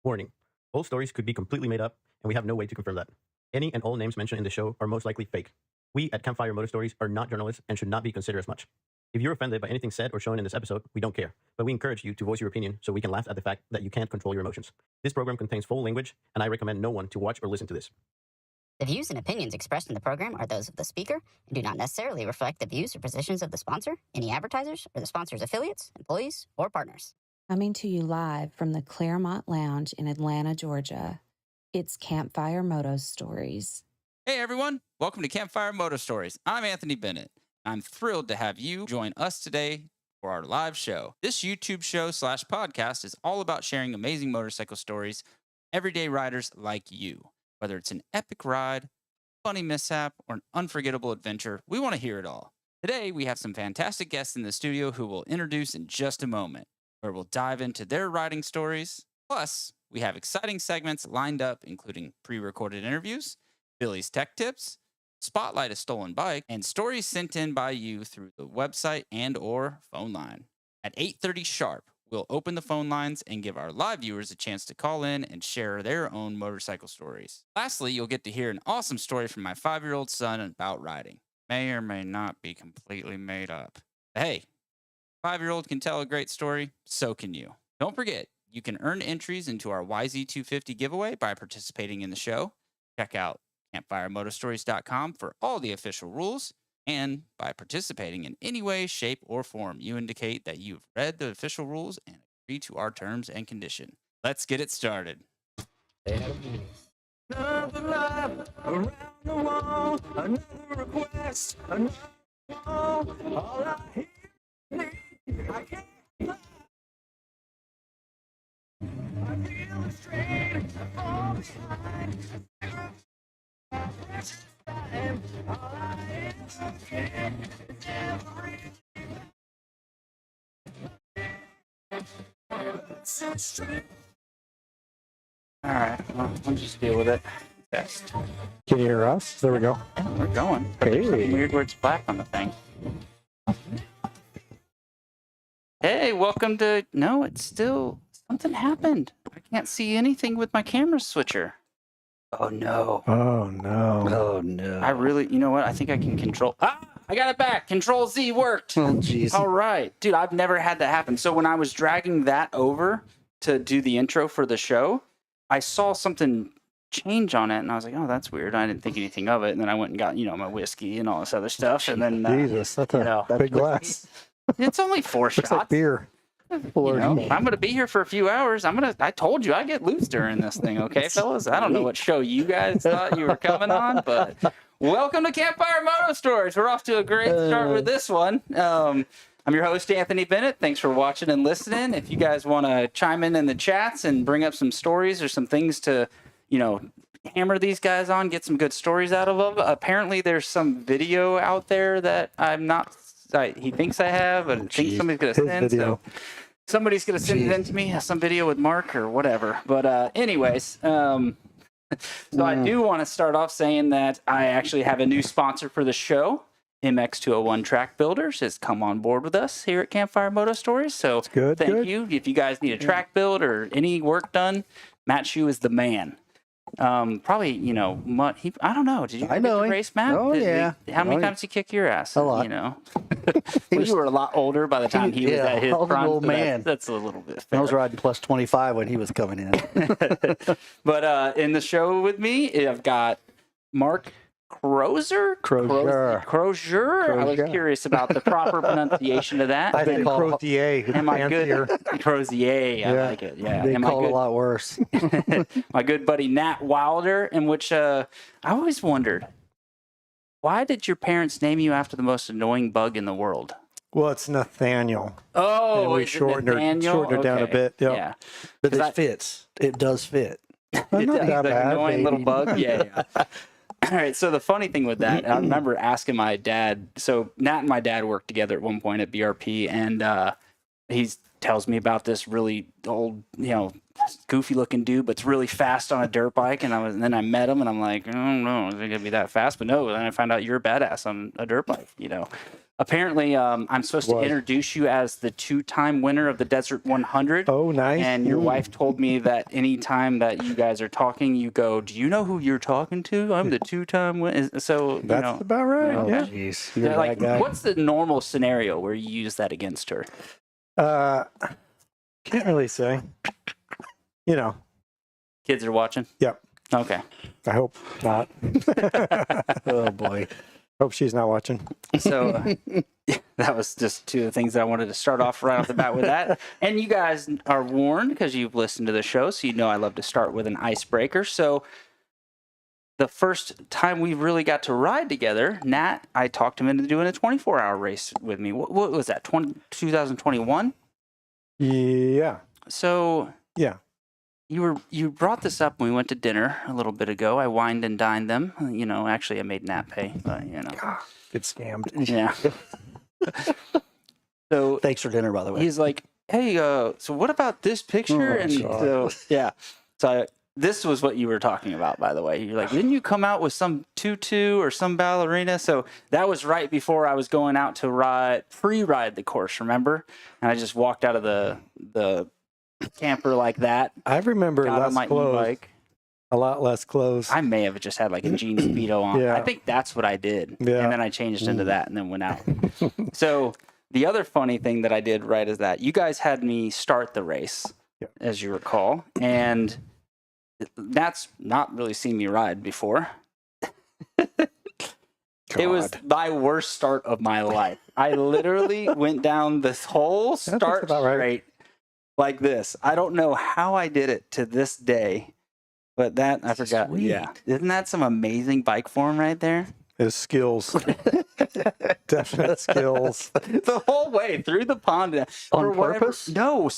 Warning. All stories could be completely made up, and we have no way to confirm that. Any and all names mentioned in the show are most likely fake. We at Campfire Moto Stories are not journalists and should not be considered as much. If you're offended by anything said or shown in this episode, we don't care, but we encourage you to voice your opinion so we can laugh at the fact that you can't control your emotions. This program contains full language, and I recommend no one to watch or listen to this. The views and opinions expressed in the program are those of the speaker and do not necessarily reflect the views or positions of the sponsor, any advertisers, or the sponsor's affiliates, employees, or partners. Coming to you live from the Claremont Lounge in Atlanta, Georgia, it's Campfire Moto Stories. Hey everyone, welcome to Campfire Moto Stories. I'm Anthony Bennett. I'm thrilled to have you join us today for our live show. This YouTube show / podcast is all about sharing amazing motorcycle stories, everyday riders like you. Whether it's an epic ride, funny mishap, or an unforgettable adventure, we want to hear it all. Today, we have some fantastic guests in the studio who we'll introduce in just a moment, where we'll dive into their riding stories. Plus, we have exciting segments lined up, including pre-recorded interviews, Billy's tech tips, spotlight a stolen bike, and stories sent in by you through the website and or phone line. At 8:30 sharp, we'll open the phone lines and give our live viewers a chance to call in and share their own motorcycle stories. Lastly, you'll get to hear an awesome story from my 5-year-old son about riding. May or may not be completely made up. But hey, 5-year-old can tell a great story, so can you. Don't forget, you can earn entries into our YZ250 giveaway by participating in the show. Check out CampfireMotoStories.com for all the official rules, and by participating in any way, shape, or form, you indicate that you've read the official rules and agree to our terms and condition. Let's get it started. Another lap around the wall, another request, another wall. All I hear, I can't lie. I feel the strain, I fall behind. Time, all I ever get is everything. All right, well, we'll just deal with it. Test. Can you hear us? There we go. Yeah, we're going. But there's something weird where it's black on the thing. Hey, welcome to... No, it's still... Something happened. I can't see anything with my camera switcher. Oh, no. Oh, no. Oh, no. I really... You know what? I think I can control... Ah! I got it back. Control Z worked. Oh, jeez. All right. Dude, I've never had that happen. So when I was dragging that over to do the intro for the show, I saw something change on it, and I was like, oh, that's weird. I didn't think anything of it. And then I went and got, my whiskey and all this other stuff. And then... Jesus, that's a big glass. It's only 4 shots. Looks like beer. I'm going to be here for a few hours. I told you I get loose during this thing, okay, fellas? I don't know what show you guys thought you were coming on, but welcome to Campfire Moto Stories. We're off to a great start with this one. I'm your host, Anthony Bennett. Thanks for watching and listening. If you guys want to chime in the chats and bring up some stories or some things to, hammer these guys on, get some good stories out of them. Apparently, there's some video out there that he thinks I have, but I think somebody's going to send. So somebody's going to send it in to me, some video with Mark or whatever. But anyways, so I do want to start off saying that I actually have a new sponsor for the show. MX201 Track Builders has come on board with us here at Campfire Moto Stories. So thank you. If you guys need a track build or any work done, Matt Shue is the man. Probably, I don't know. Did you get to race, Matt? Oh, yeah. How many times did he kick your ass? A lot. You were a lot older by the time he was at his prime. Old man. That's a little bit fair. I was riding plus 25 when he was coming in. But in the show with me, I've got Mark Crozier. I was curious about the proper pronunciation of that. I think Crozier. Am I good? Crozier. I like it. Yeah. They call it a lot worse. My good buddy Nat Wilder, in which I always wondered, why did your parents name you after the most annoying bug in the world? Well, it's Nathaniel. Oh, and we shortened her down a bit. Yep. Yeah. But it fits. It does fit. It does. That bad, annoying little bug. Yeah. All right, so the funny thing with that, I remember asking my dad, so Nat and my dad worked together at one point at BRP, and he tells me about this really old, goofy looking dude, but it's really fast on a dirt bike. And then I met him and I'm like, I don't know, is it gonna be that fast? But no, then I found out you're a badass on a dirt bike, Apparently, I'm supposed to introduce you as the 2-time winner of the Desert 100. Oh, nice. And your wife told me that anytime that you guys are talking, you go, do you know who you're talking to? I'm the 2-time winner. So, That's about right. Oh, yeah. Jeez. Yeah, like, what's the normal scenario where you use that against her? Can't really say. Kids are watching? Yep. Okay. I hope not. Oh, boy. Hope she's not watching. So that was just two of the things that I wanted to start off right off the bat with that. And you guys are warned because you've listened to the show, so you know I love to start with an icebreaker. So the first time we really got to ride together, Nat, I talked him into doing a 24-hour race with me. What was that, 2021? Yeah. So yeah. You brought this up when we went to dinner a little bit ago. I wined and dined them. Actually I made Nat pay, but Get scammed. Yeah. So thanks for dinner, by the way. He's like, hey, so what about this picture? So this was what you were talking about, by the way. You're like, didn't you come out with some tutu or some ballerina? So that was right before I was going out to pre-ride the course, remember? And I just walked out of the camper like that. I remember less clothes. E-bike. A lot less clothes. I may have just had like a jeans Speedo on. Yeah. I think that's what I did. Yeah. And then I changed into that and then went out. So the other funny thing that I did right is that you guys had me start the race, as you recall. And that's not really seen me ride before. It was my worst start of my life. I literally went down this whole start straight like this. I don't know how I did it to this day, but that I forgot. Sweet. Yeah. Isn't that some amazing bike form right there? His skills. Definite skills. The whole way through the pond. On purpose? No,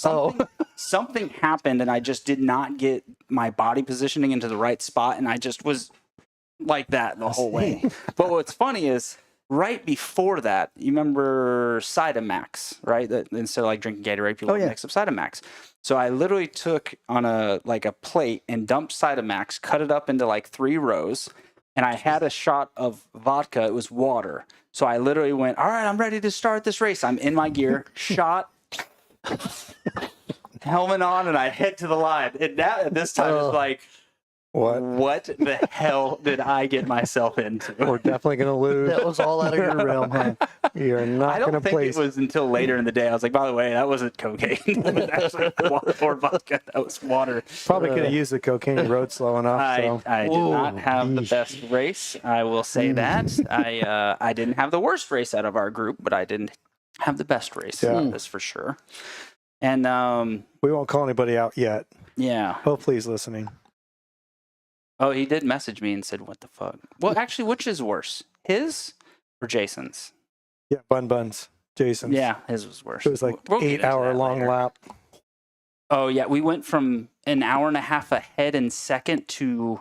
something happened and I just did not get my body positioning into the right spot and I just was like that the whole way. But what's funny is right before that, you remember Cytomax, right? That instead of like drinking Gatorade, people mix up Cytomax. So I literally took on a plate and dumped Cytomax, cut it up into like 3 rows, and I had a shot of vodka. It was water. So I literally went, all right, I'm ready to start this race. I'm in my gear, shot, helmet on, and I head to the line. And now at this time it's like, what the hell did I get myself into? We're definitely going to lose. That was all out of your realm, huh? You're not going to I don't think it was until later in the day. I was like, by the way, that wasn't cocaine. It was actually water or vodka. That was water. Probably could have used the cocaine rode slow enough. I did not have the best race. I will say that. I didn't have the worst race out of our group, but I didn't have the best race. That's for sure. And we won't call anybody out yet. Yeah. Hopefully he's listening. Oh, he did message me and said, what the fuck? Well, actually, which is worse? His or Jason's? Yeah, Buns. Jason's. Yeah, his was worse. It was like We'll get into 8-hour long later. lap. Oh, yeah. We went from an hour and a half ahead in second to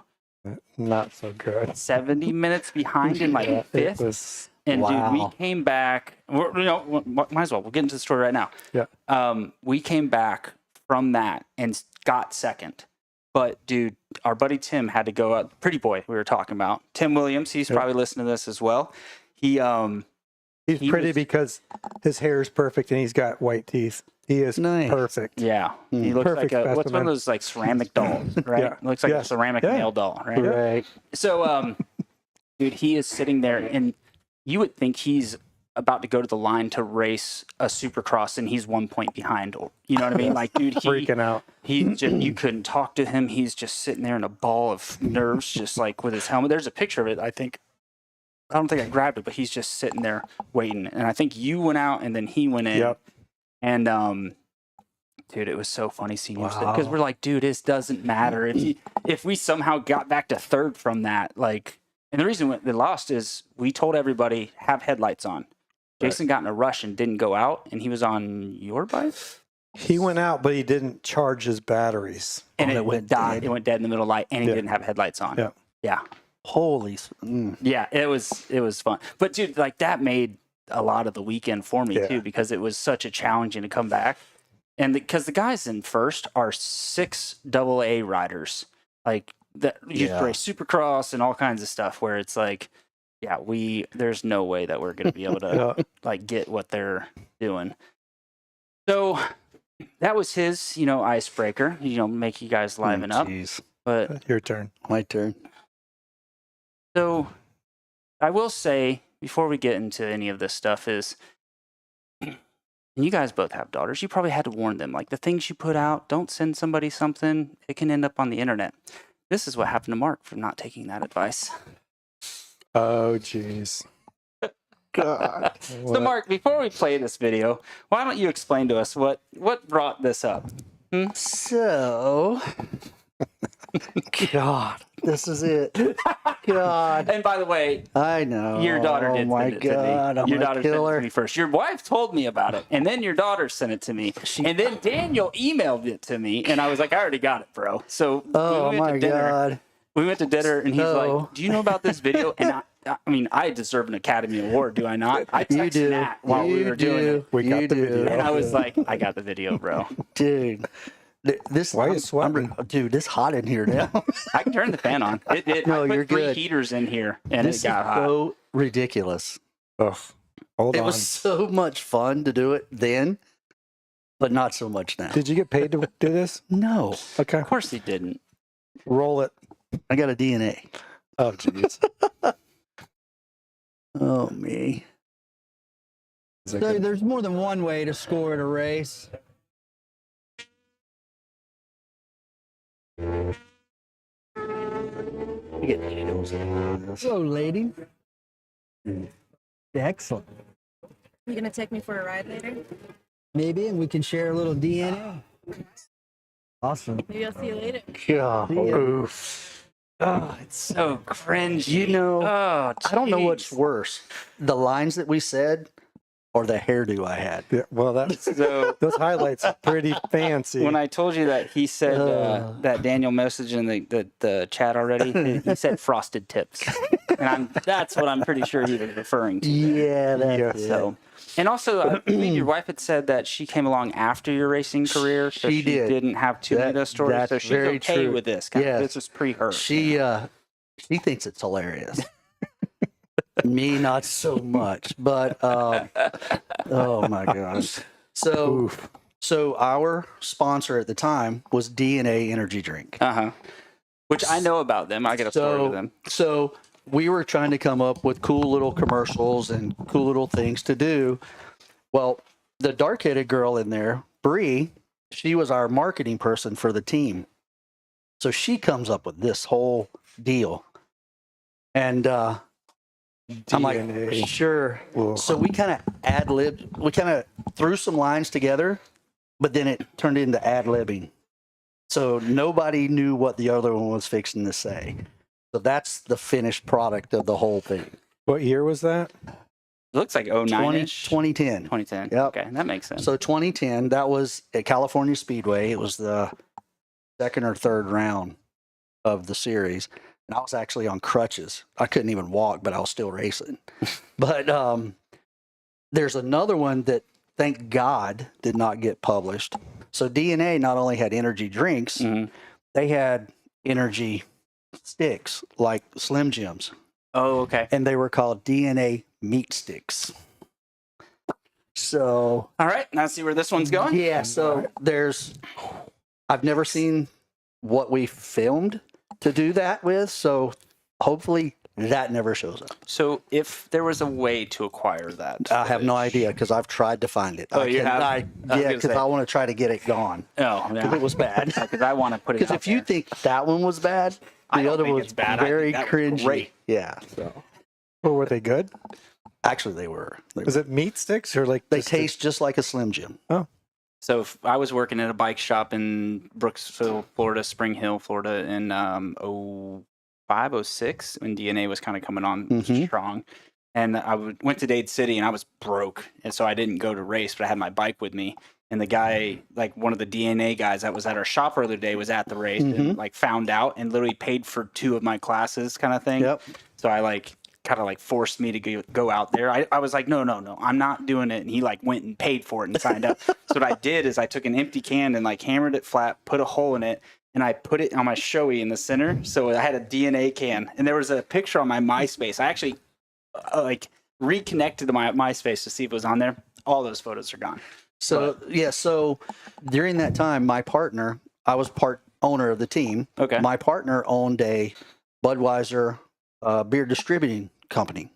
Not so good. 70 minutes behind in like fifth. It was, And dude, we came back. Might as well. We'll get into the story right now. Yeah. We came back from that and got second. But dude, our buddy Tim had to go out. Pretty boy, we were talking about Tim Williams. He's probably listening to this as well. He's pretty because his hair is perfect and he's got white teeth. He is perfect. Yeah, he looks Perfect like what's one specimen. of those like ceramic dolls, right? Yeah. Looks like a ceramic nail doll, right? Right. So, dude, he is sitting there, and you would think he's about to go to the line to race a Supercross, and he's 1 point behind. You know what I mean? Like, dude, Freaking out. He just, you couldn't talk to him. He's just sitting there in a ball of nerves, just like with his helmet. There's a picture of it, I think. I don't think I grabbed it, but he's just sitting there waiting. And I think you went out, and then he went in. Yep. And, dude, it was so funny seeing you because we're like, dude, this doesn't matter. If we somehow got back to third from that, like, and the reason they lost is we told everybody have headlights on. Jason got in a rush and didn't go out, and he was on your bike. He went out, but he didn't charge his batteries. And it went dead. It went dead in the middle of the light, and he didn't have headlights on. Yeah. Yeah. Holy. Yeah, it was fun. But dude, like that made a lot of the weekend for me too, because it was such a challenging to come back. And because the guys in first are 6 AA riders, like that used to race Supercross and all kinds of stuff, where it's like, there's no way that we're going to be able to like get what they're doing. So that was his, icebreaker, make you guys liven up. But your turn. My turn. So I will say, before we get into any of this stuff, is, and you guys both have daughters, you probably had to warn them, like the things you put out, don't send somebody something, it can end up on the internet. This is what happened to Mark for not taking that advice. Oh, jeez. God. So Mark, before we play this video, why don't you explain to us what brought this up? So, God, this is it. God. And by the way, I know. Your daughter did send it to me. I'm Your a daughter sent it killer. to me first. Your wife told me about it, and then your daughter sent it to me. And then Daniel emailed it to me, and I was like, I already got it, bro. So Oh, we went my to dinner. God. We went to dinner, and he's So- like, do you know about this video? And I mean, I deserve an Academy Award, do I not? I You texted do. Nat while we were doing it. We got You the do. video. And I was like, I got the video, bro. Dude. This Why are you sweating? Dude, it's hot in here now. I can turn the fan on. It did. No, I put you're 3 good. heaters in here, and This it got is hot. so ridiculous. Ugh. Hold It on. was so much fun to do it then, but not so much now. Did you get paid to do this? No. Okay. Of course he didn't. Roll it. I got a DNA. Oh, jeez. Oh, me. Is that So good? there's more than one way to score at a race. You get chills. Hello, lady. Excellent. You gonna take me for a ride later? Maybe, and we can share a little DNA. Awesome. Maybe I'll see you later. God. Oof. Oh, it's so cringy. You know, Oh, I don't know what's jeez. worse, the lines that we said or the hairdo I had. Yeah, well, that's So those highlights are pretty fancy. when I told you that he said that Daniel messaged in the chat already, he said frosted tips, and that's what I'm pretty sure he was referring to. Yeah, that's Yes. it. So, and also, I believe your wife had said that she came along after your racing career, so She did. didn't have too many of those stories. That's So she's very okay true. with this. Yes. This was pre her. She thinks it's hilarious. Me, not so much. But oh my gosh. So our sponsor at the time was DNA Energy Drink. Which I know about them. I get a story with them. So we were trying to come up with cool little commercials and cool little things to do. Well, the dark-headed girl in there, Bree, she was our marketing person for the team. So she comes up with this whole deal. And I'm like, DNA. sure. Ugh. So we kind of ad-libbed, we kind of threw some lines together, but then it turned into ad-libbing. So nobody knew what the other one was fixing to say. So that's the finished product of the whole thing. What year was that? It looks like 09-ish. 2010. 2010. Yep. Okay, that makes sense. So 2010, that was at California Speedway. It was the second or third round of the series. And I was actually on crutches. I couldn't even walk, but I was still racing. But there's another one that, thank God, did not get published. So DNA not only had energy drinks, Mhm. they had energy sticks like Slim Jims. Oh, okay. And they were called DNA meat sticks. So All right, now see where this one's going. yeah, so I've never seen what we filmed to do that with, so hopefully that never shows up. So if there was a way to acquire that, I have no idea because I've tried to find it. Oh, you have? I was Yeah, gonna because say. I want to try to get it gone Oh, because yeah. it was bad. Because I want to put it. Because out if you there. think that one was bad, I the don't other think was it's bad. I think very that was cringy. great. Yeah, so Oh, were they good? actually they were. Was it meat sticks or like They just taste just like a Slim Jim. So if I was working at a bike shop in Brooksville, Florida, Spring Hill, Florida, in 05, 06, when DNA was kind of coming on Mhm. strong. And I went to Dade City and I was broke. And so I didn't go to race, but I had my bike with me. And the guy, like one of the DNA guys that was at our shop earlier today, was at the race and like found out and literally paid for 2 of my classes kind of thing. Yep. So I like kind of like forced me to go out there. I was like, no, I'm not doing it. And he like went and paid for it and signed up. So what I did is I took an empty can and like hammered it flat, put a hole in it, and I put it on my Shoei in the center. So I had a DNA can, and there was a picture on my MySpace. I actually like reconnected to my MySpace to see if it was on there. All those photos are gone. So so during that time, my partner, I was part owner of the team. Okay. My partner owned a Budweiser beer distributing company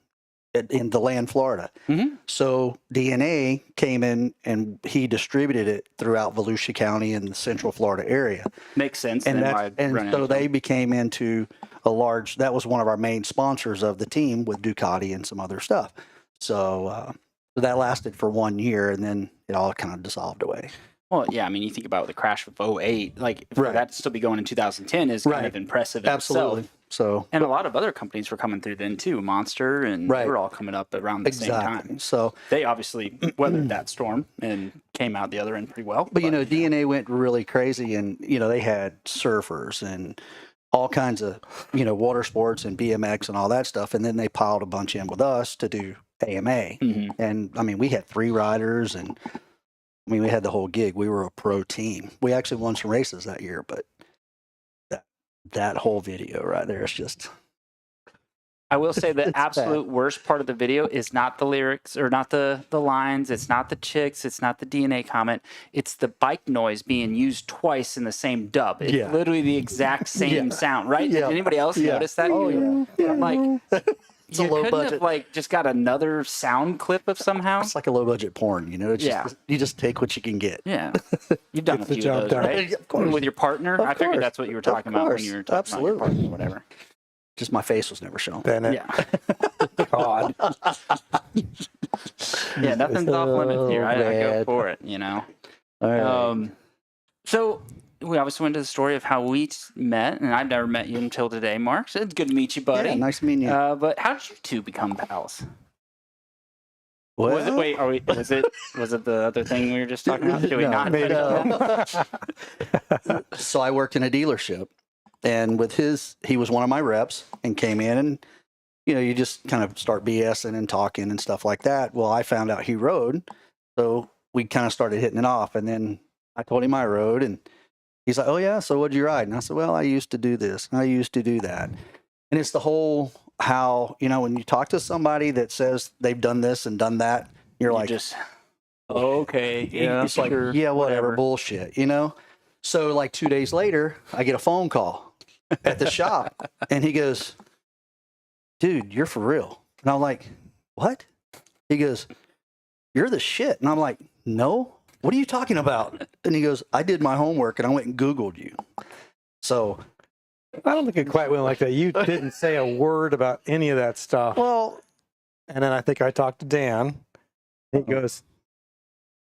in DeLand, Florida. Mm-hmm. So DNA came in and he distributed it throughout Volusia County and the Central Florida area. Makes sense. And so they became into a large. That was one of our main sponsors of the team with Ducati and some other stuff. So that lasted for 1 year, and then it all kind of dissolved away. Well, yeah, I mean, you think about the crash of 08, like for that to still be going in 2010 is kind of impressive. Absolutely. Itself. So, and a lot of other companies were coming through then too. Monster and we're all coming up around the same time. So they obviously weathered that storm and came out the other end pretty well. But you know, DNA went really crazy, and you know, they had surfers and all kinds of, you know, water sports and BMX and all that stuff, and then they piled a bunch in with us to do AMA. And I mean, we had 3 riders, and I mean, we had the whole gig. We were a pro team. We actually won some races that year, but that whole video right there is just. I will say the absolute worst part of the video is not the lyrics or not the lines. It's not the chicks. It's not the DNA comment. It's the bike noise being used twice in the same dub. It's literally the exact same sound, right? Did anybody else notice that? Oh, yeah. I'm like, it's a low budget. Have, like, just got another sound clip of somehow. It's like a low budget porn, you know. It's just, you just take what you can get. Yeah, you've done a few of those, right? Of course. With your partner. I figured that's what you were talking about when you were talking about your partner, whatever. Just my face was never shown. Bennett. Yeah. God. Yeah, nothing's off limits here. I go for it, you know. All right. So we obviously went to the story of how we met, and I've never met you until today, Mark. So it's good to meet you, buddy. Yeah, nice meeting you. But how did you two become pals? Well, Was it the other thing we were just talking about? Should we not? So I worked in a dealership, and with he was one of my reps and came in, and you know, you just kind of start BSing and talking and stuff like that. Well, I found out he rode, so we kind of started hitting it off, and then I told him I rode, and he's like, "Oh yeah, so what'd you ride?" And I said, "Well, I used to do this, and I used to do that." And it's the whole how, you know, when you talk to somebody that says they've done this and done that, you're like, just okay, yeah, it's like, yeah, whatever, bullshit, you know. So like 2 days later, I get a phone call at the shop, and he goes, "Dude, you're for real." And I'm like, "What?" He goes, "You're the shit." And I'm like, "No, what are you talking about?" And he goes, "I did my homework and I went and Googled you." So I don't think it quite went like that. You didn't say a word about any of that stuff. Well, and then I think I talked to Dan. He goes,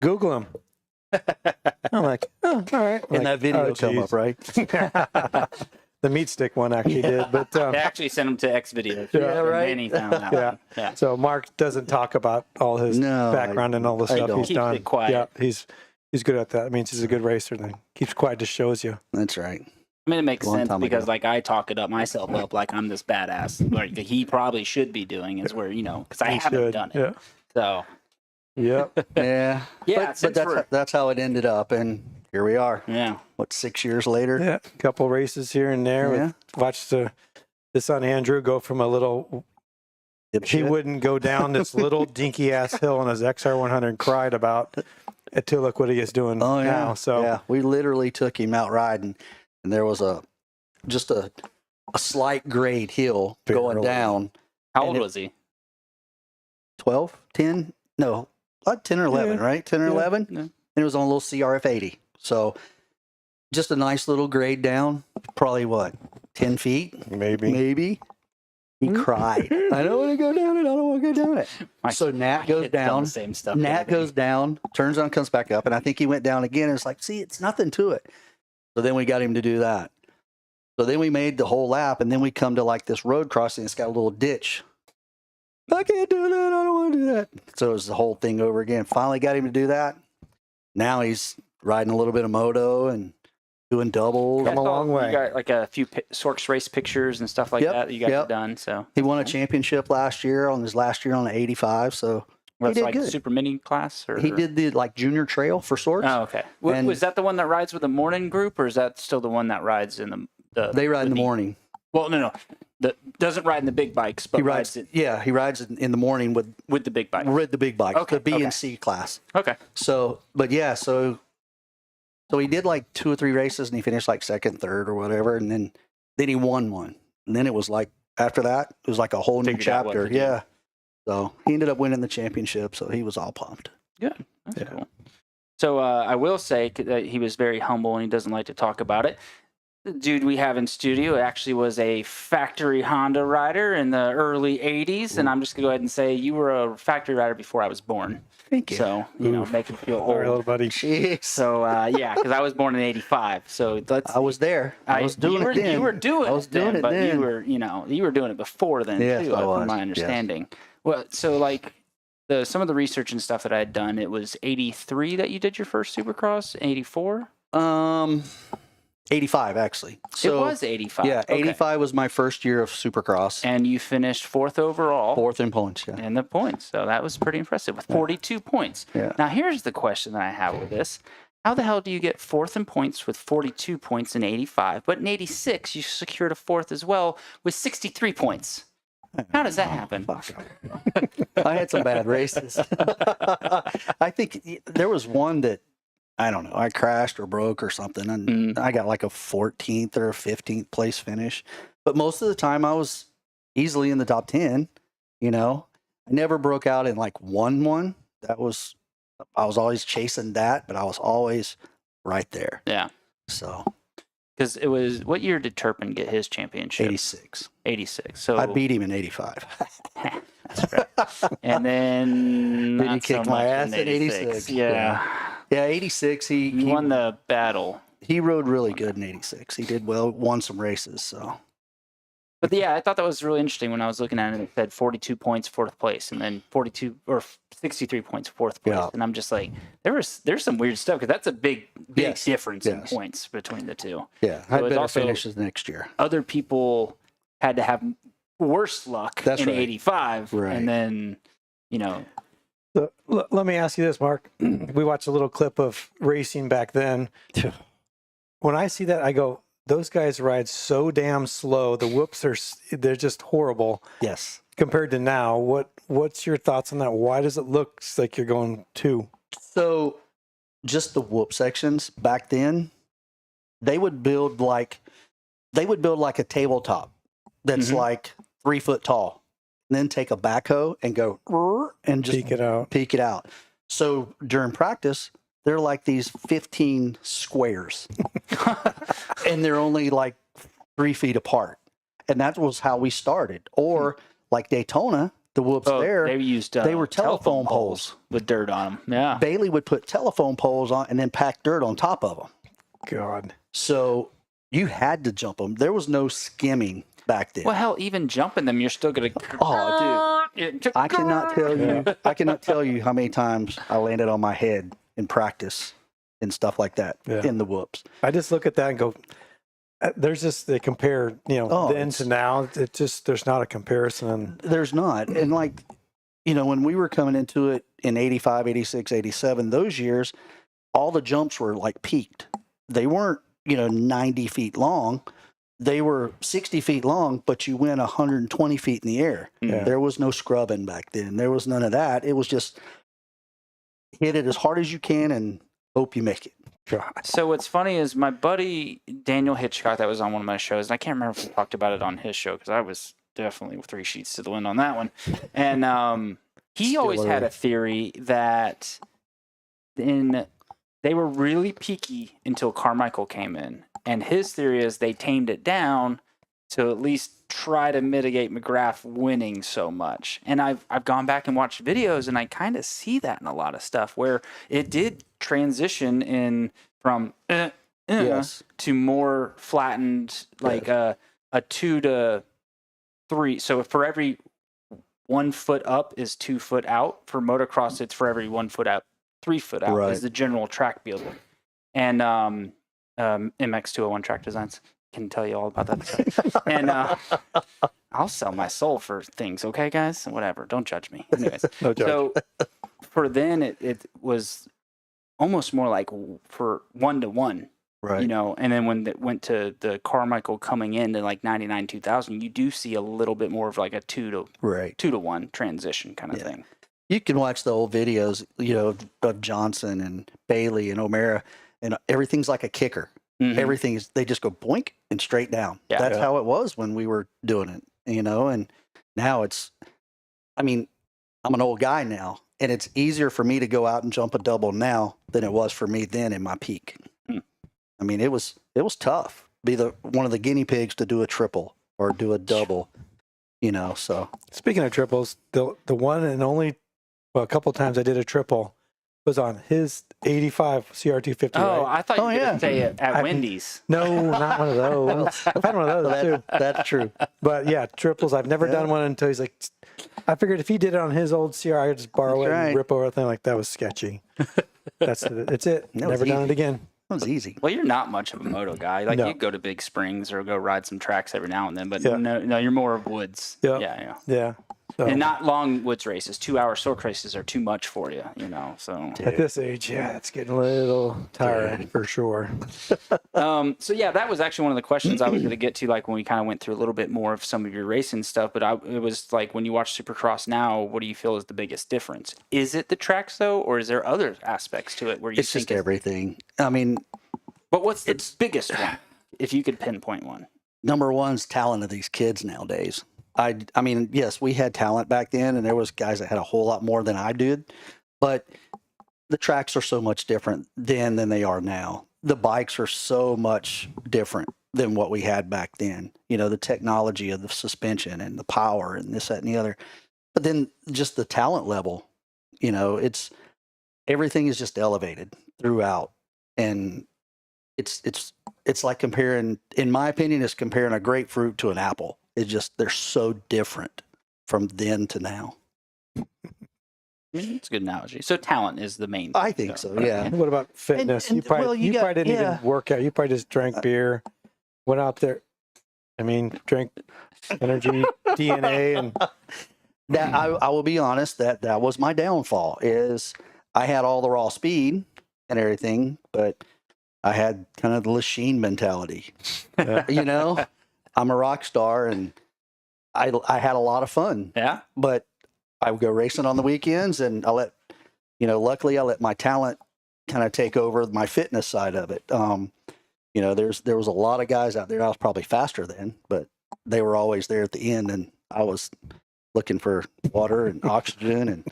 "Google him." I'm like, "Oh, all right." and that video come up, right? The meat stick one actually did, but They actually sent him to X videos. Yeah, right. And he found that one. Yeah. So Mark doesn't talk about all his background and all the stuff he's Keeps done. it quiet. Yeah, he's good at that. It means he's a good racer. Then keeps quiet, just shows you. That's right. I mean, it makes sense because, ago. like, I talk it up myself up like I'm this badass. Like he probably should be doing is where, you know, because I haven't done it. Yeah. So. Yeah. Yeah. Yeah. But that's how it ended up, and here we are. Yeah. What, 6 years later? Yeah. A couple races here and there. Yeah. Watched the son Andrew go from a little. He wouldn't go down this little dinky ass hill on his XR100 and cried about it to look what he is doing now. So yeah, we literally took him out riding, and there was just a slight grade hill going down. How old was he? 12, 10? No, like 10 or 11, right? 10 or 11? Yeah. And it was on a little CRF 80. So just a nice little grade down, probably what, 10 feet? Maybe. He cried. I don't want to go down it. I don't want to go down it. So Nat goes down. Same stuff. Nat goes down, turns on, comes back up. And I think he went down again. And it's like, see, it's nothing to it. So then we got him to do that. So then we made the whole lap. And then we come to like this road crossing. It's got a little ditch. I can't do that. I don't want to do that. So it was the whole thing over again. Finally got him to do that. Now he's riding a little bit of moto and doing doubles. Come a long way. You got like a few Sorks race pictures and stuff like Yep, that you guys yep. have done. So He won a championship last year on the 85. So well, he did like good. the super mini class, or He did the like junior trail for Sorts. Oh, okay. And- Was that the one that rides with the morning group, or is that still the one that rides in the They ride in the morning. Well, no. Doesn't ride in the big bikes, but He rides it Yeah, he rides in the morning with the big bike. the big bikes, Okay, the B okay. and C class. Okay. So, but yeah, so he did like 2 or 3 races and he finished like second, third, or whatever, and then he won one, and then it was like after that it was like a whole new Figured out what chapter. to do. Yeah. So he ended up winning the championship, so he was all pumped. Good. That's Yeah. cool. So I will say that he was very humble and he doesn't like to talk about it. The dude we have in studio actually was a factory Honda rider in the early 80s. And I'm just going to go ahead and say you were a factory rider before I was born. Thank you. So, make him feel All right, old. little buddy. Jeez. So, yeah, because I was born in 85. So let's. I was there. I was doing it then. You were doing I was it doing then, it but then. you were doing it before then, Yes, too, I was. from my Yes. understanding. Well, so like some of the research and stuff that I had done, it was 83 that you did your first Supercross, 84? 85 actually. So it was 85. yeah, Okay. 85 was my first year of Supercross. And you finished fourth overall. Fourth in points, yeah. In the points. So that was pretty impressive with 42 points. Yeah. Now, here's the question that I have with this. How the hell do you get fourth in points with 42 points in 85? But in 86, you secured a fourth as well with 63 points. How does that happen? I had some bad races. I think there was one that, I don't know, I crashed or broke or something, and I got like a 14th or a 15th place finish. But most of the time I was easily in the top 10, you know. I never broke out and like won one. I was always chasing that, but I was always right there. Yeah. So Because it was, what year did Turpin get his championship? 86. 86. So I beat him in 85. That's right. And then Then he not so kicked my much ass in at 86. Yeah. Yeah, 86. He won the battle. He rode really good in 86. He did well, won some races. So, But yeah, I thought that was really interesting when I was looking at it. It said 42 points, fourth place, and then 42 or 63 points, fourth place. Yeah. And I'm just like, there's some weird stuff because that's a big Yes. difference in Yes. points between the two. yeah, So I had it's better also- finishes next year. Other people had to have worse luck That's in right. 85, Right. and then So, let me ask you this, Mark. We watched a little clip of racing back then. When I see that, I go, those guys ride so damn slow. The whoops they're just horrible Yes. compared to now. What's your thoughts on that? Why does it look like you're going 2? So, just the whoop sections back then, they would build like a tabletop that's Mhm. like 3 foot tall, and then take a backhoe and go and just Peek it out. peek it out. So during practice, they're like these 15 squares, and they're only like 3 feet apart. And that was how we started. Or like Daytona, the whoops there, they used they were telephone poles. with dirt on them. Yeah. Bailey would put telephone poles on and then pack dirt on top of them. God. So you had to jump them. There was no skimming back then. Well, hell, even jumping them, you're still gonna. Oh, dude. I cannot tell you how many times I landed on my head in practice and stuff like that Yeah. in the whoops. I just look at that and go, there's just, they compare, Oh, then to now. It just, there's not a comparison. There's not. And like, when we were coming into it in 85, 86, 87, those years, all the jumps were like peaked. They weren't, 90 feet long. They were 60 feet long, but you went 120 feet in the air. Yeah. There was no scrubbing back then. There was none of that. It was just hit it as hard as you can and hope you make it. God. So what's funny is my buddy Daniel Hitchcock that was on one of my shows, and I can't remember if we talked about it on his show because I was definitely 3 sheets to the wind on that one. And he Still always had early. a theory that they were really peaky until Carmichael came in. And his theory is they tamed it down to at least try to mitigate McGrath winning so much. And I've gone back and watched videos, and I kind of see that in a lot of stuff where it did transition in from Yes. to more flattened, like a 2 to 3. So for every 1 foot up is 2 foot out. For motocross, it's for every 1 foot out, 3 foot out Right. is the general track building. And MX201 track designs. Can tell you all about that stuff. And I'll sell my soul for things, okay, guys? Whatever. Don't judge me. Anyways, No judge. so for then, it was almost more like for 1-to-1. Right. You know, and then when it went to the Carmichael coming into like 99, 2000, you do see a little bit more of like a 2-to-1 transition kind of thing. You can watch the old videos, you know, of Johnson and Bailey and O'Mara, and everything's like a kicker. Mhm. Everything is, they just go boink and straight down. Yeah. That's how it was when we were doing it, you know, and now it's, I mean, I'm an old guy now, and it's easier for me to go out and jump a double now than it was for me then in my peak. I mean, it was tough. Be one of the guinea pigs to do a triple or do a double, you know. So Speaking of triples, the one and only, well, a couple times I did a triple was on his 85 CR250. Oh, right? I thought you were going yeah. to say it at I- Wendy's. No, not one of those. I've had one of those too. that's true. But yeah, triples. I've never done one until he's like, I figured if he did it on his old CR, I could just borrow That's it and right. rip over the thing. Like, that was sketchy. It's it. That was Never done it easy. again. It was easy. Well, you're not much of a moto guy. Like, No. you go to Big Springs or go ride some tracks every now and then, but Yeah. no, you're more of woods. Yeah. Yeah. Yeah. So, And not long woods races. 2-hour soak races are too much for you, you know, so. at this age, yeah, it's getting a little tiring for sure. So yeah, that was actually one of the questions I was going to get to, like when we kind of went through a little bit more of some of your racing stuff. But it was like, when you watch Supercross now, what do you feel is the biggest difference? Is it the tracks though, or is there other aspects to it where you It's think just everything. I mean, But what's the biggest one, if you could pinpoint one? number one's talent of these kids nowadays. I mean, yes, we had talent back then, and there was guys that had a whole lot more than I did, but the tracks are so much different then than they are now. The bikes are so much different than what we had back then. You know, the technology of the suspension and the power and this, that, and the other. But then just the talent level, you know, everything is just elevated throughout, and it's like comparing, in my opinion, it's comparing a grapefruit to an apple. It's just, they're so different from then to now. It's a good analogy. So talent is the main. I think so, yeah. What about fitness? And- you probably, well, you you probably got- didn't yeah. even work out. You probably just drank beer, went out there. I mean, drank energy, DNA, and That I will be honest, that was my downfall. Is I had all the raw speed and everything, but I had kind of the Lachine mentality. You know, I'm a rock star, and I had a lot of fun. Yeah. But I would go racing on the weekends, and luckily I let my talent kind of take over my fitness side of it. You know, there was a lot of guys out there. I was probably faster then, but they were always there at the end, and I was looking for water and oxygen and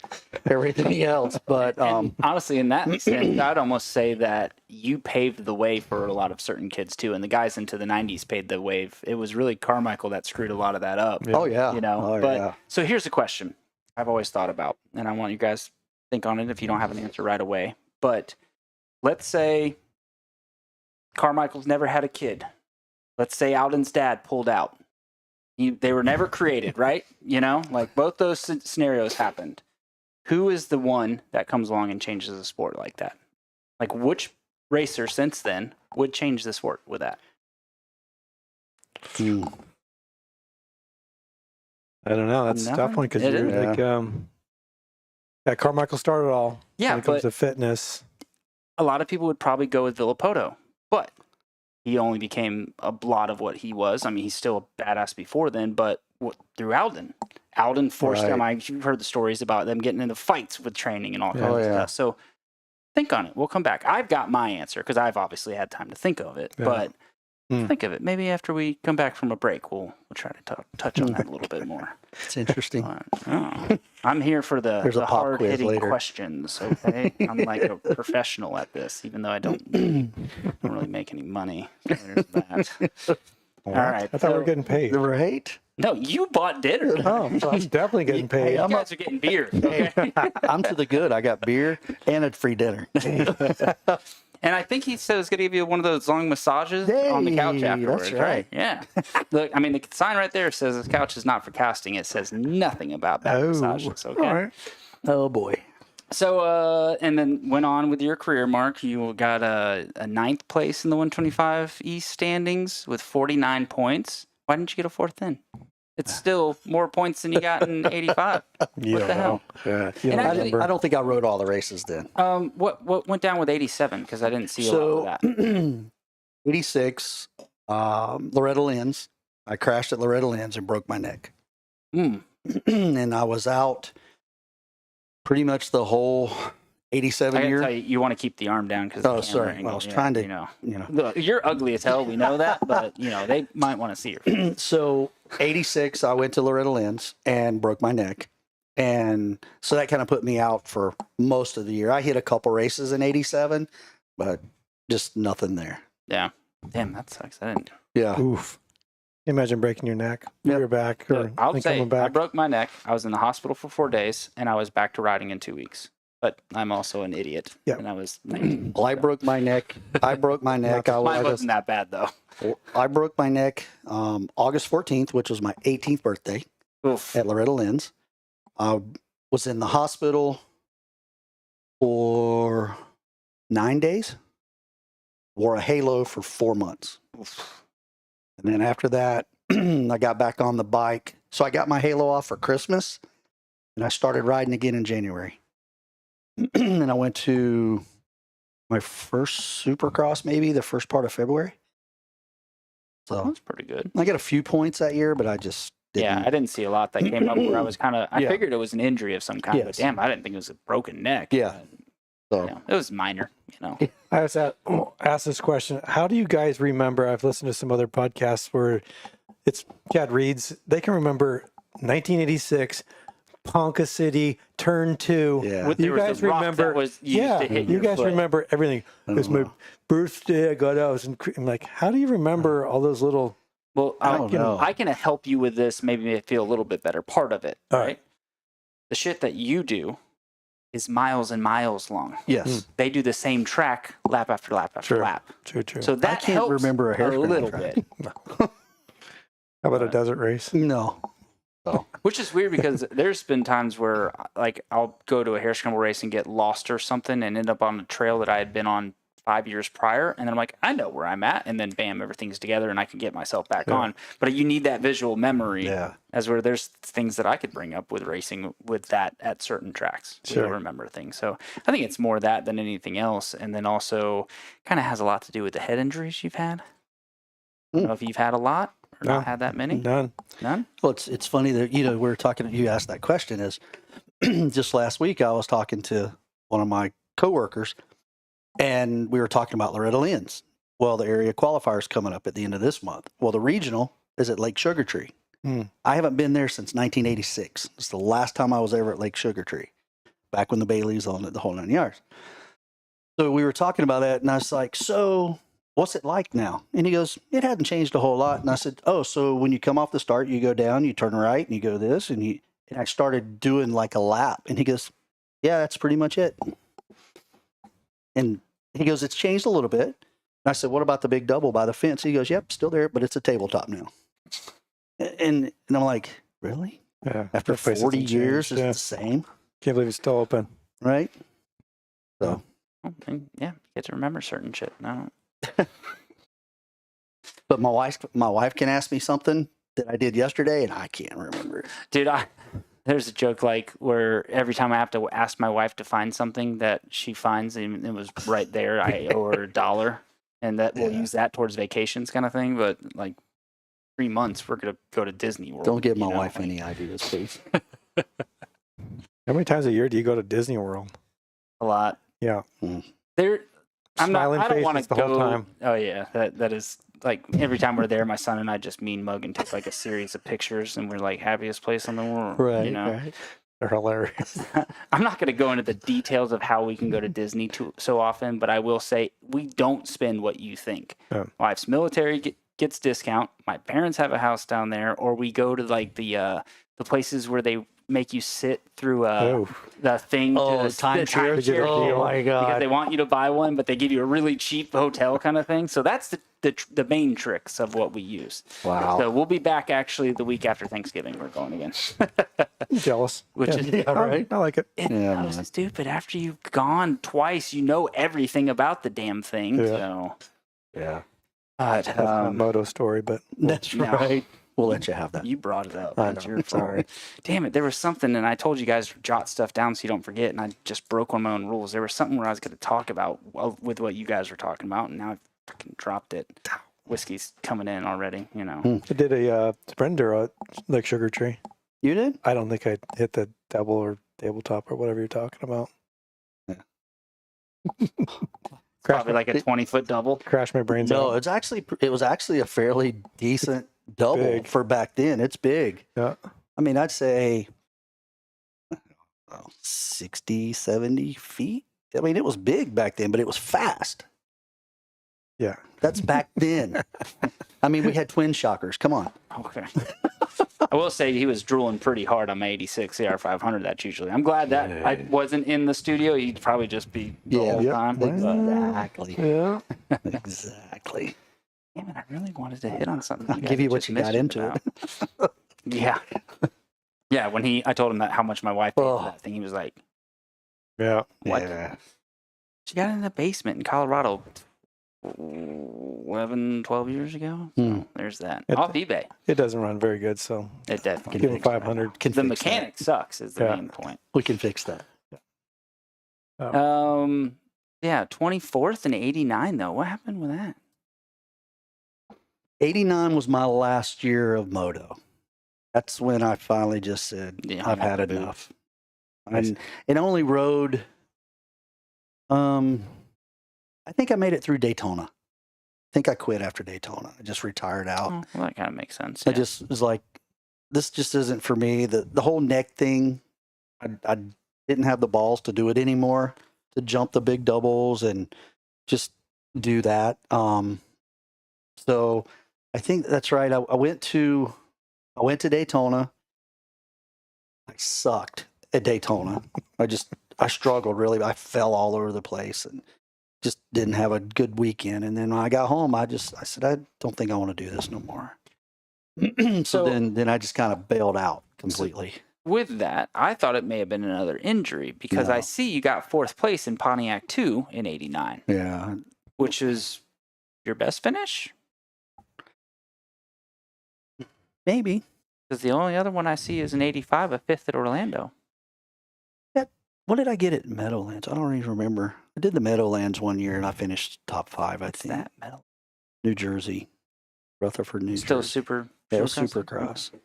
everything else. But And honestly, in that sense, I'd almost say that you paved the way for a lot of certain kids too. And the guys into the 90s paved the way. It was really Carmichael that screwed a lot of that up. oh yeah, You know, oh, but yeah. so here's a question I've always thought about, and I want you guys to think on it if you don't have an answer right away. But let's say Carmichael's never had a kid. Let's say Alden's dad pulled out. They were never created, right? You know, like both those scenarios happened. Who is the one that comes along and changes the sport like that? Like, which racer since then would change the sport with that? Hmm. I don't know. That's a tough one because It you're is. like, Carmichael started it all. Yeah, when it comes but to fitness. a lot of people would probably go with Villapoto, but he only became a lot of what he was. I mean, he's still a badass before then, but through Alden. Alden forced them. You've heard the stories about them getting into fights with training and all kinds of stuff. So think on it. We'll come back. I've got my answer because I've obviously had time to think of it. Yeah. But think of it. Maybe after we come back from a break, we'll try to touch on that a little bit more. It's interesting. I'm here for There's a the pop quiz hard-hitting later. questions, okay? I'm like a professional at this, even though I don't really make any money. So there's that. All right. I thought we were getting paid. Right? No, you bought dinner. Oh, so I'm definitely getting paid. You guys are getting beer. Okay? I'm to the good. I got beer and a free dinner. And I think he said he was going to give you one of those long massages on the couch Hey, afterwards, that's right. Yeah. Look, I mean, the sign right there says this couch is not for casting. It says nothing about back massages, okay? All right. Oh boy. So, and then went on with your career, Mark. You got a ninth place in the 125 East standings with 49 points. Why didn't you get a fourth then? It's still more points than you got in 85. What the hell? Yeah. And I don't think I rode all the races then. What went down with 87? Because I didn't see a lot of that. 86, Loretta Lynn's. I crashed at Loretta Lynn's and broke my neck. And I was out pretty much the whole 87 I gotta year. tell you, you want to keep the arm down because Oh, sorry. Well, I was trying to, Look, you're ugly as hell. We know that, but they might want to see your. So 86, I went to Loretta Lynn's and broke my neck. And so that kind of put me out for most of the year. I hit a couple races in 87, but just nothing there. Yeah. Damn, that sucks. I didn't. Yeah. Oof. Imagine breaking your neck, your back, or I'll then say coming back. I broke my neck. I was in the hospital for 4 days, and I was back to riding in 2 weeks. But I'm also an idiot. Yeah. And I was 19. Well, I broke my neck. Mine wasn't that bad, though. I broke my neck August 14th, which was my 18th birthday. Oof. At Loretta Lynn's. I was in the hospital for 9 days. Wore a halo for 4 months. Oof. And then after that, I got back on the bike. So I got my halo off for Christmas, and I started riding again in January. And I went to my first Supercross, maybe the first part of February. So That's pretty good. I got a few points that year, but I just didn't. Yeah, I didn't see a lot that came up where I was kind of. I Yeah. figured it was an injury of some kind, but Yes. damn, I didn't think it was a broken neck. Yeah. So It was minor, I was asked this question. How do you guys remember? I've listened to some other podcasts where it's Chad Reed's. They can remember 1986, Ponca City, Turn 2. Yeah. There You was guys a rock that remember? was used to hit you your guys foot. remember everything. It was my birthday. I got out. I'm like, how do you remember all those little? Well, I don't know. I can help you with this. Maybe it feel a little bit better. Part of it, All right? right. The shit that you do is miles and miles long. yes. They do the same track lap after lap after True. lap. True. So that can't helps remember a hairspin little track. bit. How about a desert race? No. Which is weird because there's been times where like I'll go to a hare scramble race and get lost or something and end up on a trail that I had been on 5 years prior, and then I'm like, I know where I'm at, and then bam, everything's together and I can get myself back on. But you need that visual memory Yeah. as where there's things that I could bring up with racing with that at certain tracks. Sure. We'll remember things. So I think it's more that than anything else. And then also kind of has a lot to do with the head injuries you've had. I don't know if you've had a lot or No. not had that many. None. None? Well, it's funny that, we were talking, you asked that question is just last week, I was talking to one of my coworkers and we were talking about Loretta Lynn's. Well, the area qualifier is coming up at the end of this month. Well, the regional is at Lake Sugar Tree. I haven't been there since 1986. It's the last time I was ever at Lake Sugar Tree, back when the Bailey's on it, the whole 9 yards. So we were talking about that, and I was like, so what's it like now? And he goes, it hasn't changed a whole lot. And I said, oh, so when you come off the start, you go down, you turn right, and you go this, and I started doing like a lap. And he goes, yeah, that's pretty much it. And he goes, it's changed a little bit. And I said, what about the big double by the fence? He goes, yep, still there, but it's a tabletop now. And I'm like, really? Yeah. After That place 40 hasn't years, changed. it's the same, Can't believe it's still open. right? So, And yeah, you get to remember certain shit. No. but my wife can ask me something that I did yesterday, and I can't remember it. Dude, there's a joke like where every time I have to ask my wife to find something that she finds and it was right there, I owe her $1, and that we'll use that towards vacations kind of thing. But like 3 months, we're gonna go to Disney World. Don't give my you know, wife like- any ideas, please. How many times a year do you go to Disney World? a lot. Yeah. There, I'm not. Smiling I don't want to faces the go. whole time. Oh yeah, that is like every time we're there, my son and I just mean mug and take like a series of pictures, and we're like happiest place in the world. You know. Right. They're hilarious. I'm not going to go into the details of how we can go to Disney so often, but I will say we don't spend what you think. Yeah. My wife's military gets discount. My parents have a house down there, or we go to like the places where they make you sit through the thing. Oh, to timeshare. timeshare Oh deal, my Because God. they want you to buy one, but they give you a really cheap hotel kind of thing. So that's the main tricks of what we use. Wow. So we'll be back actually the week after Thanksgiving. We're going again. I'm jealous. Which Yeah. is Yeah, right. I like it. it's Yeah, so man. stupid. After you've gone twice, you know everything about the damn thing. Yeah. So, Yeah. but That's my moto story, but That's no. right. We'll let you have that. you brought it up. I It's know, your fault. sorry. Damn it! There was something, and I told you guys to jot stuff down so you don't forget, and I just broke one of my own rules. There was something where I was going to talk about with what you guys were talking about, and now I fucking dropped it. Whiskey's coming in already, you know. I did a surrender at Lake Sugar Tree. You did? I don't think I hit the double or tabletop or whatever you're talking about. Probably like a 20-foot double. Crash my brains No, out. it was actually a fairly decent double big. for back then. It's big. Yeah. I mean, I'd say 60, 70 feet. I mean, it was big back then, but it was fast. Yeah. That's back then. I mean, we had twin shockers. Come on. Okay. I will say he was drooling pretty hard on my 86 CR500. That's usually. I'm glad that I wasn't in the studio. He'd probably just be the whole Yep. time. But, Exactly. Yeah. Exactly. damn it, I really wanted to hit on something. I'll give you what you got into it. Yeah. Yeah, when I told him that how much my wife paid Oh. for that thing, he was like, Yeah. what? Yeah. She got it in the basement in Colorado 11, 12 years ago. Hmm. So there's that. It- Off eBay. It doesn't run very good, so It definitely give him fixed 500. Can that. The fix that. mechanic sucks is the Yeah. main point. We can fix that. Yeah, 24th and 89 though. What happened with that? 89 was my last year of moto. That's when I finally just said, Yeah, I've had the boot. enough. And it only rode, I think I made it through Daytona. I think I quit after Daytona. I just retired out. Oh, well, that kind of makes sense. I Yeah. just was like, this just isn't for me. The whole neck thing, I didn't have the balls to do it anymore, to jump the big doubles and just do that. So I think that's right. I went to Daytona. I sucked at Daytona. I struggled really. I fell all over the place and just didn't have a good weekend. And then when I got home, I said, I don't think I want to do this no more. so So- then I just kind of bailed out completely. With that, I thought it may have been another injury because No. I see you got fourth place in Pontiac 2 in 89, Yeah. which is your best finish. Maybe. Because the only other one I see is an 85, a fifth at Orlando. What did I get at Meadowlands? I don't even remember. I did the Meadowlands one year and I finished top 5, I What's think. that medal? New Jersey. Rutherford, New Still Jersey. super. Yeah, it was Supercross? Supercross.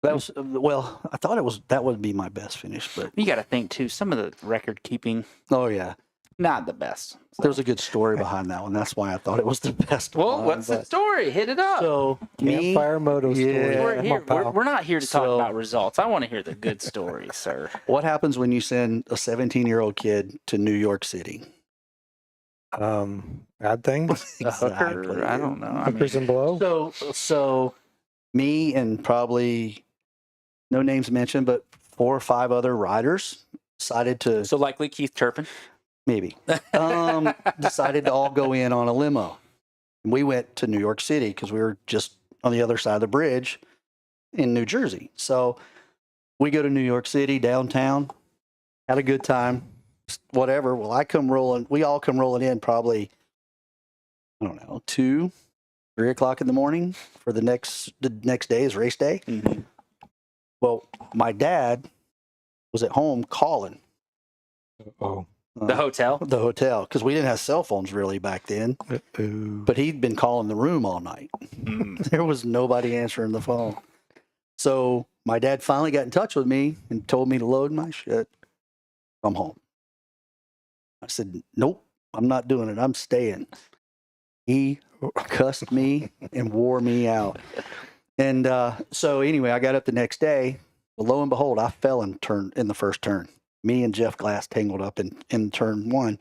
That was, well, I thought that would be my best finish, but You got to think too. Some of the record keeping, oh yeah. not the best. There's a good story behind that one. That's why I thought it was the best Well, one. what's the story? Hit it up. So, me, Campfire Moto story. Yeah. we're Come here. on, pal. We're not here to talk So- about results. I want to hear the good stories, sir. what happens when you send a 17-year-old kid to New York City? Bad things. A hooker? I don't know. I mean, Hookers and blow. So me and probably no names mentioned, but 4 or 5 other riders decided to so likely Keith Turpin. maybe decided to all go in on a limo. And we went to New York City because we were just on the other side of the bridge in New Jersey. So we go to New York City downtown, had a good time, whatever. Well, we all come rolling in probably, I don't know, 2, 3 o'clock in the morning for the next day's race day. Mhm. Well, my dad was at home calling Oh. The hotel. the hotel because we didn't have cell phones really back then. Ooh. But he'd been calling the room all night. Mm. There was nobody answering the phone. So my dad finally got in touch with me and told me to load my shit. I'm home. I said, nope, I'm not doing it. I'm staying. He cussed me and wore me out. And so anyway, I got up the next day. Well, lo and behold, I fell in the first turn. Me and Jeff Glass tangled up in turn 1.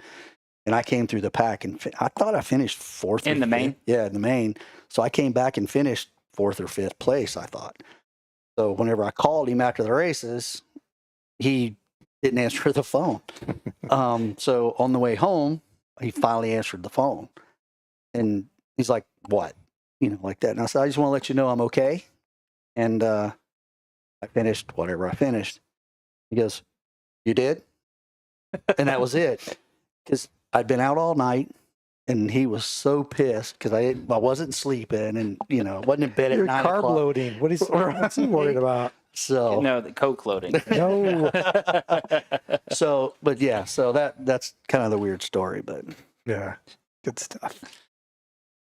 And I came through the pack and I thought I finished 4th. In or the 5th. main? Yeah, in the main. So I came back and finished 4th or 5th place, I thought. So whenever I called him after the races, he didn't answer the phone. So on the way home, he finally answered the phone. And he's like, what? Like that. And I said, I just want to let you know I'm okay. And I finished whatever I finished. He goes, "You did?" And that was it. Because I'd been out all night, and he was so pissed because I wasn't sleeping, and wasn't in bed at You're 9 carb o'clock. loading. What's he worried about? So No, the coke loading. No. but yeah, so that's kind of the weird story, but Yeah. Good stuff.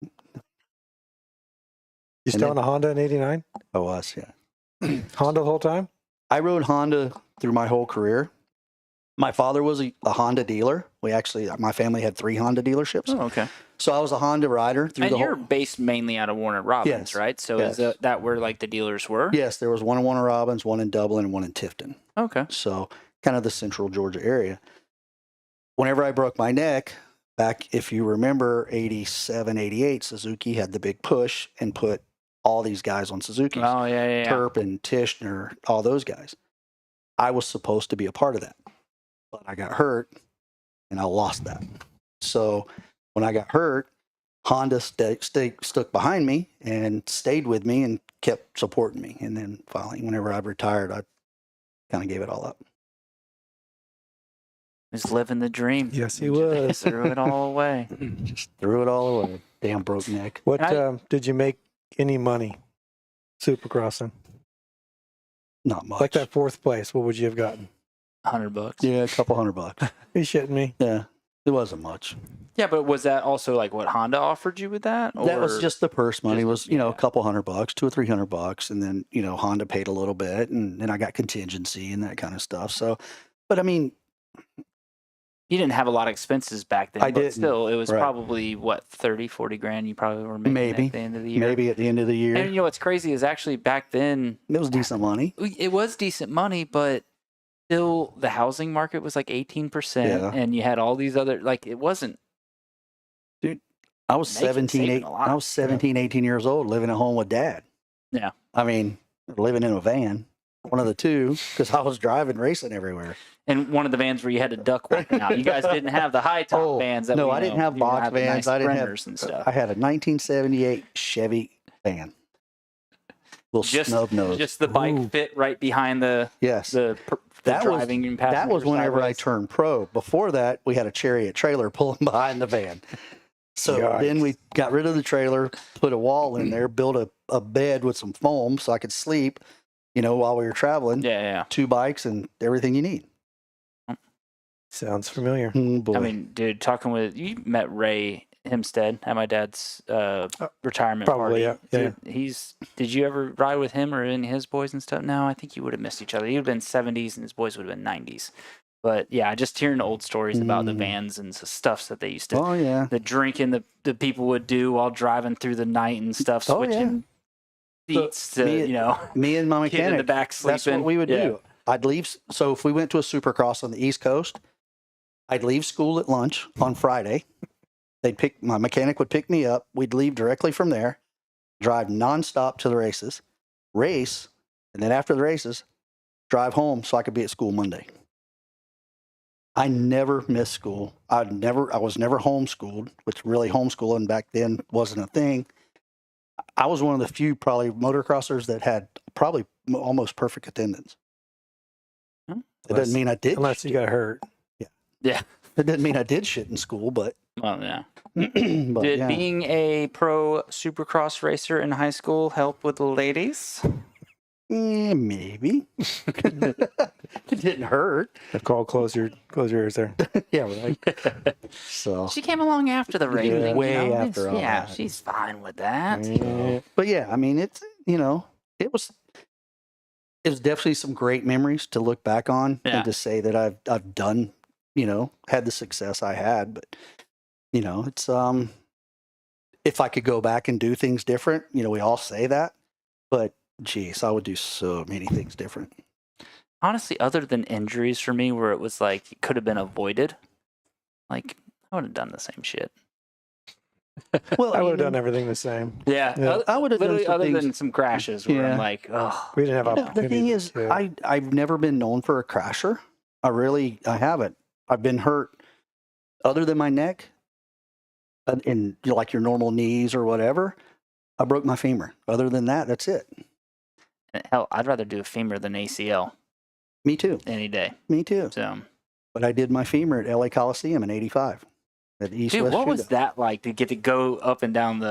You And still then- on a Honda in '89? I was, yeah. Honda the whole time? I rode Honda through my whole career. My father was a Honda dealer. My family had 3 Honda dealerships. Oh, okay. So I was a Honda rider through And the you're whole. based mainly out of Warner Robins, Yes. right? So Yes. is that where like the dealers were? Yes, there was one in Warner Robins, one in Dublin, and one in Tifton. Okay. So kind of the central Georgia area. Whenever I broke my neck, back, if you remember, 87, 88, Suzuki had the big push and put all these guys on Suzuki's. Oh, yeah. Turp and Tishner, all those guys. I was supposed to be a part of that, but I got hurt and I lost that. So when I got hurt, Honda stuck behind me and stayed with me and kept supporting me. And then finally, whenever I retired, I kind of gave it all up. He's living the dream. Yes, he was. Threw it all away. Just threw it all away. Damn broke neck. What And did you make any money supercrossing? Not much. Like that 4th place, what would you have gotten? $100. Yeah, a couple $100. Are you shitting me? Yeah, it wasn't much. Yeah, but was that also like what Honda offered you with that? That was or- just the purse money. just- Was a couple $100, $200 or $300, and then Honda paid a little bit, and then I got contingency and that kind of stuff. So, but I mean, you didn't have a lot of expenses back then. I but didn't. Still, it was Right. probably what 30, 40 grand. You probably were making Maybe. at the end of the year. maybe at the end of the year, And you know what's crazy is actually back then it was decent money. it was decent money, but still the housing market was like 18%, Yeah. and you had all these other it wasn't. I was Saving 17, a lot. I was 17, 18 years old, living at home with Dad. Yeah. I mean, living in a van, one of the two, because I was driving racing everywhere. And one of the vans where you had to duck walking out. You guys didn't have the high top vans. That no, we I didn't know. have You didn't box have the vans. nice I didn't have Sprinters and stuff. I had a 1978 Chevy van. Little snub nose. Just the bike fit right behind the Yes. the That was- driving and That passenger was whenever I sideways. turned pro. Before that, we had a Chariot trailer pulling behind the van. So then we got rid of the trailer, put a wall in there, built a bed with some foam so I could sleep, while we were traveling. Yeah. 2 bikes and everything you need. Sounds familiar. Boy. I mean, dude, talking with you met Ray Hempstead at my dad's retirement Probably, party. yeah. Dude, did you ever ride with him or any of his boys and stuff? No, I think you would have missed each other. He would have been 70s and his boys would have been 90s. But yeah, just hearing old stories about the vans and stuff that they used to, Oh, yeah. the drinking the people would do while driving through the night and stuff, Oh, yeah. switching seats to, Me and my kid in the mechanic, back sleeping. that's what we would Yeah. do. I'd leave. So if we went to a Supercross on the East Coast, I'd leave school at lunch on Friday. My mechanic would pick me up. We'd leave directly from there, drive nonstop to the races, race, and then after the races, drive home so I could be at school Monday. I never missed school. I was never homeschooled, which really homeschooling back then wasn't a thing. I was one of the few probably motocrossers that had probably almost perfect attendance. It doesn't mean I did. Unless you got hurt. Yeah. It doesn't mean I did shit in school, but. Well, yeah. but Did yeah. being a pro supercross racer in high school help with the ladies? Yeah, maybe. It didn't hurt. Close your ears there. Yeah, right. So. She came along after the race. Yeah, way after all Yeah, that. she's fine with that. Yeah. But yeah, I mean, it's it was definitely some great memories to look back on and to say that I've done, had the success I had. But it's if I could go back and do things different, we all say that, but geez, I would do so many things different. Honestly, other than injuries for me, where it was like it could have been avoided, like I would have done the same shit. Well, I would have done everything the same. Yeah, I would have done literally some other things. than some crashes where Yeah. I'm like, oh, We didn't have The opportunity. thing is, I've never been known for a crasher. I haven't. I've been hurt other than my neck and like your normal knees or whatever. I broke my femur. Other than that, that's it. Hell, I'd rather do a femur than ACL Me too. any day. Me too. So, But I did my femur at LA Coliseum in '85. At the East dude, West what was Shootout. that like to get to go up and down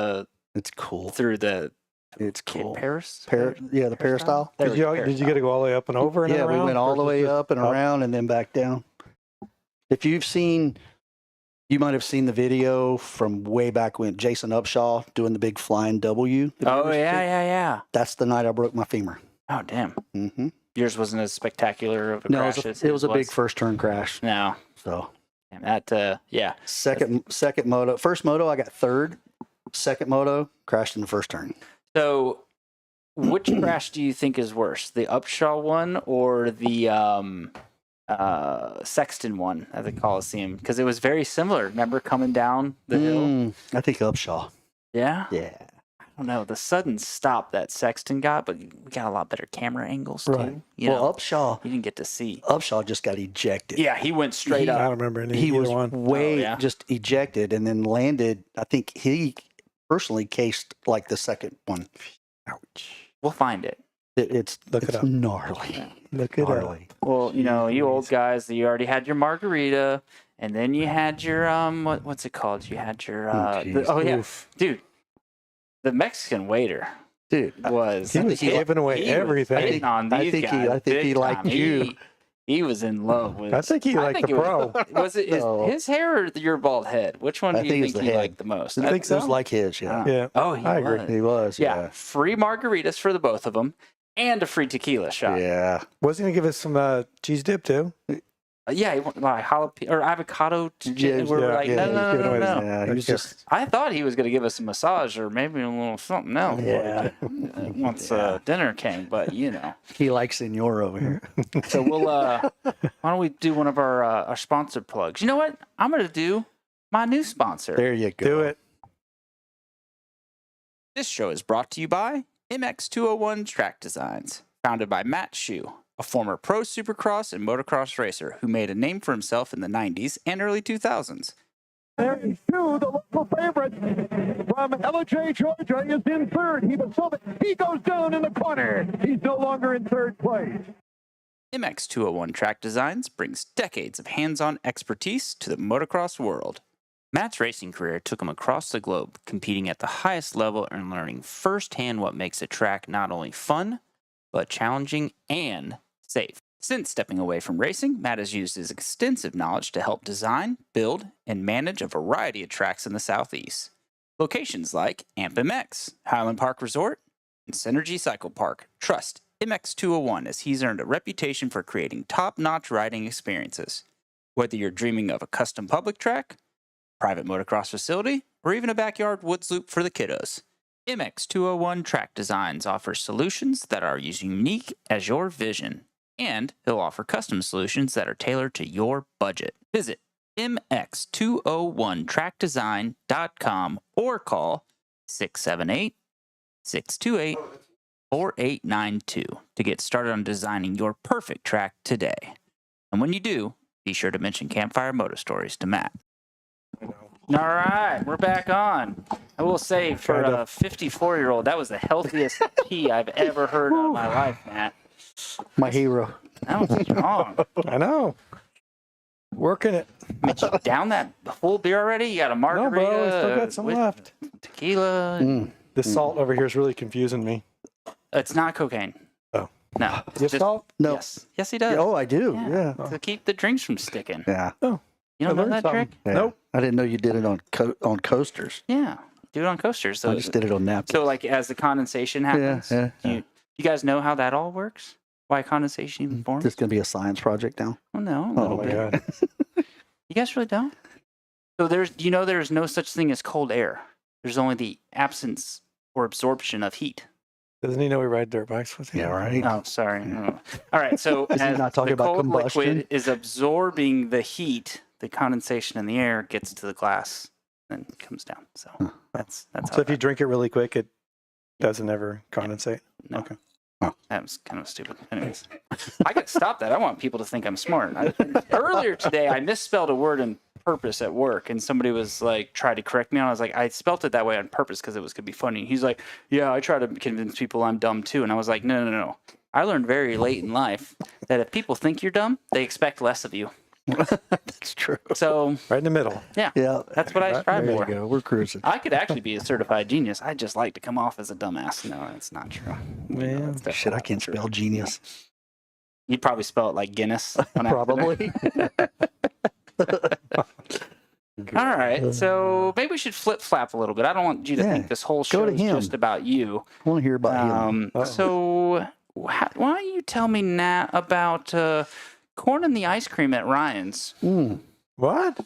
It's cool. through the It's cool. Paris? Yeah, the peristyle. There Did we go, you get to go all the way up and over and Yeah, around? we went all the versus way just up and around and then back down. If you've seen, you might have seen the video from way back when Jason Upshaw doing the big flying W. Have you Oh, ever yeah, seen- yeah. That's the night I broke my femur. Oh, damn. hmm Yours wasn't as spectacular of a No, crash it as was a his big first turn crash. No. So Damn, that, yeah. second moto, first moto I got third. Second moto crashed in the first turn. So, which crash do you think is worse, the Upshaw one or the Sexton one at the Coliseum? Because it was very similar. Remember coming down the hill? I think Upshaw. Yeah. Yeah. I don't know. The sudden stop that Sexton got, but we got a lot better camera angles too. Right. You Well, know, Upshaw you didn't get to see. just got ejected. Yeah, he went straight I up. don't remember any He either was one. way Oh, yeah? just ejected and then landed. I think he personally cased like the second one. Ouch. We'll find it. It's Look it up. gnarly. Look it up. Gnarly. Well, you know, you old guys, you already had your margarita, and then you had your what's it called? You had your yeah, Oof. dude. The Mexican waiter Dude, was He was giving away he was everything. hitting on I these think guys I think he big liked time. you. He was in love with. I think he liked the it pro. Was it No. his hair or your bald head? Which one I do you think it's think the he head. liked the most? You think It was so? like his, yeah. Yeah. Oh, he I agree. was. He was, Yeah, yeah. free margaritas for the both of them, and a free tequila shot. Yeah. Was he going to give us some cheese dip too? Yeah, he wanted like jalapeno or avocado. Yeah, We're like, yeah, no, he's no, giving no, away no, his- no. Yeah, he was Okay. just I thought he was going to give us a massage or maybe a little something else. Yeah. Once dinner came, but you know. he likes Senor over here. So we'll why don't we do one of our sponsor plugs? You know what? I'm going to do my new sponsor. There you go. Do it. This show is brought to you by MX201 Track Designs, founded by Matt Shue, a former pro supercross and motocross racer who made a name for himself in the 90s and early 2000s. There is two, the local favorite from LJ, Georgia, is in third. He goes down in the corner. He's no longer in third place. MX201 Track Designs brings decades of hands-on expertise to the motocross world. Matt's racing career took him across the globe, competing at the highest level and learning firsthand what makes a track not only fun, but challenging and safe. Since stepping away from racing, Matt has used his extensive knowledge to help design, build, and manage a variety of tracks in the Southeast. Locations like AmpMX, Highland Park Resort, and Synergy Cycle Park trust MX201 as he's earned a reputation for creating top-notch riding experiences. Whether you're dreaming of a custom public track, private motocross facility, or even a backyard woods loop for the kiddos, MX201 Track Designs offers solutions that are as unique as your vision, and he'll offer custom solutions that are tailored to your budget. Visit mx201trackdesign.com or call 678-628-4892 to get started on designing your perfect track today. And when you do, be sure to mention Campfire Moto Stories to Matt. All right, we're back on. I will say, for a 54-year-old, that was the healthiest pee I've ever heard in my life, Matt. My hero. That was strong. I know. Working it. Mitch, you down that full beer already? You got a No, margarita? bro. I still got some with left. Tequila? The salt over here is really confusing me. It's not cocaine. Oh. No. You have salt? No. Yes. Yes, he does. Oh, I do. Yeah. To keep the drinks from sticking. Yeah. Oh. You don't I know learned that something. trick? Yeah. Nope. I didn't know you did it on on coasters. Yeah. Do it on coasters. So, I just did it on napkins. so like, as the condensation happens, yeah. you guys know how that all works? Why condensation even forms? This is going to be a science project now. Oh, no. A Oh, little my bit. God. You guys really don't? So there's no such thing as cold air. There's only the absence or absorption of heat. Doesn't he know we ride dirt bikes with him? Yeah, right. Oh, sorry. Oh. All right. So Is he as not talking the about cold combustion? liquid is absorbing the heat, the condensation in the air gets to the glass and comes down. So that's how So if you that- drink it really quick, it doesn't ever condensate? No. Okay. That was kind of stupid. Anyways, I got to stop that. I want people to think I'm smart. Earlier today, I misspelled a word in purpose at work, and somebody was like, tried to correct me, and I was like, I spelt it that way on purpose because it was gonna be funny. He's like, yeah, I try to convince people I'm dumb too, and I was like, no. I learned very late in life that if people think you're dumb, they expect less of you. That's true. So Right in the middle. yeah, Yeah. that's what I strive There for. you go. We're cruising. I could actually be a certified genius. I just like to come off as a dumbass. No, that's not true. Man, That's Shit, I definitely can't not true. spell genius. You'd probably spell it like Guinness. on accident. Probably. All right, so maybe we should flip flap a little bit. I don't want you to Yeah, think this whole go show to is him. just about you. I want to hear about him. So why don't you tell me, Nat, about corn and the ice cream at Ryan's? What?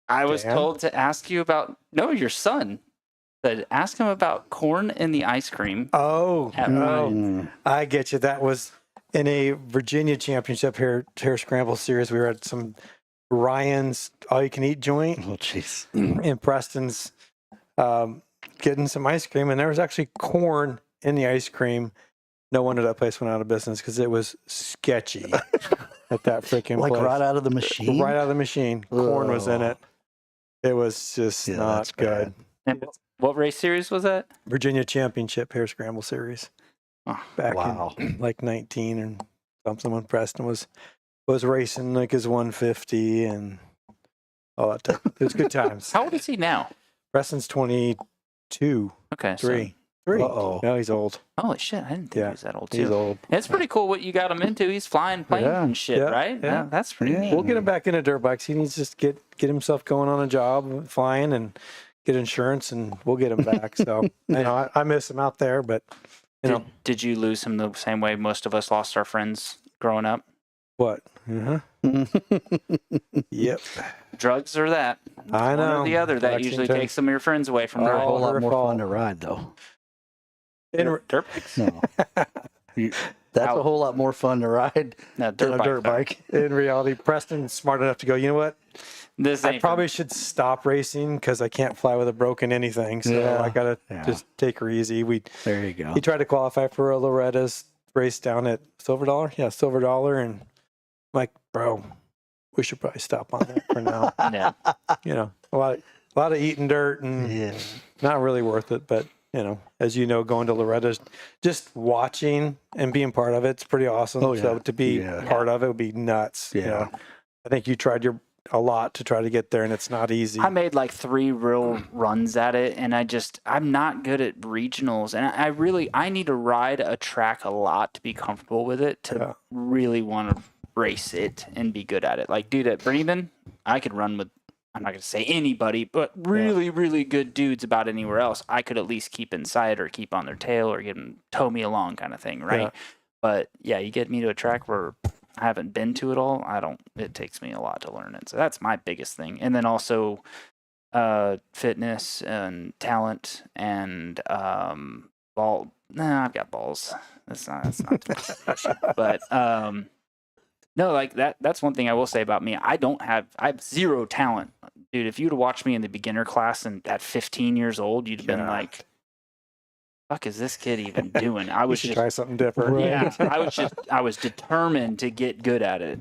I was Dan? told to ask you about your son. Said ask him about corn and the ice cream Oh, at Ryan's. I get you. That was in a Virginia Championship hair scramble series. We were at some Ryan's all-you-can-eat joint, Oh, jeez. and Preston's getting some ice cream, and there was actually corn in the ice cream. No wonder that place went out of business because it was sketchy at that freaking Like place. right out of the machine? Right out of the machine. Corn was in Oh. it. It was just Yeah, not that's good. bad. And what race series was that? Virginia Championship hair scramble series Oh, back wow. in like 19 and something when Preston was racing like his 150 and all that type. It was good times. How old is he now? Preston's 22, Okay, so, 3. Uh-oh. No, he's old. holy shit, I didn't think he was that old too. He's old. It's pretty cool what you got him into. He's flying planes Yeah, and shit, yeah, right? yeah. That's pretty Yeah. neat. We'll get him back into dirt bikes. He needs to just get himself going on a job, flying, and get insurance, and we'll get him back. So, I miss him out there, but Did you lose him the same way most of us lost our friends growing up? what? Yep. Drugs or that? I One know. or the other. That usually Lexington. takes some of your friends away from They're the a whole her lot more fault. fun to ride, though. dirt bikes. No. That's a whole lot more fun to ride No, than a dirt bike. In reality, Preston's smart enough to go, you know what? This I ain't probably should stop racing because I can't fly with a broken anything. So Yeah. I got to Yeah. just take her easy. There you go. He tried to qualify for a Loretta's race down at Silver Dollar. Yeah, Silver Dollar. And I'm like, bro, we should probably stop on that for now. Yeah. A lot of eating dirt and Yeah. not really worth it. But, as you know, going to Loretta's, just watching and being part of it's pretty awesome. Oh, yeah. So to be Yeah. part of it would be nuts. Yeah. I think you tried a lot to try to get there, and it's not easy. I made like 3 real runs at it, and I'm not good at regionals, and I need to ride a track a lot to be comfortable with it to really want to race it and be good at it. Like, dude, at Bremen, I could run with, I'm not going to say anybody, but really, really good dudes about anywhere else. I could at least keep inside or keep on their tail or get them tow me along kind of thing, right? Yeah. But yeah, you get me to a track where I haven't been to it all. It takes me a lot to learn it. So that's my biggest thing. And then also fitness and talent and ball. Nah, I've got balls. That's not too much of an issue. But no, like that's one thing I will say about me. I have zero talent. Dude, if you'd have watched me in the beginner class and at 15 years old, you'd have been like, fuck is this kid even doing? I was should just try something different. yeah, I was determined to get good at it.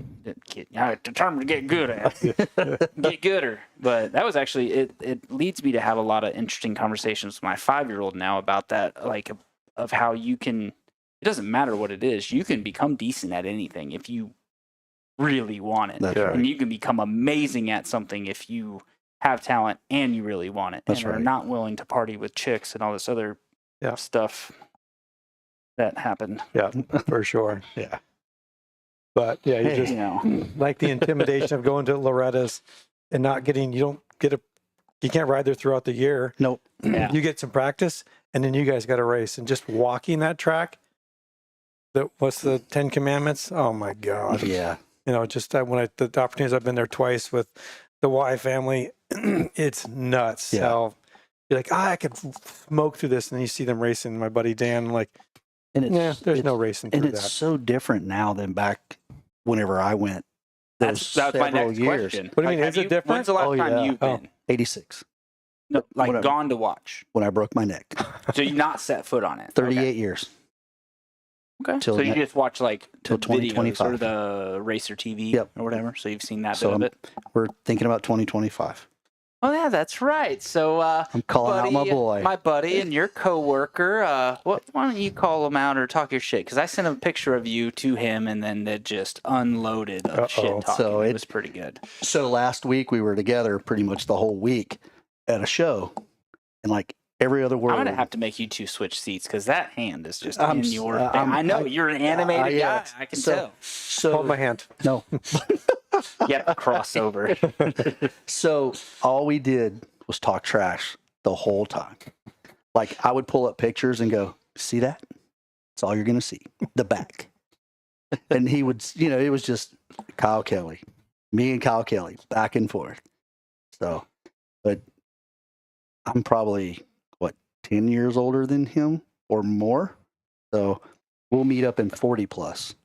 I was determined to get good at it. Get gooder. But that was actually, it leads me to have a lot of interesting conversations with my 5-year-old now about that, like of how you can, it doesn't matter what it is, you can become decent at anything if you really want it. That's right. And you can become amazing at something if you have talent and you really want it. That's and are right. not willing to party with chicks and all this other stuff that happened. Yeah, for sure. Yeah. But yeah, you just You know, like the intimidation of going to Loretta's and not getting, you can't ride there throughout the year. Nope. Yeah. You get some practice and then you guys got to race, and just walking that track. What's the 10 Commandments? Oh my God. Yeah. Just the opportunities I've been there twice with the Y family, it's nuts. Yeah. How you're like, I could smoke through this. And then you see them racing. My buddy Dan, like, And it's, there's no racing through and it's that. so different now than back whenever I went. that's Those my several next years. question. What do you mean? have Is it different? When's the last Oh, time yeah. you've been? 86 No, like Whatever. gone to watch. when I broke my neck. So you've not set foot on it. 38 Okay. years. Okay. Till So you ne- just watch like till the videos 2025. or the Racer TV Yep. or whatever. So you've seen that So bit of it. we're thinking about 2025. Oh yeah, that's right. So I'm calling out my boy. my buddy and your coworker. Why don't you call him out or talk your shit? Because I sent a picture of you to him, and then they just unloaded of shit talking. So it was pretty good. So last week we were together pretty much the whole week at a show, and like every other word. I'm gonna have to make you two switch seats because that hand is just I'm in s- your. I'm- I know you're an animated yeah. guy. I can So- tell. So Hold my hand. no. Yep, crossover. So all we did was talk trash the whole time. Like I would pull up pictures and go, "See that? That's all you're gonna see. The back." And he would, it was just Kyle Kelly, me and Kyle Kelly, back and forth. So, but I'm probably 10 years older than him or more. So we'll meet up in 40 plus.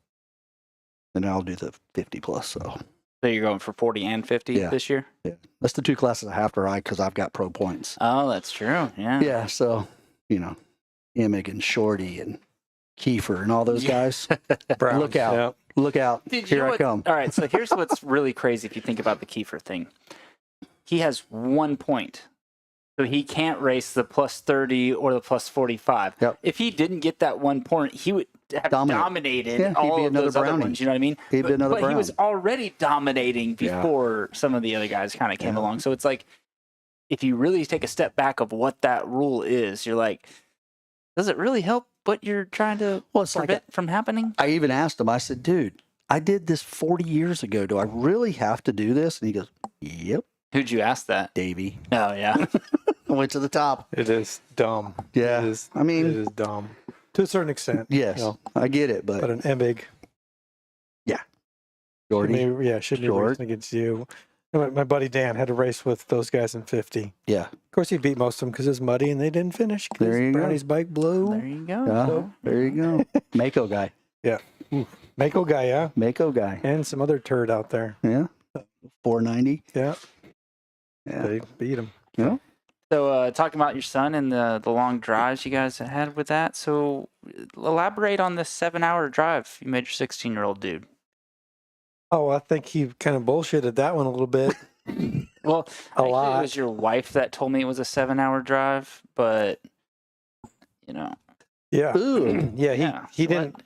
And I'll do the 50 plus. So So you're going for 40 and 50 Yeah. this year? yeah, that's the two classes I have to ride because I've got pro points. Oh, that's true. Yeah. Yeah. So, Emig and Shorty and Kiefer and all those guys. Brown. Look out. Yeah. Look out. Did you Here know I what- come. All right, so here's what's really crazy if you think about the Kiefer thing. He has 1 point. So he can't race the plus 30 or the plus 45. Yep. If he didn't get that 1 point, he would have dominated Yeah, he'd all be of another those other Brownie. ones. You know what I mean? He'd be another but he was Brown. already dominating Yeah. before some of the other guys kind of came Yeah. along. So it's like, if you really take a step back of what that rule is, you're like, does it really help what you're trying to Well, it's like prevent from happening? I even asked him, I said, dude, I did this 40 years ago. Do I really have to do this? And he goes, yep, Who'd you ask that? Davey. Oh, yeah. I went to the top. It is dumb. Yeah. It is, I mean- it is dumb to a certain extent. Yes, you know, I get it, but but an Emig, Jordy, should be Short. racing against you. And my buddy Dan had to race with those guys in 50. yeah. Of course, he beat most of them because it's muddy and they didn't finish. 'cause There you go. Brownie's bike blew. There you go. Yeah, there you go. Mako guy. Mako guy, yeah. Mako guy. And some other turd out there. Yeah. 490. Yeah, Yeah. they beat him. So, talking about your son and the long drives you guys had with that. So, elaborate on this 7-hour drive you made your 16-year-old dude. Oh, I think he kind of bullshitted that one a little bit. Well, A actually, lot. it was your wife that told me it was a 7-hour drive, but Yeah. Ooh. Yeah, Yeah, he so didn't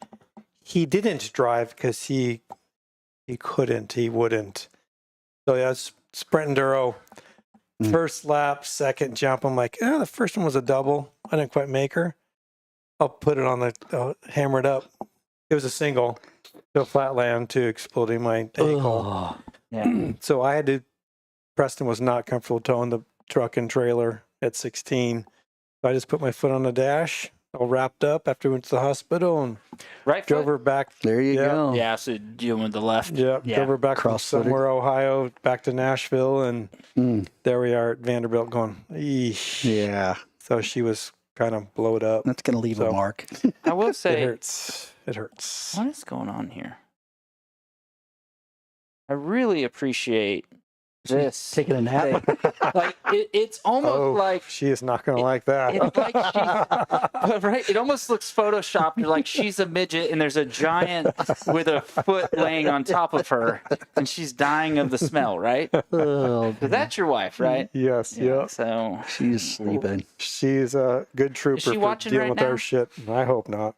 he didn't drive because he couldn't, he wouldn't. So yeah, sprint enduro. Mm. First lap, second jump. I'm like, the first one was a double. I didn't quite make her. I'll put it on hammer it up. It was a single to a flat land to exploding my ankle. Oh, yeah. So I had to. Preston was not comfortable towing the truck and trailer at 16. So I just put my foot on the dash, all wrapped up after we went to the hospital and Right drove foot? her back. there you Yeah. go. Yeah, so you went the left. Yeah, Yeah. drove her back from Cross-footed. somewhere, Ohio, back to Nashville. And Mm, there we are at Vanderbilt going, eesh. yeah. So she was kind of blowed up. That's going to leave a So- mark. I will It say, hurts. It hurts. what is going on here? I really appreciate this. Taking a nap. Like, it's almost Oh, like she is not going to like that. It's like she's, right? It almost looks photoshopped. You're like she's a midget, and there's a giant with a foot laying on top of her, and she's dying of the smell, right? Oh, So that's your wife, right? Yes, yeah. So she's sleeping. She's a good trooper she for watching dealing right with now? our shit. I hope not.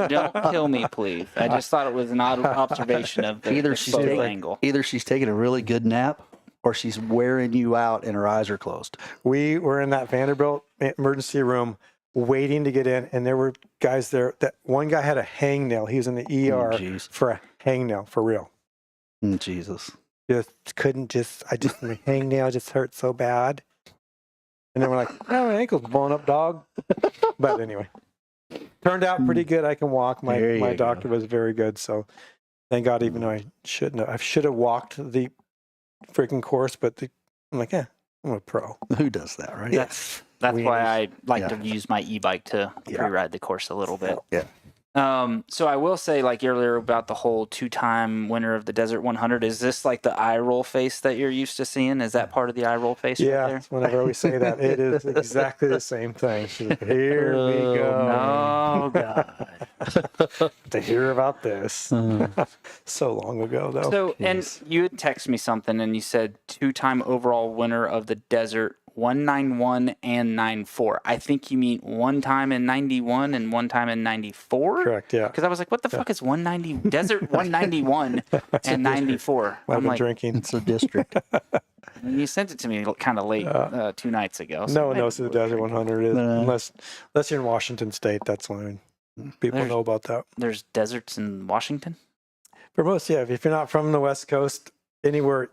don't kill me, please. I just thought it was an odd observation of the, Either the she's photo taking, angle. either she's taking a really good nap, or she's wearing you out and her eyes are closed. We were in that Vanderbilt emergency room waiting to get in, and there were guys there. That one guy had a hangnail. He was in the ER jeez. for a hangnail, for real. Jesus. My hangnail just hurt so bad. And then we're like, oh, my ankle's blown up, dog. But anyway, turned out pretty good. I can walk. There My you doctor was very good. So thank God, even though I should have walked the freaking course, but I'm like, I'm a pro. Who does that, right? That's why I like to use my e-bike to Yeah. pre-ride the course a little bit. Yeah. So I will say, like earlier about the whole 2-time winner of the Desert 100, is this like the eye roll face that you're used to seeing? Is that part of the eye roll face right Yeah, there? whenever we say that, it is exactly the same thing. Here we go. Oh, God. to hear about this. So long ago, though. So, and you had texted me something, and you said 2-time overall winner of the Desert, 191 and 94. I think you mean one time in 91 and one time in 94? Correct, yeah. Because I was like, what the fuck is 190 Desert 191 and 94? I've I'm been like, drinking. It's a district. and you sent it to me kind of late 2 nights ago. So No one maybe knows who the it was Desert 100 is, No. unless you're in Washington State. That's when people There's- know about that. There's deserts in Washington? For most, yeah. If you're not from the West Coast, anywhere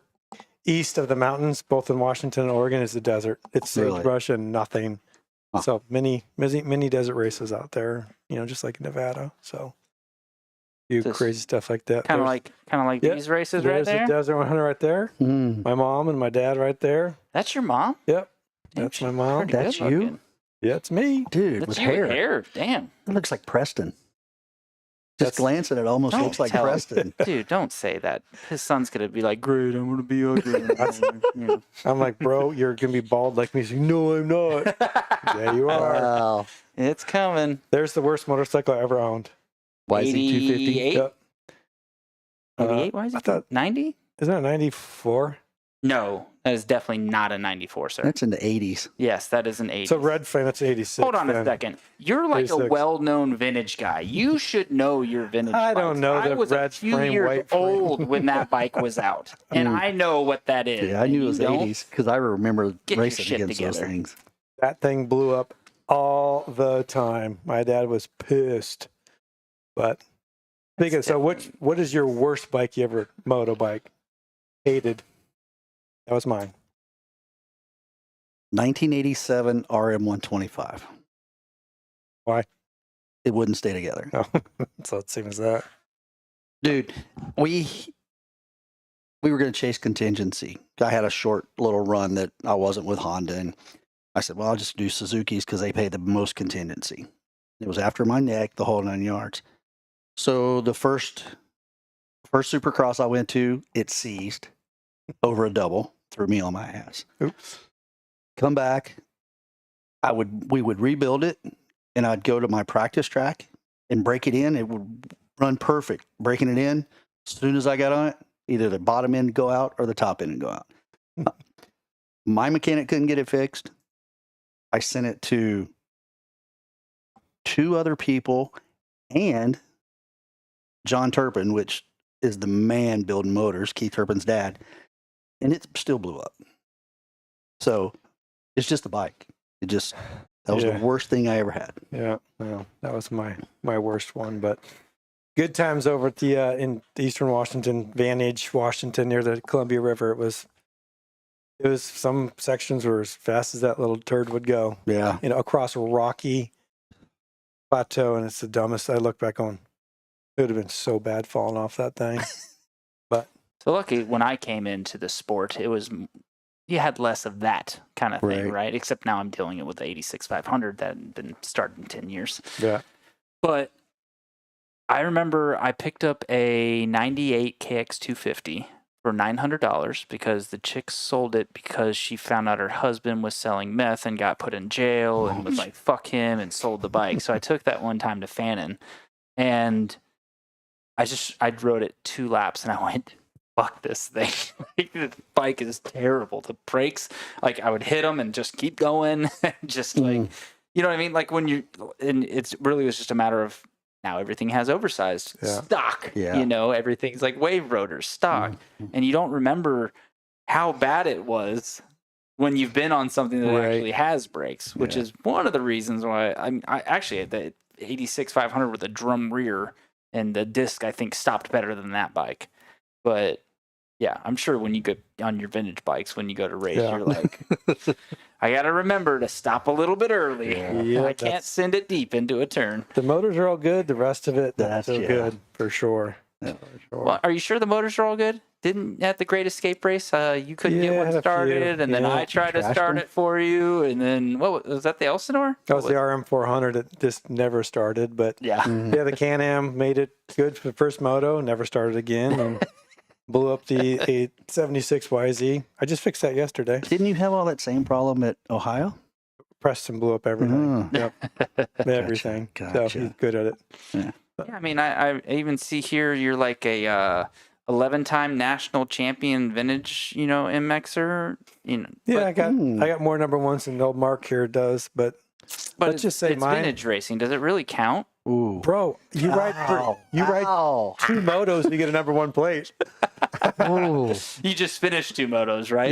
east of the mountains, both in Washington and Oregon, is the desert. It's Really? sagebrush and nothing. Huh. So many desert races out there. Just like in Nevada. So you Just crazy stuff like that. Kind of There's- like Yeah, these races right there's there? the Desert 100 right there. Mm. My mom and my dad right there. That's your mom? Yep, Damn, that's she's my mom. pretty That's good you? looking. Yeah, it's me. Dude, That's with you hair. with hair. Damn. It looks like Preston. That's- Just glancing, it almost Don't looks like tell- Preston. Dude, don't say that. His son's going to be like, great, I'm going to be ugly. You know. I'm like, bro, you're gonna be bald like me. He's like, no, I'm not. Yeah, you are. Wow. It's coming. There's the worst motorcycle I ever owned. YZ250. 88? Yep. 88, why is I it? thought, 90? isn't it 94? No, that is definitely not a 94, sir. That's in the 80s. Yes, that is an 80. So red flame, that's 86. Hold on a then. second. You're like a 86. well-known vintage guy. You should know your vintage I don't bikes. know I the was red a few frame, years white frame. old when that bike was out, and I know what that is. Yeah, I and knew it you was don't? 80s because I remember Get your racing shit against those together. things. That thing blew up all the time. My dad was pissed. But speaking of, so what is your worst bike you ever motorbike hated? That was mine. 1987 RM125. Why? It wouldn't stay together. Oh, so it seems that. Dude, we were going to chase contingency. I had a short little run that I wasn't with Honda, and I said, well, I'll just do Suzuki's because they pay the most contingency. It was after my neck, the whole 9 yards. So the first Supercross I went to, it seized over a double, threw me on my ass. Oops. Come back, we would rebuild it, and I'd go to my practice track and break it in. It would run perfect, breaking it in. As soon as I got on it, either the bottom end would go out or the top end would go out. My mechanic couldn't get it fixed. I sent it to 2 other people and John Turpin, which is the man building motors, Keith Turpin's dad, and it still blew up. So it's just a bike. That was Yeah. the worst thing I ever had. Yeah, well, that was my worst one. But good times over at the in Eastern Washington, Vantage, Washington, near the Columbia River. It was some sections were as fast as that little turd would go. Yeah. Across a rocky plateau, and it's the dumbest. I look back on. It would have been so bad falling off that thing. So lucky when I came into the sport, you had less of that kind of thing, Right. right? Except now I'm dealing it with the 86 500 that had been started in 10 years. Yeah. But I remember I picked up a 98 KX 250 for $900 because the chick sold it because she found out her husband was selling meth and got put in jail and was like, fuck him, and sold the bike. So I took that one time to Fannin, and I rode it 2 laps and I went, fuck this thing. The bike is terrible. The brakes, like I would hit them and just keep going. Just like, you know what I mean? Like and it's really was just a matter of now everything has oversized stock. Yeah. Everything's like wave rotors stock. And you don't remember how bad it was when you've been on something that Right. actually has brakes, which is one of the reasons why I actually the 86 500 with a drum rear and the disc I think stopped better than that bike. But yeah, I'm sure when you get on your vintage bikes, when you go to race, Yeah. you're like, I got to remember to stop a little bit early. Yeah, I can't send it deep into a turn. The motors are all good. The rest of it, not That's- so yeah. good for sure. Yeah. For sure. Well, are you sure the motors are all good? Didn't at the Great Escape race, you couldn't Yeah, get I one had a few. started, and then Yeah. I tried to Trashed start them? it for you, and then what was that? The Elsinore? That was the RM400. It just never started. But Yeah. yeah, the Can-Am made it good for the first moto. Never started again, and blew up the 876 YZ. I just fixed that yesterday. Didn't you have all that same problem at Ohio? Preston blew up everything. Oh. Yep, everything. So Gotcha. he's good at it. Yeah. Yeah, I mean, I even see here you're like a 11-time national champion vintage, MXer. Yeah, I got more number ones than old Mark here does, but let's just say it's mine. vintage racing. Does it really count? Ooh. Bro, you ride 2 motos to get a number 1 plate. Ooh. You just finished 2 motos, right?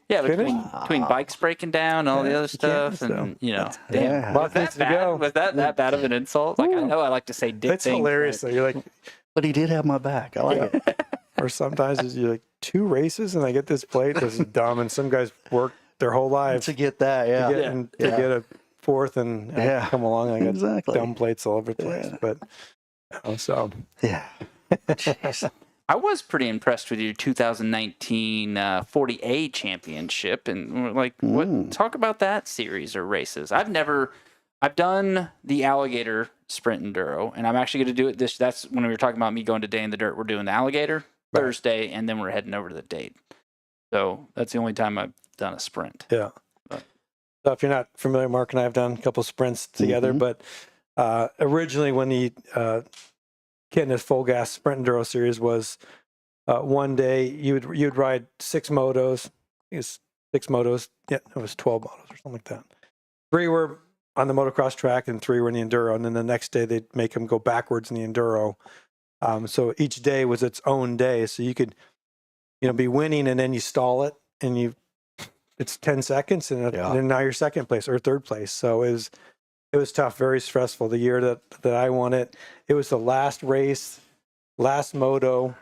Yeah, between bikes breaking down and all the other stuff, and damn, Yeah. was that bad? Was that bad of an insult? Like, I know I like to say dick It's things. hilarious though. You're like, But he did have my back. I like it. or sometimes you're like 2 races and I get this plate. This is dumb. And some guys work their whole lives To get that, yeah. to get a 4th and I come along and I got Exactly. dumb plates all over the place. But so Yeah. Jeez. I was pretty impressed with your 2019 40A championship, and what? Talk about that series or races. I've done the alligator sprint enduro, and I'm actually going to do it that's when we were talking about me going to Day in the Dirt. We're doing the alligator Thursday, and then we're heading over to the Date. So that's the only time I've done a sprint. Yeah. So if you're not familiar, Mark and I have done a couple sprints together, but originally when the Kidness Full Gas Sprint Enduro Series was one day you'd ride 6 motos. It was 6 motos. Yeah, it was 12 motos or something like that. 3 were on the motocross track and 3 were in the enduro. And then the next day they'd make them go backwards in the enduro. So each day was its own day. So you could, be winning and then you stall it and it's 10 seconds and then now you're second place or third place. So it was tough, very stressful. The year that I won it, it was the last race, last moto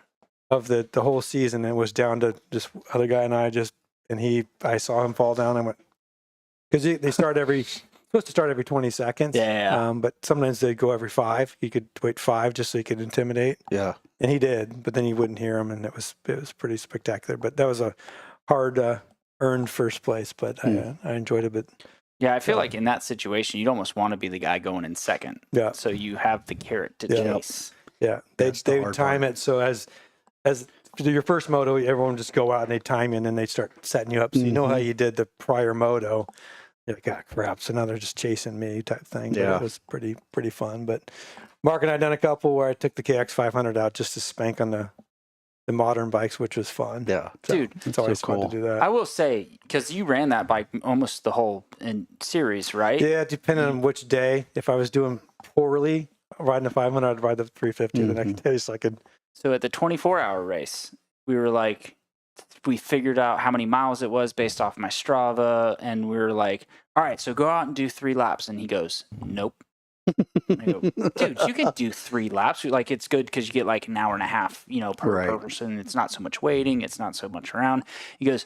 of the whole season. It was down to just other guy and I saw him fall down. I went, because they supposed to start every 20 seconds. Yeah. But sometimes they'd go every 5. You could wait 5 just so you could intimidate. Yeah. And he did, but then you wouldn't hear him, and it was pretty spectacular. But that was a hard earned first place, but I enjoyed it. But yeah, I feel like in that situation, you'd almost want to be the guy going in second. Yeah. So you have the carrot to chase. Yeah, they would time it so as your first moto, everyone would just go out and they time you, and then they start setting you up. So you know how you did the prior moto. You're like, ah, crap. So now they're just chasing me type thing. But it was pretty fun. But Mark and I done a couple where I took the KX 500 out just to spank on the modern bikes, which was fun. Yeah. So Dude, it's always so fun cool. to do that. I will say, because you ran that bike almost the whole series, right? Yeah, depending on which day. If I was doing poorly riding the 500, I'd ride the 350 the next day so I could. So at the 24-hour race, we figured out how many miles it was based off my Strava, and we were like, all right, so go out and do 3 laps. And he goes, nope. I go, dude, you can do 3 laps. Like, it's good because you get like an hour and a half, per person. It's not so much waiting. It's not so much around. He goes,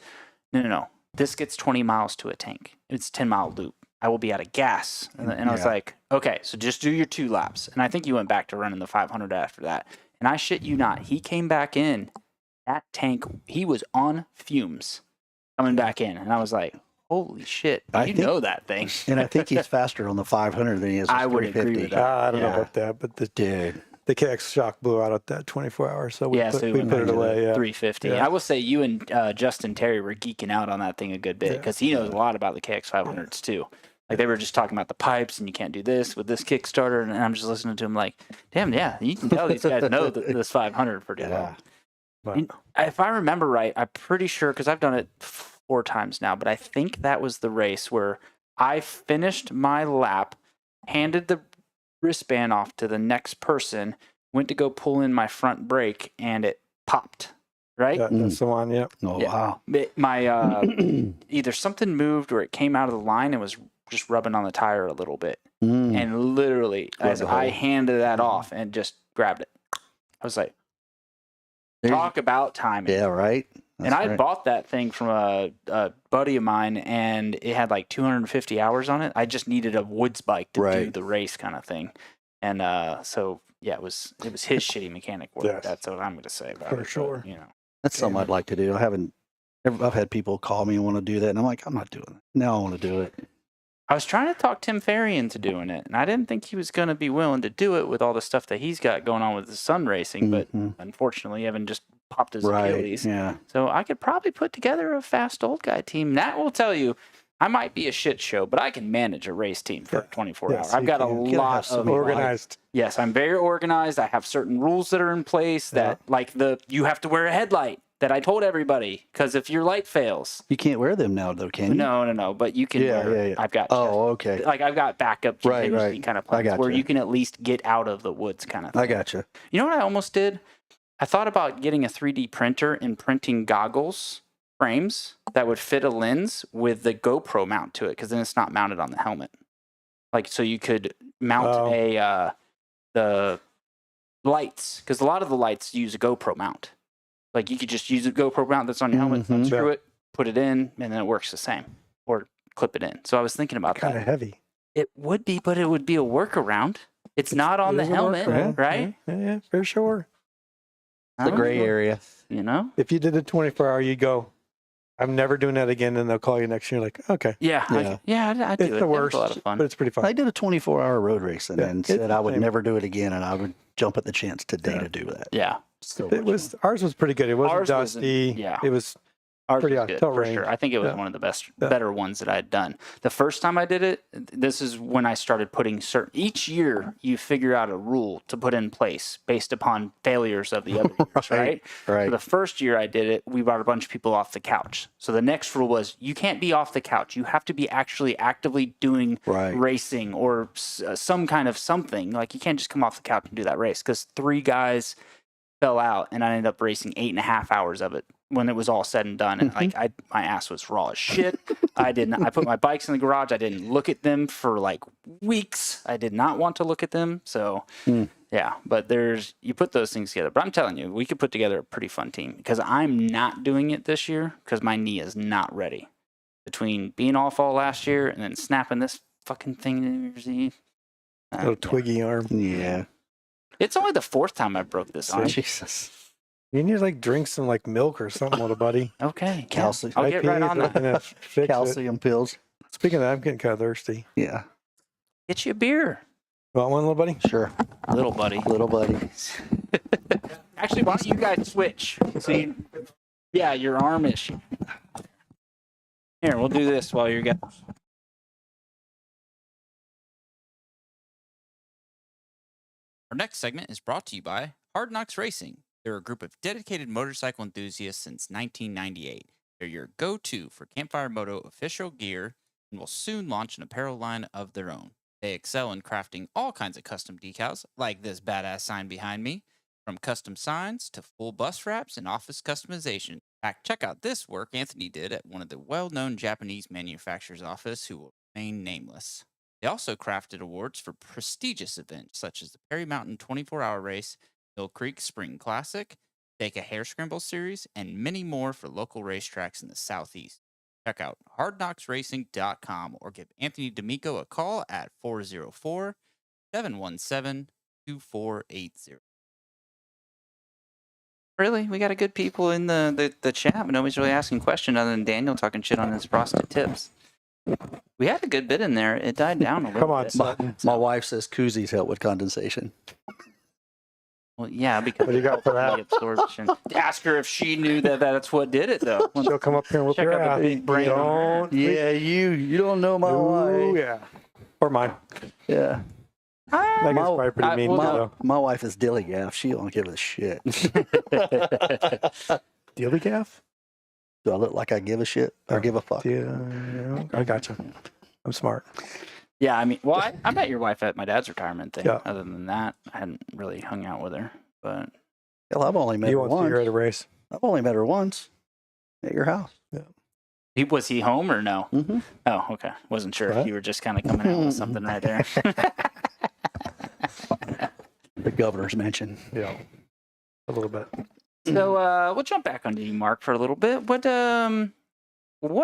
no. This gets 20 miles to a tank. It's a 10-mile loop. I will be out of gas. And I was like, okay, so just do your 2 laps. And I think you went back to running the 500 after that. And I shit you not, he came back in. That tank, he was on fumes coming back in. And I was like, holy shit, you know that thing. And I think he's faster on the 500 than he is on the 350. I would agree with that. I don't know about that, but the KX shock blew out at that 24 hours. So we put it away. Yeah. 350. Yeah. I will say you and Justin Terry were geeking out on that thing a good bit because he knows a lot about the KX 500s too. Like, they were just talking about the pipes and you can't do this with this Kickstarter. And I'm just listening to him like, damn, yeah, you can tell these guys know this 500 pretty well. And if I remember right, I'm pretty sure, because I've done it 4 times now, but I think that was the race where I finished my lap, handed the wristband off to the next person, went to go pull in my front brake, and it popped. Right? That's the one, yeah. Oh, wow. My either something moved or it came out of the line and was just rubbing on the tire a little bit. And literally, as I handed that off and just grabbed it, I was like, talk about timing. Yeah, right. And I bought that thing from a buddy of mine, and it had like 250 hours on it. I just needed a woods bike to do the race kind of thing. And so, yeah, it was his shitty mechanic work. Yes. That's what I'm going to say about For it. sure. But, That's something I'd like to do. I've had people call me and want to do that, and I'm like, I'm not doing it. Now I want to do it. I was trying to talk Tim Ferry into doing it, and I didn't think he was going to be willing to do it with all the stuff that he's got going on with his son racing. But unfortunately, Evan just popped his Achilles. Yeah. So I could probably put together a fast old guy team. Nat will tell you, I might be a shit show, but I can manage a race team for 24 Yes, hours. I've you got a can. You gotta have lot some of Organized. Yes, I'm very organized. I have certain rules that are in place that, like you have to wear a headlight that I told everybody, because if your light fails. You can't wear them now, though, can you? No, but you can wear. Yeah. I've got. Oh, okay. Like I've got backup contingency kind of plans where you can at least get out of the woods kind of thing. I gotcha. You know what I almost did? I thought about getting a 3D printer and printing goggles frames that would fit a lens with the GoPro mount to it, because then it's not mounted on the helmet. Like, so you could mount the lights, because a lot of the lights use a GoPro mount. Like, you could just use a GoPro mount that's on your helmet, unscrew it, put it in, and then it works the same. Or clip it in. So I was thinking about that. Kind of heavy. It would be, but it would be a workaround. It's not on the helmet, right? Yeah, for sure. The gray area. You know? If you did a 24-hour, you'd go, I'm never doing that again, and they'll call you next year like, okay. Yeah, I do It's it. the worst, It's a lot of fun. but it's pretty fun. I did a 24-hour road race and then it's said I the would same. never do it again, and I would jump at the chance today to do that. Yeah. Ours was pretty good. It wasn't Ours wasn't- dusty. yeah. It was Ours pretty was on good, tow for range. sure. I think it was one of the better ones that I had done. The first time I did it, this is when I started putting each year you figure out a rule to put in place based upon failures of the other years, right? Right. So the first year I did it, we brought a bunch of people off the couch. So the next rule was you can't be off the couch. You have to be actually actively doing racing or some kind of something. Like, you can't just come off the couch and do that race, because 3 guys fell out and I ended up racing 8.5 hours of it when it was all said and done. And like, my ass was raw as shit. I put my bikes in the garage. I didn't look at them for like weeks. I did not want to look at them. So yeah, but you put those things together. But I'm telling you, we could put together a pretty fun team, because I'm not doing it this year because my knee is not ready. Between being off all last year and then snapping this fucking thing New Year's Eve. little twiggy arm. Yeah. It's only the 4th time I broke this arm. Jesus. You need to like drink some like milk or something, little buddy. Okay. Calcium. I'll get right on that. Calcium pills. Speaking of that, I'm getting kind of thirsty. Yeah. Get you a beer. Want one, little buddy? Sure. Little buddy. Little buddy. Actually, why don't you guys switch? So your arm issue. Here, we'll do this while you're getting. Our next segment is brought to you by Hard Knocks Racing. They're a group of dedicated motorcycle enthusiasts since 1998. They're your go-to for Campfire Moto official gear and will soon launch an apparel line of their own. They excel in crafting all kinds of custom decals, like this badass sign behind me, from custom signs to full bus wraps and office customization. In fact, check out this work Anthony did at one of the well-known Japanese manufacturer's office who will remain nameless. They also crafted awards for prestigious events such as the Perry Mountain 24-hour race, Mill Creek Spring Classic, Daytona Hair Scramble Series, and many more for local racetracks in the Southeast. Check out hardknocksracing.com or give Anthony D'Amico a call at 404-717-2480. Really? We got a good people in the chat, but nobody's really asking questions other than Daniel talking shit on his frosted tips. We had a good bit in there. It died down a little Come on, bit. son. My wife says koozies help with condensation. Well, yeah, because What do you got for that? the absorption. Ask her if she knew that's what did it, though. She'll come up here and whoop Check your out the ass. big brain on Don't. Yeah, you don't know my Ooh, wife. yeah. Or mine. Yeah. Megan's probably pretty mean, though. My wife is dilly gaff. She don't give a shit. Dilly gaff? Do I look like I give a shit or give a fuck? Yeah, I gotcha. I'm smart. Yeah, I mean, well, I met your wife at my dad's retirement thing. Yeah. Other than that, I hadn't really hung out with her. But Hell, I've only met You her want to see once. her at a race? I've only met her once at your house. was he home or no? Mm-hmm. Oh, okay. Wasn't sure if What? you were just kind of coming out with something right there. The governor's mansion. Yeah. A little bit. So we'll jump back onto you, Mark, for a little bit. What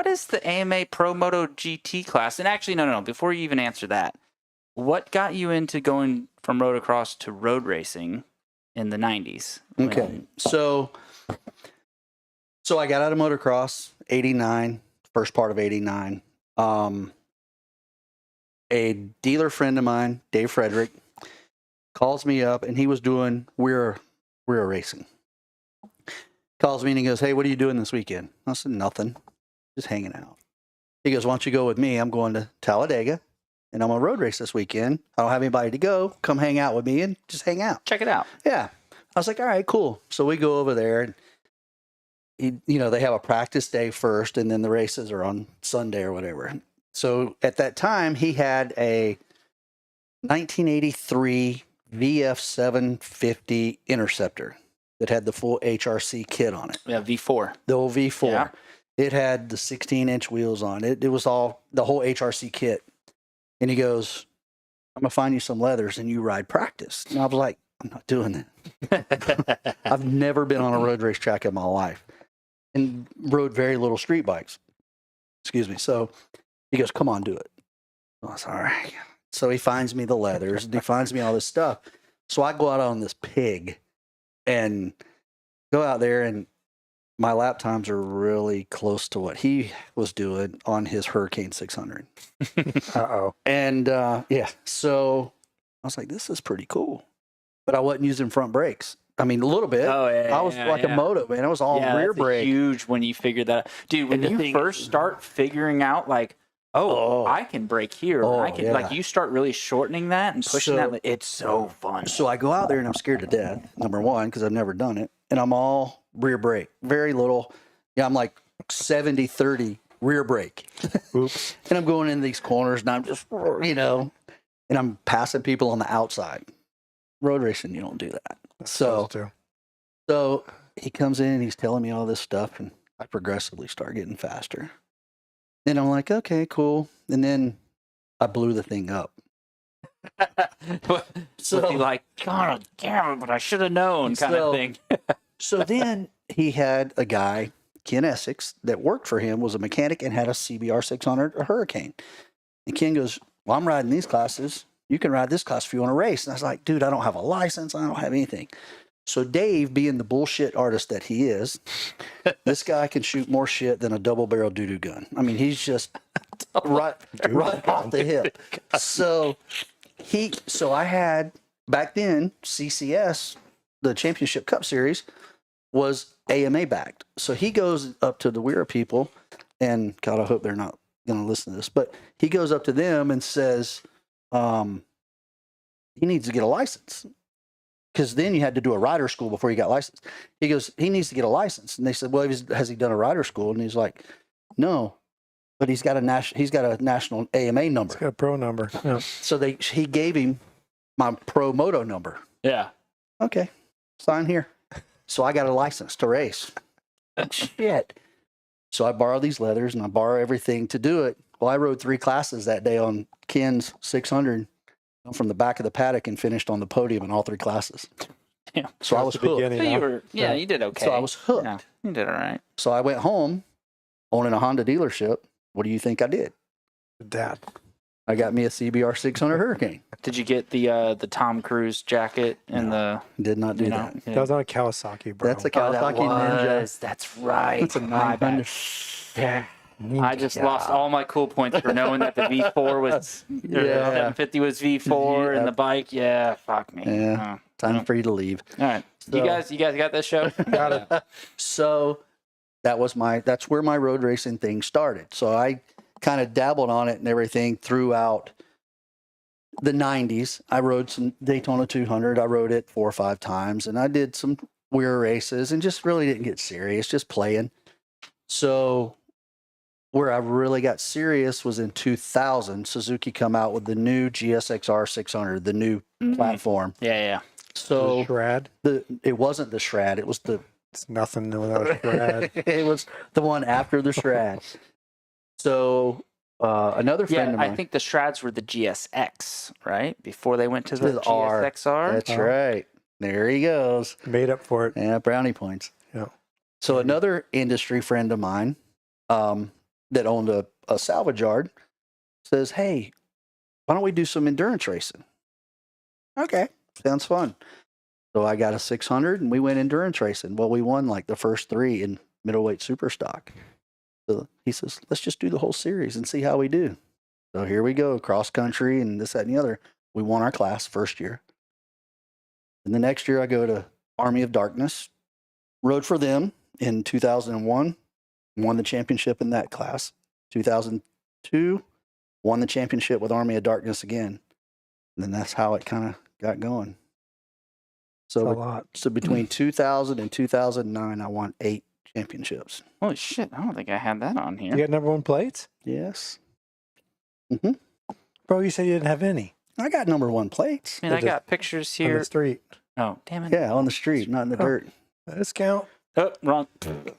is the AMA Pro Moto GT class? And actually, no. Before you even answer that, what got you into going from motocross to road racing in the 90s? Okay. So I got out of motocross, 89, first part of 89. A dealer friend of mine, Dave Frederick, calls me up, and he was doing We're Racing. Calls me and he goes, "Hey, what are you doing this weekend?" I said, "Nothing, just hanging out." He goes, why don't you go with me? I'm going to Talladega, and I'm going to road race this weekend. I don't have anybody to go. Come hang out with me and just hang out. Check it out. Yeah. I was like, all right, cool. So we go over there, and they have a practice day first, and then the races are on Sunday or whatever. So at that time, he had a 1983 VF 750 Interceptor that had the full HRC kit on it. Yeah, V4. The old V4. Yeah. It had the 16-inch wheels on it. It was all the whole HRC kit. And he goes, I'm going to find you some leathers and you ride practice. And I was like, I'm not doing that. I've never been on a road race track in my life and rode very little street bikes. Excuse me. So he goes, come on, do it. I was all right. So he finds me the leathers and he finds me all this stuff. So I go out on this pig and go out there, and my lap times are really close to what he was doing on his Hurricane 600. Uh-oh. And so I was like, this is pretty cool. But I wasn't using front brakes. I mean, a little bit. Oh, yeah. I was like a moto, man. I was all rear that's brake. Huge when you figure that out. Dude, when you first start figuring out, like, I can brake here. I can, like, you start really shortening that and pushing that. It's so fun. So I go out there and I'm scared to death, number one, because I've never done it. And I'm all rear brake, very little. Yeah, I'm like 70-30 rear brake. Oops. And I'm going in these corners and I'm just, and I'm passing people on the outside. Road racing, you don't do that. So he comes in and he's telling me all this stuff, and I progressively start getting faster. And I'm like, okay, cool. And then I blew the thing up. So like, God damn it, but I should have known kind of thing. So then he had a guy, Ken Essex, that worked for him, was a mechanic and had a CBR 600, a Hurricane. And Ken goes, well, I'm riding these classes. You can ride this class if you want to race. And I was like, dude, I don't have a license. I don't have anything. So Dave, being the bullshit artist that he is, this guy can shoot more shit than a double barrel doo-doo gun. I mean, he's just right off the hip. So I had, back then, CCS, the Championship Cup Series, was AMA backed. So he goes up to the Weir people, and God, I hope they're not going to listen to this, but he goes up to them and says, he needs to get a license. Because then you had to do a rider school before you got licensed. He goes, he needs to get a license. And they said, well, has he done a rider school? And he's like, no, but he's got a national AMA number. He's got a pro number. Yeah. So he gave him my pro moto number. Yeah. Okay, sign here. So I got a license to race. Shit. So I borrow these leathers and I borrow everything to do it. Well, I rode 3 classes that day on Ken's 600 from the back of the paddock and finished on the podium in all 3 classes. Yeah. So I was hooked. So you did okay. So I was hooked. Yeah, you did all right. So I went home owning a Honda dealership. What do you think I did? Dad. I got me a CBR 600 Hurricane. Did you get the Tom Cruise jacket and did not do that. That was on a Kawasaki, bro. That's a Kawasaki Ninja. That's right. That's a 900. Yeah. I just lost all my cool points for knowing that the V4 was, the 750 was V4 and the bike. Yeah, fuck me. Yeah. Time for you to leave. All right. So, you guys got this show? Got it. So that's where my road racing thing started. So I kind of dabbled on it and everything throughout the 90s. I rode some Daytona 200. I rode it 4 or 5 times, and I did some Weir races and just really didn't get serious, just playing. So where I really got serious was in 2000. Suzuki come out with the new GSXR 600, the new platform. Yeah. So the Shred? It wasn't the Shred. It was It's nothing without a Shred. it was the one after the Shred. So another friend of mine. I think the Shrads were the GSX, right? Before they went to the R. GSXR. That's right. There he goes. Made up for it. Yeah, brownie points. Yeah. So another industry friend of mine that owned a salvage yard says, hey, why don't we do some endurance racing? Okay, sounds fun. So I got a 600 and we went endurance racing. Well, we won like the first 3 in middleweight super stock. So he says, let's just do the whole series and see how we do. So here we go, cross country and this, that, and the other. We won our class first year. And the next year I go to Army of Darkness, rode for them in 2001, won the championship in that class. 2002, 2, won the championship with Army of Darkness again. And then that's how it kind of got going. That's a So, lot. so between 2000 and 2009, I won 8 championships. Holy shit! I don't think I had that on You here. got number 1 plates? Yes. Bro, you said you didn't have any. I got number 1 plates. I mean, I got pictures On the here. street. Oh, damn it! Yeah, on the street, not in the dirt. Let's count. Oh, wrong.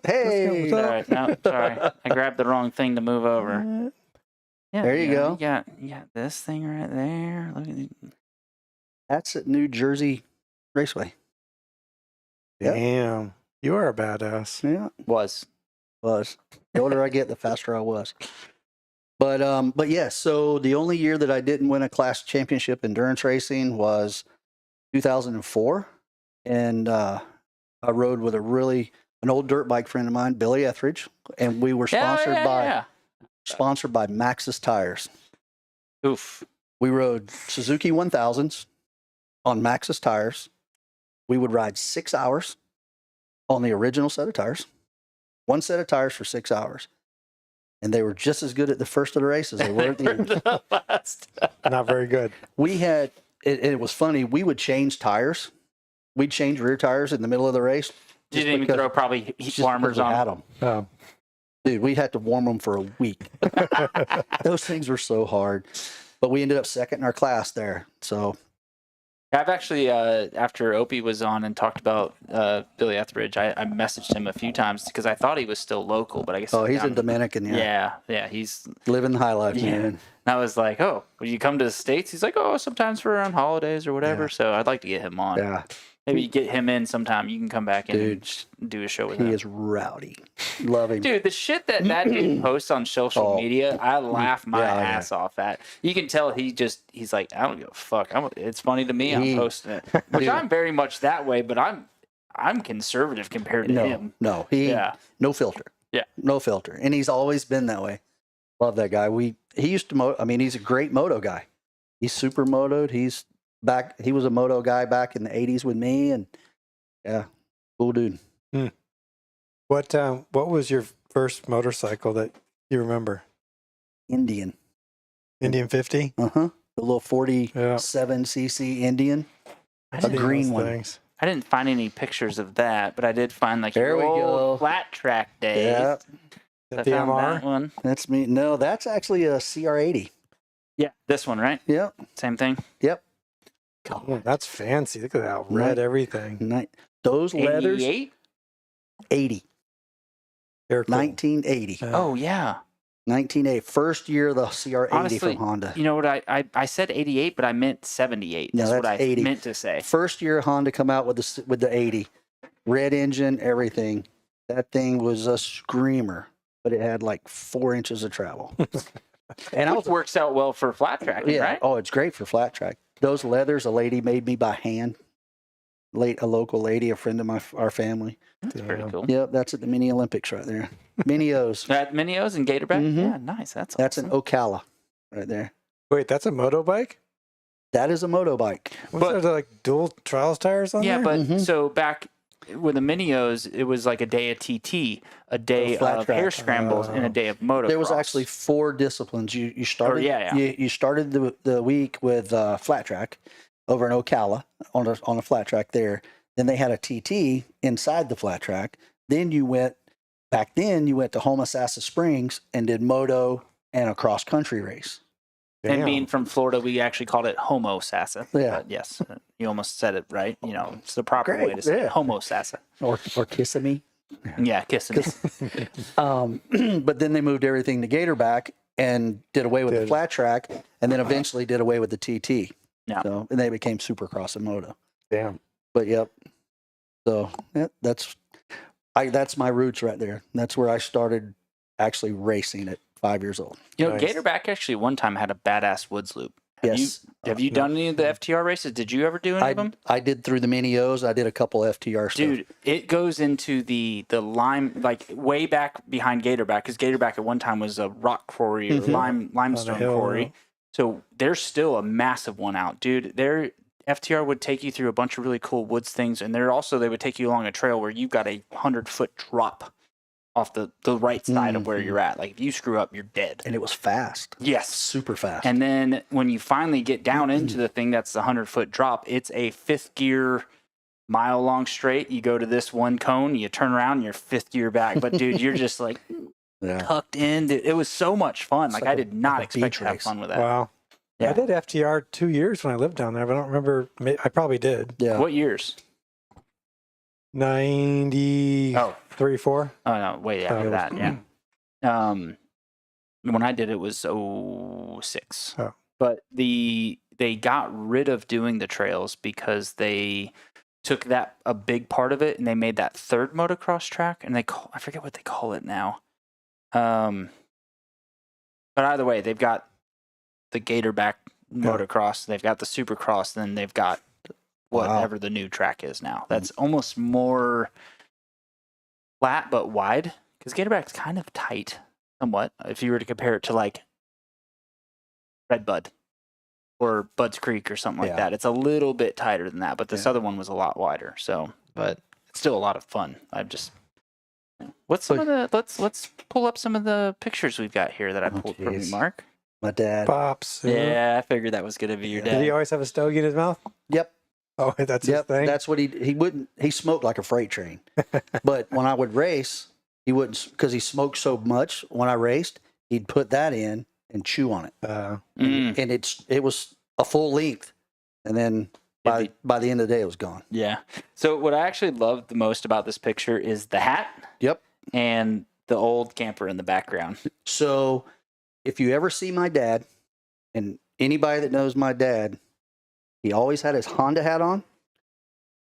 Hey, What's up? All right, no, sorry, I grabbed the wrong thing to move over. Yeah, There you go. You got this thing right there. Look at it. that's at New Jersey Raceway. Yep. Damn. You are a badass. Yeah, Was. the older I get, the faster I was. But yeah. So the only year that I didn't win a class championship endurance racing was 2004, and I rode with an old dirt bike friend of mine, Billy Etheridge, and we were sponsored by Maxxis tires. Oof. We rode Suzuki 1000s on Maxxis tires. We would ride 6 hours on the original set of tires. 1 set of tires for 6 hours. And they were just as good at the first of the race as they were at the end. Not very good. We had, it was funny, we would change tires. We'd change rear tires in the middle of the race. You didn't even throw probably heat warmers on. them. Oh. Dude, we had to warm them for a week. Those things were so hard. But we ended up second in our class there. So I've actually, after Opie was on and talked about Billy Etheridge, I messaged him a few times because I thought he was still local, but I guess he's in Dominican, yeah, he's living the high life, Yeah. man. And I was like, oh, will you come to the States? He's like, oh, sometimes for around holidays or whatever. Yeah. So I'd like to get him on. Yeah, Maybe you get him in sometime. You can come back in Dude, and do a show with he him. is rowdy. Love him. Dude, the shit that dude posts on social media, I laugh my ass off at. You can tell he's like, I don't give a fuck. It's funny to me. I'm posting it, which Dude. I'm very much that way. But I'm conservative compared to him. No, no filter. Yeah, no filter, and he's always been that way. Love that guy. He used to he's a great moto guy. He's super motoed. He was a moto guy back in the 80s with me, and yeah, cool dude. What was your first motorcycle that you remember? Indian 50? The little 47cc Indian. A green one. Things. I didn't find any pictures of that, but I did find like There your we old go. flat track days. Yeah. I The found DMR? that one. That's me. No, that's actually a CR80. Yeah, this one, right? Yep. Same thing. Yep. Oh, that's fancy. Look at that red everything. Those leathers. 88? 80. They're cool. 1980. Oh yeah. 1980. First year of the CR80 Honestly, from Honda. You know what? I said 88, but I meant 78. No, That's what that's I 80. meant to say. First year Honda come out with the 80. Red engine, everything. That thing was a screamer, but it had like 4 inches of travel. And it works out well for flat tracking, right? Oh, it's great for flat track. Those leathers, a lady made me by hand. A local lady, a friend of our family. That's pretty cool. Yep, that's at the Mini Olympics right there. Mini O's. At Minios and Gatorback? Mhm. Yeah, nice. That's That's awesome. an Ocala right there. Wait, that's a moto bike? That is a moto bike. What's that, like dual trials tires on Yeah, there? but so back with the Minios, it was like a day of TT, a day flat of track. hair scrambles, and a day of motocross. There was actually 4 disciplines. You started. yeah. You started the week with flat track over in Ocala on a flat track there. Then they had a TT inside the flat track. Then you went to Homosassa Springs and did moto and a cross country race. And Damn. being from Florida, we actually called it Homo Sassa. Yeah. But yes, you almost said it right. You know, it's the proper Great, way to say yeah. it. Homo Sassa. Or Kissimmee. Yeah, kissing. But then they moved everything to Gatorback and did away with the flat track, and then eventually did away with the TT. Yeah. So, and they became Supercross and Moto. Damn. But yep. So yeah, that's my roots right there. That's where I started actually racing at 5 years old. You know, Nice. Gatorback actually one time had a badass woods loop. Yes. Have you done any of the FTR races? Did you ever do any of them? I did through the Mini O's. I did a couple FTR stuff. Dude, it goes into the lime, like way back behind Gatorback, because Gatorback at one time was a rock quarry or limestone hill, quarry. yeah. So there's still a massive one out, dude. FTR would take you through a bunch of really cool woods things, and they would take you along a trail where you've got a 100-foot drop off the right side of where you're at. Like if you screw up, you're dead. And it was fast. Yes. Super fast. And then when you finally get down into the thing that's the 100-foot drop, it's a 5th gear mile long straight. You go to this one cone, you turn around, you're 5th gear back. But dude, you're just like tucked in. It was so much fun. Like I did not expect to have fun with that. Wow. Yeah. I did FTR 2 years when I lived down there, but I don't remember. I probably did. Yeah. What years? 93, 4. Oh no, way after that. Yeah. When I did it was 06. Oh. But they got rid of doing the trails because they took that a big part of it and they made that 3rd motocross track, and I forget what they call it now. But either way, they've got the Gatorback motocross, they've got the Supercross, then they've got whatever the new track is now. That's almost more flat but wide, because Gatorback's kind of tight somewhat if you were to compare it to like Red Bud or Bud's Creek or something like that. It's a little bit tighter than that, but this other one was a lot wider. So, but it's still a lot of fun. I've just what's some of the let's pull up some of the pictures we've got here that I pulled from you, Mark. My dad. Pops. Yeah, I figured that was gonna be your dad. Did he always have a stogie in his mouth? Yep. Oh, that's his thing? That's what he smoked like a freight train. But when I would race, he wouldn't, because he smoked so much when I raced, he'd put that in and chew on it. And it was a full length. And then by the end of the day, it was gone. Yeah. So what I actually love the most about this picture is the hat. Yep. And the old camper in the background. So if you ever see my dad, and anybody that knows my dad, he always had his Honda hat on,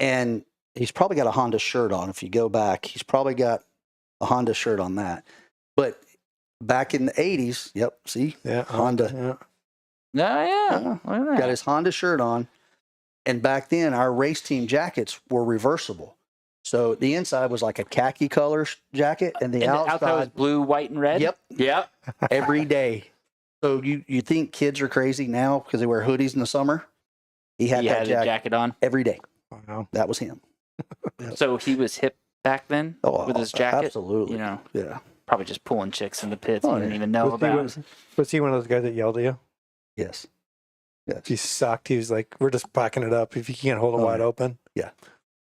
and he's probably got a Honda shirt on. If you go back, he's probably got a Honda shirt on that. But back in the 80s, see? Yeah. Honda. Yeah. Got his Honda shirt on. And back then, our race team jackets were reversible. So the inside was like a khaki color jacket, and the outside was blue, white, and red? Yep. Every day. So you think kids are crazy now because they wear hoodies in the summer? He had that jacket on every day. Wow. That was him. So he was hip back then with his jacket? Absolutely. You know, yeah. Probably just pulling chicks in the pits. He didn't even know about. Was he one of those guys that yelled at you? Yes. He sucked. He was like, we're just packing it up if you can't hold it wide open. Yeah.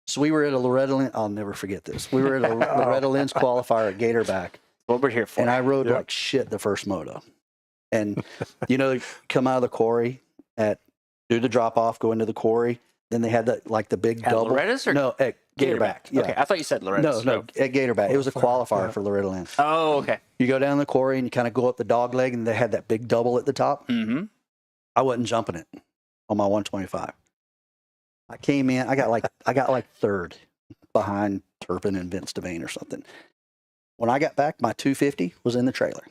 So we were at a Loretta Lynn's. I'll never forget this. We were at a Loretta Lynn's qualifier at Gatorback. What we're here for. And I rode like shit the first moto. And, come out of the quarry do the drop off, go into the quarry. Then they had the big at double. Loretta's or no, at Gatorback. Yeah. Okay, I thought you said Loretta's. No, at Gatorback. It was a qualifier for Loretta Lynn's. Oh, okay. You go down the quarry and you kind of go up the dog leg, and they had that big double at the top. Mm-hmm. I wasn't jumping it on my 125. I came in. I got like third behind Turpin and Vince Devane or something. When I got back, my 250 was in the trailer.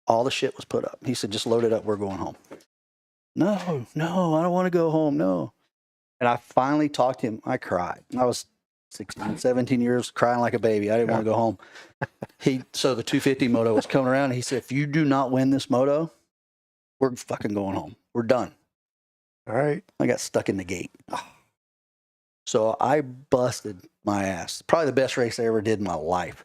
All the shit was put up. He said, "Just load it up. We're going home." No, I don't want to go home. No. And I finally talked to him. I cried. I was 16, 17 years crying like a baby. I didn't want to go home. So the 250 moto was coming around, and he said, "If you do not win this moto, we're fucking going home. We're done." All right. I got stuck in the gate. So I busted my ass. Probably the best race I ever did in my life.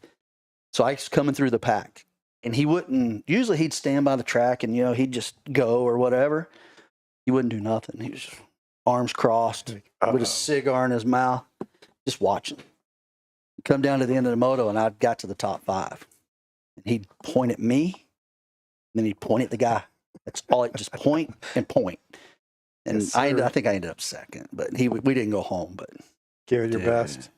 So I was coming through the pack, and usually he'd stand by the track and, he'd just go or whatever. He wouldn't do nothing. He was just arms crossed with a cigar in his mouth, just watching. Come down to the end of the moto, and I got to the top 5. And he'd point at me, and then he'd point at the guy. That's all. Just point and point. And Yes, I think I ended up second, but we didn't go home. But give it your best.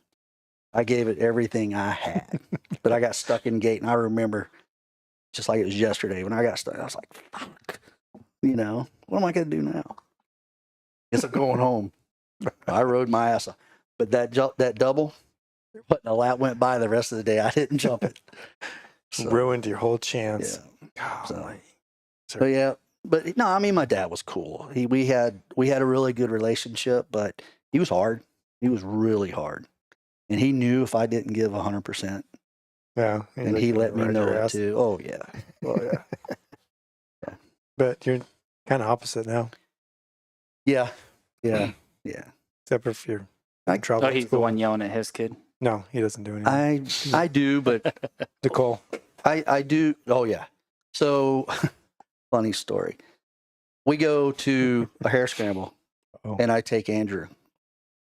I gave it everything I had, but I got stuck in the gate, and I remember just like it was yesterday when I got stuck. I was like, "Fuck, what am I going to do now?" Guess I'm going home. I rode my ass off, but that double, what a lap went by the rest of the day. I didn't jump it. So, ruined your whole chance. Yeah. So yeah. But no, I mean, my dad was cool. We had a really good relationship, but he was hard. He was really hard, and he knew if I didn't give 100%. Yeah, and he let me know it too. Oh yeah, yeah. But you're kind of opposite now. Yeah. Except for if you're in trouble. Oh, he's the one yelling at his kid. No, he doesn't do anything. I do, but Nicole. I do. Oh yeah. So funny story. We go to a hare scramble, and I take Andrew.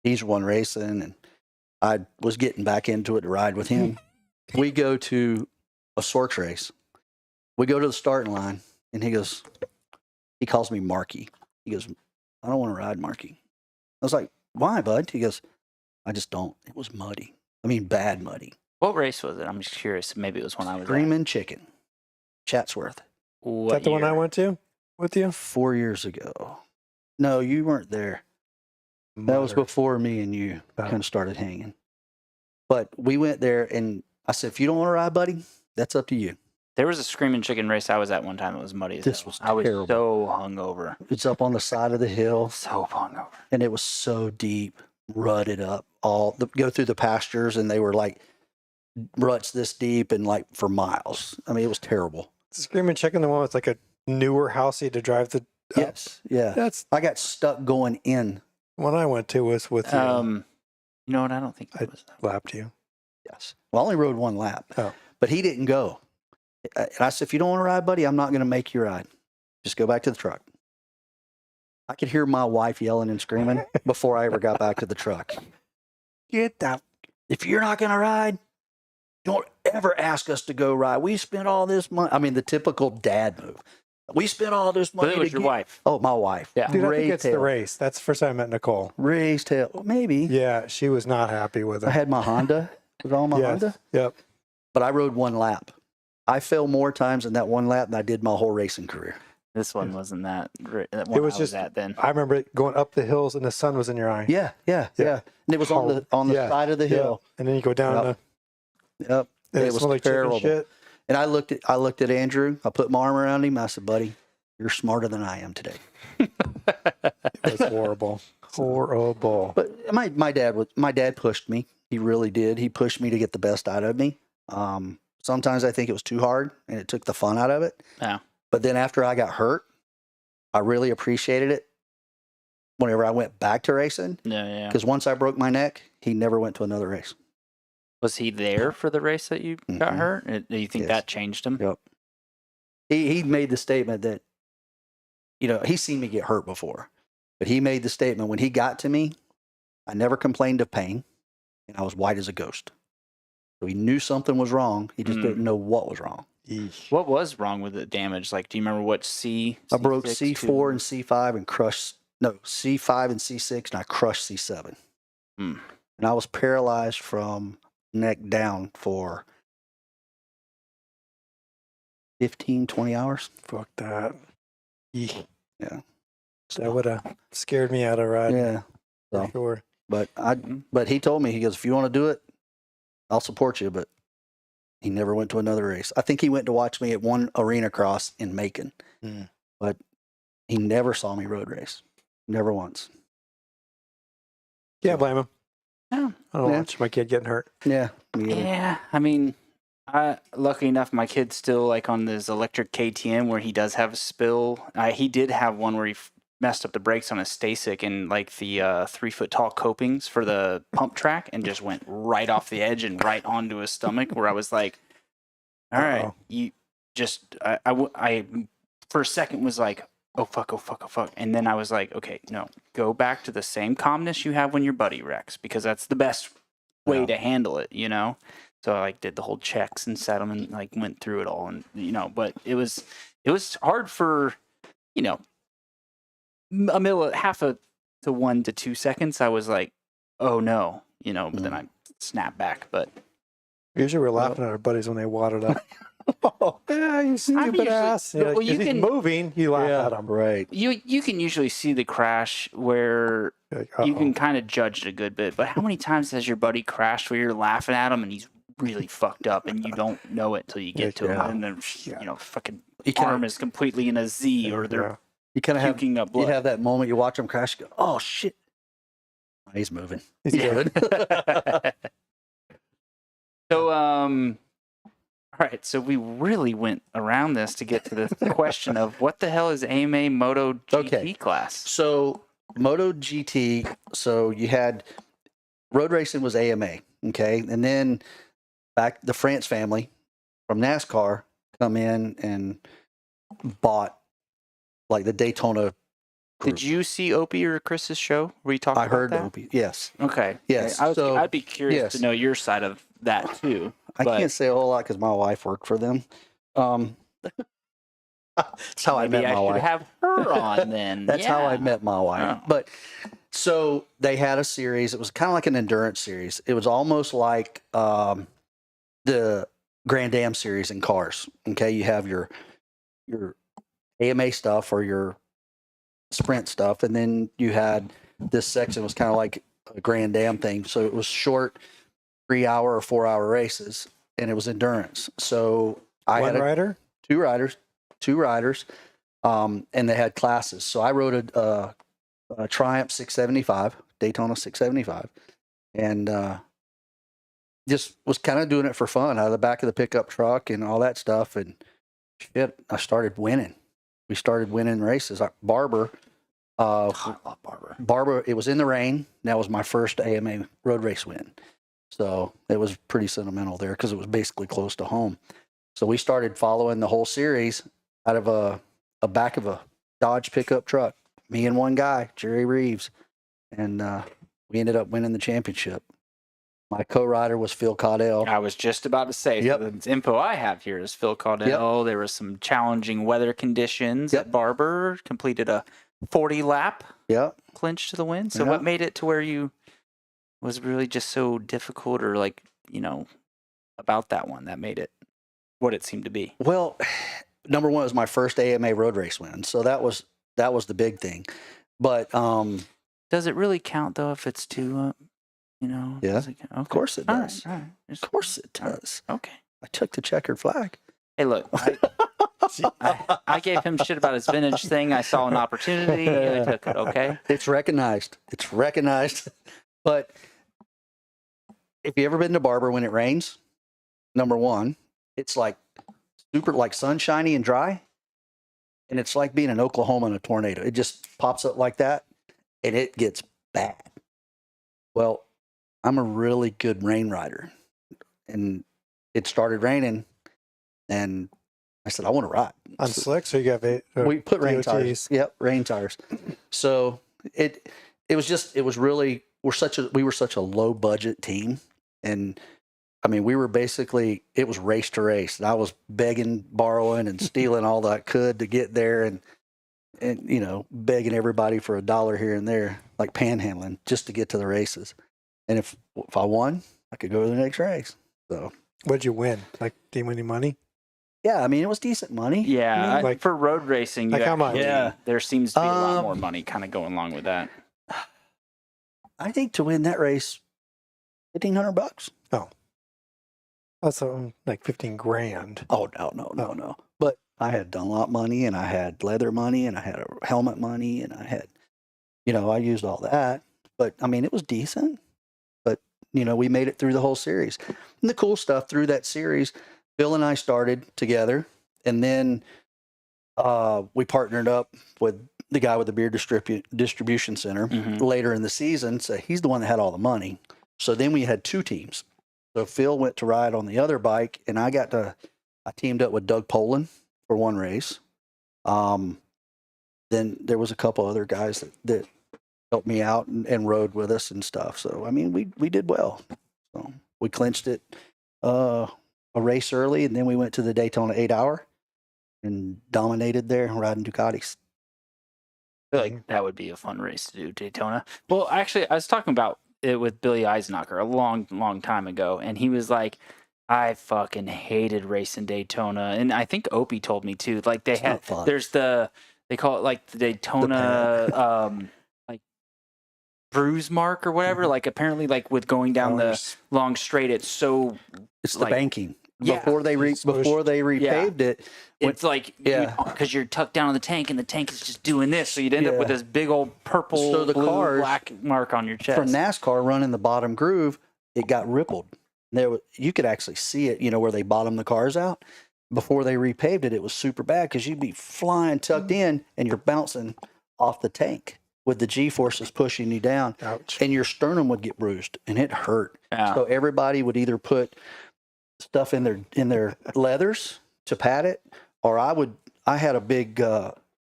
He's one racing, and I was getting back into it to ride with him. We go to a Sorks race. We go to the starting line, and he calls me Marky. He goes, I don't want to ride, Marky. I was like, why, bud? He goes, I just don't. It was muddy. I mean, bad muddy. What race was it? I'm just curious. Maybe it was when I was Screaming Chicken, Chatsworth. Is that the one I went to with you? 4 years ago. No, you weren't there. That was before me and you kind of started hanging. But we went there, and I said, if you don't want to ride, buddy, that's up to you. There was a Screaming Chicken race I was at one time that was muddy as This hell. was I was terrible. so hungover. It's up on the side of the hill, So hungover. and it was so deep, rutted up. Go through the pastures, and they were like ruts this deep and like for miles. I mean, it was terrible. Screaming Chicken, the one with like a newer house you had to drive the. Yes, yeah. I got stuck going in. One I went to was with you. You know what? I don't think it was that. Lapped you. Yes. Well, I only rode one lap, Oh. but he didn't go. And I said, if you don't want to ride, buddy, I'm not going to make you ride. Just go back to the truck. I could hear my wife yelling and screaming before I ever got back to the truck. Get that. If you're not going to ride, don't ever ask us to go ride. We spent all this money. I mean, the typical dad move. We spent all this money. But it was your wife. Oh, my wife. Yeah. Dude, I think Raised it's the hell. race. That's the first time I met Nicole. Raised hell. Maybe. Yeah, she was not happy with it. I had my Honda. Was it on my Yes. Honda? Yep. But I rode one lap. I fell more times in that one lap than I did my whole racing career. This one wasn't that. That one It was I just. at then. I remember it going up the hills and the sun was in your eye. Yeah. And it was on the Yeah. side of the hill. And then you go down Yep. the. And It it was smelled like chicken terrible. shit. And I looked at Andrew. I put my arm around him. I said, buddy, you're smarter than I am today. It was horrible. Horrible. But my dad pushed me. He really did. He pushed me to get the best out of me. Sometimes I think it was too hard and it took the fun out of it. Yeah. But then after I got hurt, I really appreciated it whenever I went back to racing. Yeah. Because once I broke my neck, he never went to another race. Was he there for the race that you got Mhm. hurt? Do you think Yes. that changed him? Yep. He made the statement that, he's seen me get hurt before, but he made the statement when he got to me, I never complained of pain, and I was white as a ghost. So he knew something was wrong. He just didn't know what was wrong. What was wrong with the damage? Like, do you remember what I broke C6 C4 and C5 and C5 and C6, and I crushed C7. Hmm. And I was paralyzed from neck down for 15, 20 hours. Fuck that. Yeah. That would have scared me out of riding. Yeah. For So, sure. but he told me, he goes, if you want to do it, I'll support you. But he never went to another race. I think he went to watch me at one arena cross in Macon, but he never saw me road race. Never once. Can't blame him. Yeah. I don't Yeah. watch my kid getting hurt. Yeah. Me either. Yeah, I mean, lucky enough, my kid's still like on this electric KTM where he does have a spill. He did have one where he messed up the brakes on a Stasic and like the 3-foot tall copings for the pump track and just went right off the edge and right onto his stomach. Where I was like, "All right, Uh-oh. you just," I for a second was like, "Oh fuck, oh fuck, oh fuck," and then I was like, "Okay, no, go back to the same calmness you have when your buddy wrecks because that's the best way to handle it, So I did the whole checks and settlement, went through it all, and but it was hard for half to 1 to 2 seconds. I was like, oh no, but then I snapped back. But Usually we're laughing at our buddies when they wadded up. Yeah, you stupid usually- ass. well, Like, you if he's can- moving, you laugh at him. Right. you can usually see the crash where Like, you uh-oh. can kind of judge it a good bit. But how many times has your buddy crashed where you're laughing at him and he's really fucked up and you don't know it till you get to Yeah. him, and then fucking You kinda- arm is completely in a Z, or they're You kind of have puking up you blood. have that moment you watch him crash. You go, oh shit, he's moving. He's Yeah. good. So, all right. So we really went around this to get to the question of what the hell is AMA Moto GT Okay. class? So Moto GT. So you had road racing was AMA. Okay. And then back the France family from NASCAR come in and bought like the Daytona. Did you see Opie or Chris's show where you talked I about heard that? Opie. Yes. Okay. Yes. I'd be curious yes. to know your side of that too. I can't say a whole lot because my wife worked for them. That's how I met my wife. Have her on then. That's how I met my wife. Oh. But so they had a series. It was kind of like an endurance series. It was almost like the Grand Am series in cars. Okay, you have your AMA stuff or your sprint stuff, and then you had this section was kind of like a Grand Am thing. So it was short 3-hour or 4-hour races, and it was endurance. So I had two riders, and they had classes. So I rode a Triumph 675, Daytona 675, and just was kind of doing it for fun out of the back of the pickup truck and all that stuff. And shit, I started winning. We started winning races. Barber, I love Barber. Barber, it was in the rain. That was my first AMA road race win. So it was pretty sentimental there because it was basically close to home. So we started following the whole series out of a back of a Dodge pickup truck. Me and one guy, Jerry Reeves, and we ended up winning the championship. My co-rider was Phil Caudell. I was just about to say, Yep. so the info I have here is Phil Caudell. Yep. There was some challenging weather conditions Yep. at Barber, completed a 40 lap Yep. clinch to the win. So Yeah. what made it to where you was really just so difficult or like, about that one that made it what it seemed to be? Well, number one, it was my first AMA road race win. So that was the big thing. But Does it really count though if it's two Yeah. does it count? Okay. of course it All does. right. Of course it does. Okay. I took the checkered flag. Hey, look, I gave him shit about his vintage thing. I saw an opportunity. I took it. Okay. It's recognized. But if you ever been to Barber when it rains, number one, it's like super like sunshiny and dry. And it's like being in Oklahoma in a tornado. It just pops up like that and it gets bad. Well, I'm a really good rain rider. And it started raining and I said, I want to ride. On slicks, or you got We put rain DOTs? tires. Yep, rain tires. So it was really we were such a low budget team, and I mean we were basically it was race to race, and I was begging, borrowing, and stealing all that I could to get there, and begging everybody for $1 here and there, like panhandling, just to get to the races. And if I won, I could go to the next race. So What'd you win? Like, did you win any money? yeah, I mean it was decent money. Yeah, I mean, like- for road racing, like how much? Yeah. there seems to be a lot more Um, money kind of going along with that. I think to win that race, $1,500. That's like 15 grand. Oh, no. But I had Dunlop money and I had leather money and I had a helmet money and I had, I used all that. But I mean, it was decent. But, we made it through the whole series. And the cool stuff through that series, Bill and I started together. And then we partnered up with the guy with the beer distribution center Mhm. later in the season. So he's the one that had all the money. So then we had two teams. So Phil went to ride on the other bike, and I teamed up with Doug Poland for one race. Then there was a couple other guys that helped me out and rode with us and stuff. So, I mean, we did well. So we clinched it a race early, and then we went to the Daytona 8-hour and dominated there riding Ducatis. I feel like that would be a fun race to do, Daytona. Well, actually, I was talking about it with Billy Eisenacher a long, long time ago, and he was like, I fucking hated racing Daytona. And I think Opie told me too. Like they had, not fun. there's they call it like the Daytona, like bruise mark or whatever. Like apparently, like with going down the long straight, it's so It's the like, banking. yeah. Before they repaved it, it's like, Yeah. because you're tucked down in the tank and the tank is just doing this. So you'd end up with Yeah. this big old purple, So the blue, cars black mark on your chest. from NASCAR running the bottom groove, it got rippled. You could actually see it, where they bottomed the cars out. Before they repaved it, it was super bad because you'd be flying tucked in and you're bouncing off the tank. with the G forces pushing you down, Ouch. and your sternum would get bruised, and it hurt. Yeah. So everybody would either put stuff in their leathers to pat it, or I had a big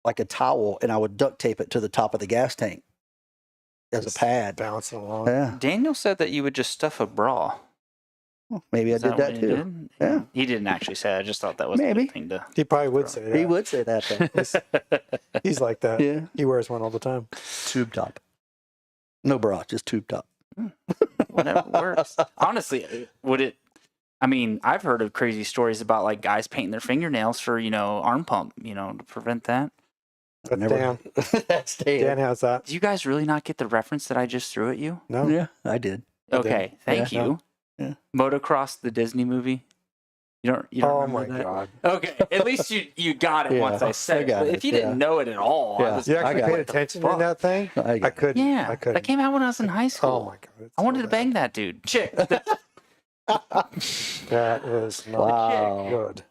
like a towel, and I would duct tape it to the top of the gas tank as a pad. Bouncing along. Yeah, Daniel said that you would just stuff a bra. maybe I Is did what that he too. did? Yeah. He didn't actually say. I just thought that was a Maybe. good thing to. He probably would say that. He would say that. Though. He's like that. Yeah, He wears one all the time. tube top. No bra, just tube top. Whatever works. Honestly, would it? I mean, I've heard of crazy stories about like guys painting their fingernails for arm pump, to prevent that. But Never. Dan, That's Dan has that. Do you guys really not get the reference that I just threw at you? No. Yeah, I did. Okay, thank Yeah. you. Yeah. Motocross, the Disney movie. You don't Oh remember my that? God. Okay, at least you got it Yeah, once I said I it. got But it, if you didn't yeah. know it at all, I Yeah. was You I actually got paid it. attention fuck? in that thing? I I couldn't. yeah, I couldn't. that came out when I was in high school. Oh my God. it's I wanted so to bad. bang that dude, chick. That was not Wow. good.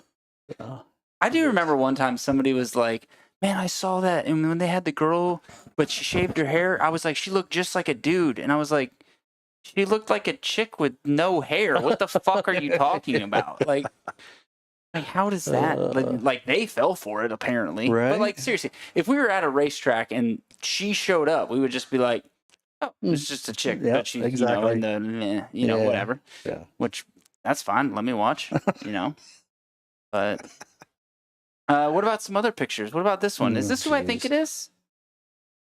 I do remember one time somebody was like, "Man, I saw that," and when they had the girl, but she shaved her hair, I was like, "She looked just like a dude," and I was like, "She looked like a chick with no hair. What the fuck are you talking about?" Like how does that? Like they fell for it apparently, Right. but like seriously, if we were at a racetrack and she showed up, we would just be like, "Oh, it's just a chick, Yep, but she's exactly. in the Yeah. whatever." Yeah. Which that's fine. Let me watch. But. What about some other pictures? What about this one? Is this who I think it is?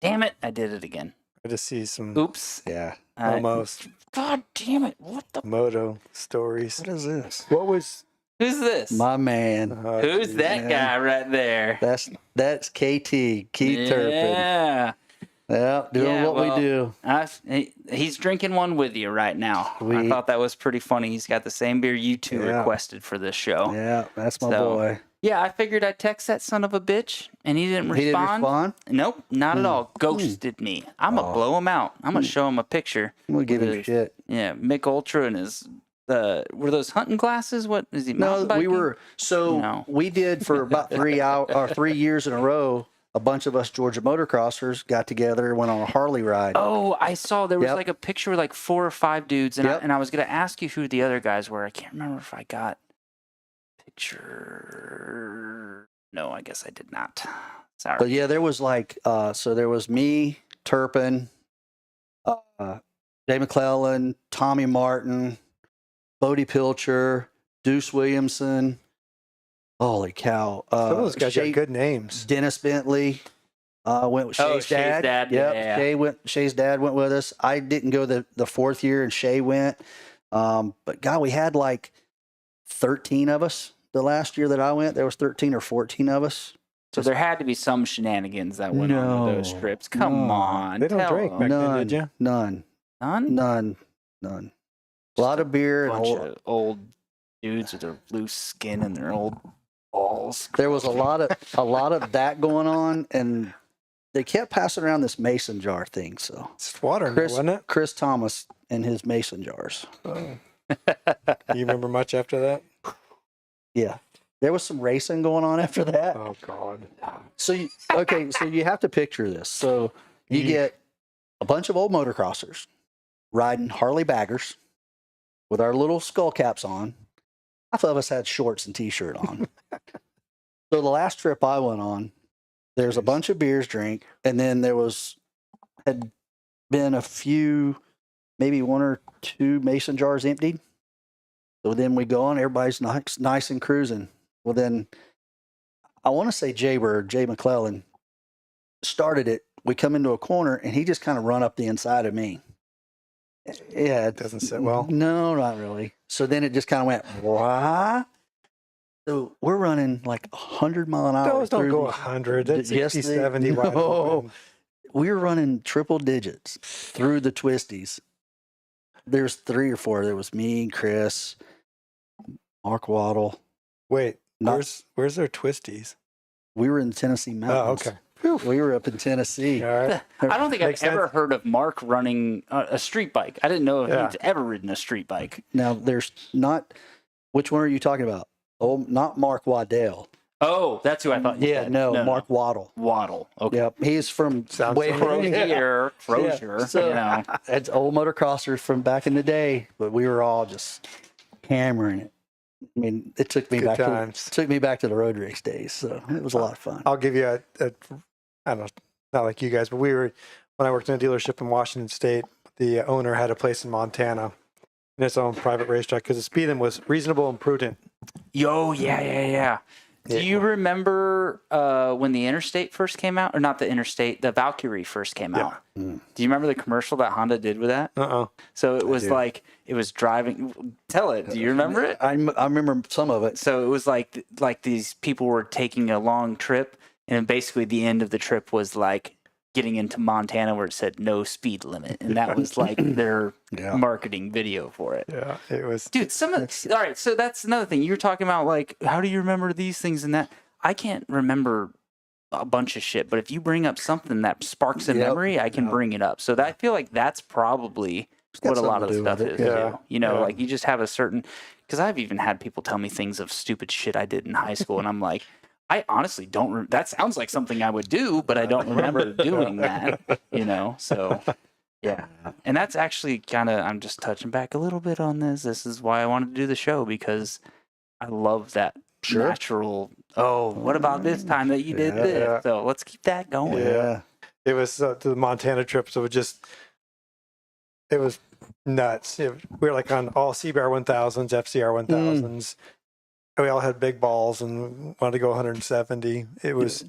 Damn it! I did it again. I just see some Oops. Yeah. almost God damn it! What the? moto stories. What is this? What was? Who's this? My man. Who's geez. that man. guy right there? That's KT, Keith Turpin. Yeah. Yeah, doing Yeah, what well, we do. He's drinking one with you right now. I We- thought that was pretty funny. He's got the same beer you two Yeah. requested for this show. Yeah, that's my So, boy. Yeah, I figured I'd text that son of a bitch, and he didn't respond. He didn't respond? Nope, not at all. Ghosted me. I'm going to blow him out. I'm going to show him a picture. I'm gonna give him with- shit. Yeah, Mick Ultra and his were those hunting glasses? What is he? No, mountain we biking? were we did for about 3 years in a row. A bunch of us Georgia motocrossers got together, went on a Harley ride. Oh, I saw there was Yep. like a picture with like 4 or 5 dudes, and Yep. I was gonna ask you who the other guys were. I can't remember if I got picture. No, I guess I did not. Sorry. But yeah, there was like there was me, Turpin, Jay McClellan, Tommy Martin, Bodie Pilcher, Deuce Williamson. Holy cow! Some of those guys Shay- got good names. Dennis Bentley went with Shay's Shay's dad. dad, Yep, yeah. Shay's dad went with us. I didn't go the 4th year, and Shay went. But God, we had like 13 of us the last year that I went. There was 13 or 14 of us. So there had to be some shenanigans that went on with those No, trips. Come no. on, They don't tell drink them. back then, None, did you? none, None. none. A lot of beer and Bunch of old dudes with their loose skin and their old balls. there was a lot of that going on, and they kept passing around this mason jar thing. So It's water, in there, wasn't it? Chris Thomas and his mason jars. Oh. You remember much after that? Yeah, there was some racing going on after that. Oh God. So you have to picture this. So you get a bunch of old motocrossers riding Harley baggers with our little skull caps on. Half of us had shorts and t-shirt on. So the last trip I went on, there's a bunch of beers drank, and then had been a few, maybe 1 or 2 mason jars emptied. So then we go on, everybody's nice and cruising. Well, then I want to say Jay McClellan started it. We come into a corner, and he just kind of run up the inside of me. Yeah, It doesn't sit well. No, not really. So then it just kind of went, wah. So we're running like 100 mile an hour. Those don't through go these- 100. That's Yes, 60, they- 70 wide no. open. We were running triple digits through the twisties. There's 3 or 4. There was me, Chris, Mark Waddle. Wait, Not- where's their twisties? We were in the Tennessee Oh, mountains. okay. We were up in Tennessee. All right. I don't think I've Makes ever sense. heard of Mark running a street bike. I didn't know if Yeah. he'd ever ridden a street bike. Now there's not. Which one are you talking about? Oh, not Mark Waddell. Oh, that's who I thought. You Yeah, said. no, Mark Waddle. Waddle. Okay. Yep, he's from way Crozier. Crozier. Yeah. So You know. it's old motocrossers from back in the day, but we were all just hammering it. I mean, it took me Good back times. to the road race days, so it was a lot of fun. I'll give you I don't know, not like you guys, but when I worked in a dealership in Washington State, the owner had a place in Montana in his own private racetrack because the speed limit was reasonable and prudent. Yo, yeah. Do you remember when the Interstate first came out? Or not the Interstate, the Valkyrie first came out? Mm. Do you remember the commercial that Honda did with that? So it was like, it was driving. Tell it. Do you remember it? I remember some of it. So it was like these people were taking a long trip, and basically the end of the trip was like getting into Montana where it said no speed limit, and that was like their marketing video for it. Yeah, it was. Dude, all right, so that's another thing. You were talking about like, how do you remember these things and that? I can't remember a bunch of shit, but if you bring up something that sparks a memory, I can bring it up. So that, I feel like that's probably what a lot of the stuff is. Too. You know, like you just have a certain, because I've even had people tell me things of stupid shit I did in high school, and I'm like, I honestly don't. That sounds like something I would do, but I don't remember doing that. You know, so yeah. And that's actually kind of. I'm just touching back a little bit on this. This is why I wanted to do the show, because I love that natural. Oh, what about this time that you did this? Yeah. So let's keep that going. Yeah, it was the Montana trip, so it was nuts. We were like on all CBR 1000s, FCR 1000s. We all had big balls and wanted to go 170. It was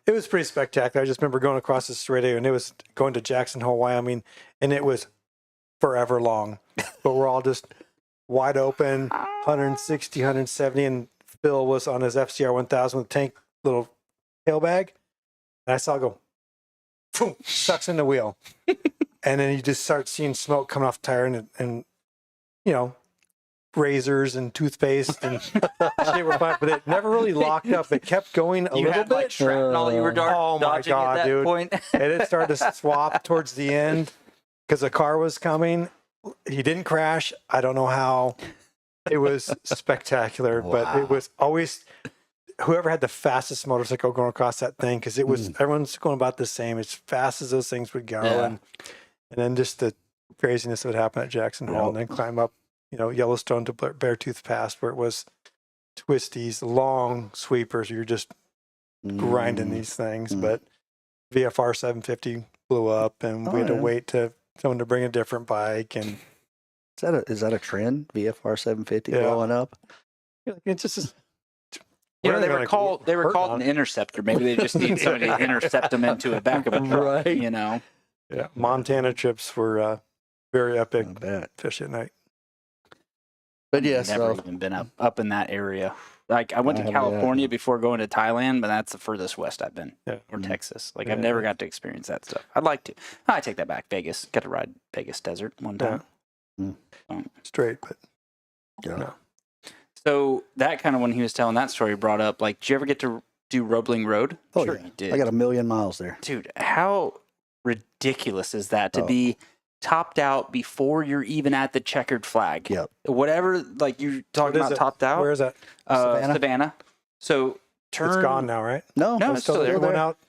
pretty spectacular. I just remember going across the straightaway, and it was going to Jackson Hole, Wyoming, and it was forever long. But we're all just wide open, 160, 170, and Phil was on his FCR 1000 with a tank little tail bag, and I saw it go, boom, sucks in the wheel. And then you just start seeing smoke coming off the tire, and you know, razors and toothpaste and shit were fine, but it never really locked up. It kept going a You little had bit. like shrapnel you were Oh my dodging God, at that dude. point. And it started to swap towards the end because a car was coming. He didn't crash. I don't know how. It was spectacular, but it was always whoever had the fastest motorcycle going across that thing, because it was everyone's going about the same as fast as those things would go, and then just the craziness that would happen at Jackson Hole, and then climb up, you know, Yellowstone to Beartooth Pass, where it was twisties, long sweepers. You're just grinding these things, but VFR 750 blew up, and we had to wait to someone to bring a different bike. And is that a trend? VFR 750 blowing up? It's just. You know, they were called an interceptor. Maybe they just need somebody to intercept them into the back of a truck. Right. You know. Yeah, Montana trips were very epic, especially at night. But yeah, I've never even been up in that area. Like I went to California before going to Thailand, but that's the furthest west I've been, or Texas. Like I've never got to experience that stuff. I'd like to. I take that back. Vegas, got to ride Vegas desert one time. Straight, but no. So that kind of, when he was telling that story, brought up like, did you ever get to do Roebling Road? Oh, Sure, yeah. you did. I got 1,000,000 miles there. Dude, how ridiculous is that to be topped out before you're even at the checkered flag? Yep. Whatever, like you're talking about topped out. Where is that? Savannah. So turn. It's gone now, right? No, it's still there. Going out.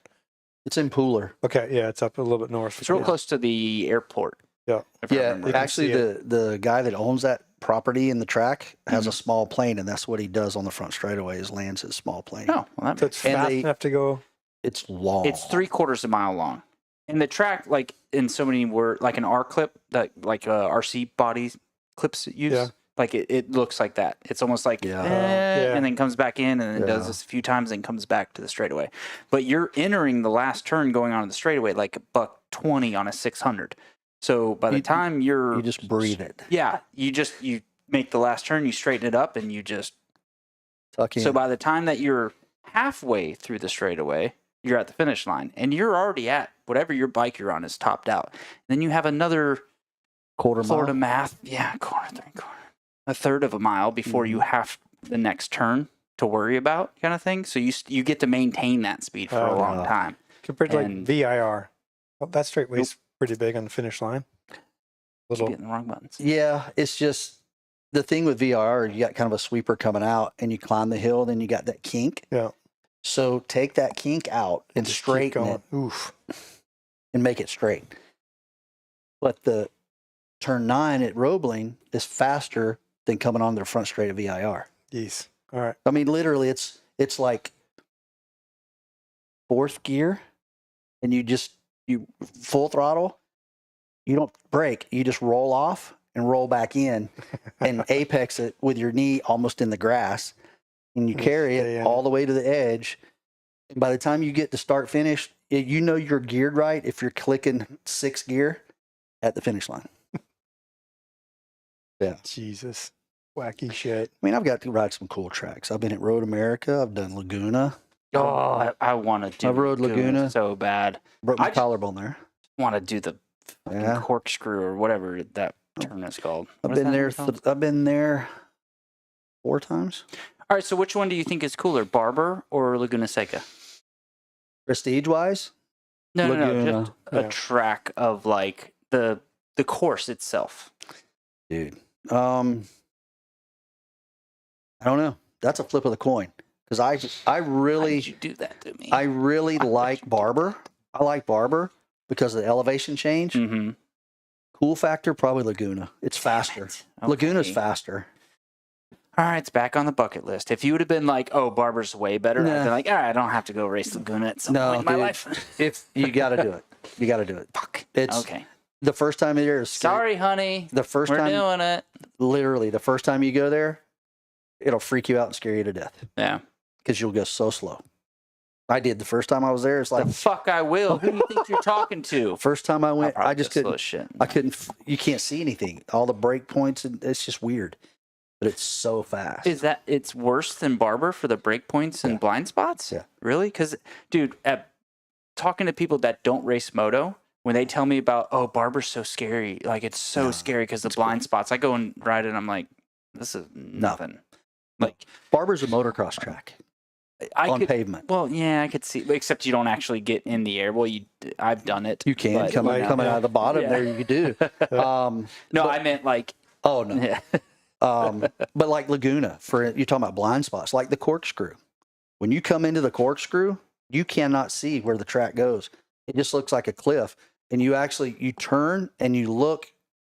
It's in Pooler. Okay, yeah, it's up a little bit north. It's real close to the airport. Yeah. Yeah, actually, the guy that owns that property in the track has a small plane, and that's what he does on the front straightaway is lands his small plane. Oh, well, that So it's fast enough to go. It's long. It's 3/4 a mile long. And the track, like in so many words, like an R clip, that like RC body clips use, like it looks like that. It's almost like, and then comes back in, and then does this a few times, and comes back to the straightaway. But you're entering the last turn going on the straightaway like $120 on a 600. So by the time you just breathe it. Yeah, you make the last turn, you straighten it up, and you just tuck in. So by the time that you're halfway through the straightaway, you're at the finish line, and you're already at whatever your bike you're on is topped out. Then you have another quarter mile. A third of a mile before you have the next turn to worry about, kind of thing. So you get to maintain that speed for a long time. Compared to like VIR, that straightway's pretty big on the finish line. Keep hitting the wrong buttons. Yeah, it's just the thing with VR. You got kind of a sweeper coming out, and you climb the hill, then you got that kink. Yeah. So take that kink out and Just keep straighten going. it Oof. and make it straight. But the turn 9 at Roebling is faster than coming on their front straight at VIR. Jeez. All right. I mean, literally, it's like fourth gear, and you full throttle. You don't brake. You just roll off and roll back in, and apex it with your knee almost in the grass, and you carry Stay it in all the way to the edge. And by the time you get to start finish, you know you're geared right if you're clicking 6th gear at the finish line. Yeah. Jesus. Wacky shit. I mean, I've got to ride some cool tracks. I've been at Road America. I've done Laguna. Oh, I want to do I rode Laguna. so bad. Broke my I just- collarbone there. Want to do the fucking Yeah. corkscrew or whatever that turn is called. I've What is been that there. called? I've been there 4 times. All right, so which one do you think is cooler, Barber or Laguna Seca? Prestige wise, No, Laguna. just a Yeah. track of like the course itself. dude. I don't know. That's a flip of the coin because I How really did you do that to me? I really like Barber. I like Barber because of the elevation change. Mm-hmm. Cool factor probably Laguna. It's faster. Laguna's faster. All right, it's back on the bucket list. If you would have been like, "Oh, Barber's way better," I'd Nah. be like, "All right, I don't have to go race Laguna at some No, point in my dude. life." If you got to do it, you got to do it. Fuck. It's Okay. the first time there is scary. Sorry, honey. The first We're time, doing it. literally, the first time you go there, it'll freak you out and scare you to death Yeah. because you'll go so slow. I did the first time I was there. It's like The fuck I will. Who do you think you're talking to? first time I I'll went, probably I just go slow couldn't. as shit. I couldn't. You can't see anything. All the break points, and it's just weird. But it's so fast. Is that it's worse than Barber for the break points and Yeah. blind spots? Yeah. Really? Because, dude, talking to people that don't race moto, when they tell me about, oh, Barber's so scary, like it's so No, scary because the it's blind spots, I go and ride it, and I'm like, this is nothing. Like Barber's a motocross track I on could, pavement. well, yeah, I could see, except you don't actually get in the air. Well, I've done it. You can but, coming you know. out of the bottom Yeah. there. You do. No, but- I meant like, Oh no. yeah. But like Laguna, you're talking about blind spots, like the corkscrew. When you come into the corkscrew, you cannot see where the track goes. It just looks like a cliff, and you turn and you look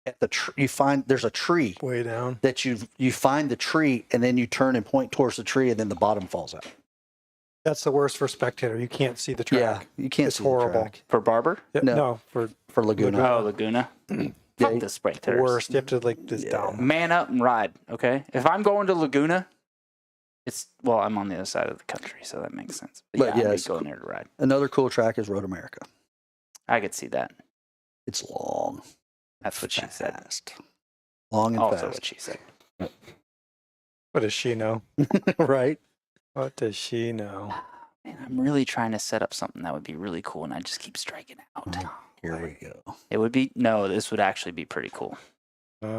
at the you find there's a tree Way down. that you find the tree, and then you turn and point towards the tree, and then the bottom falls out. That's the worst for spectator. You can't see the track. Yeah, you can't It's see horrible. the track For Barber? Yeah, No. no, for for Laguna. Oh, Laguna. Yeah, Fuck the spectators. worst. You have to like just Yeah. down. Man up and ride, okay? If I'm going to Laguna, I'm on the other side of the country, so that makes sense. But yeah, yeah, I'm it's going there to ride. Another cool track is Road America. I could see that. It's long, That's what she said. fast, long and Also, fast. what she said. What does she know? Right? What does she know? Man, I'm really trying to set up something that would be really cool, and I just keep striking out. Here we go. It would be this would actually be pretty cool.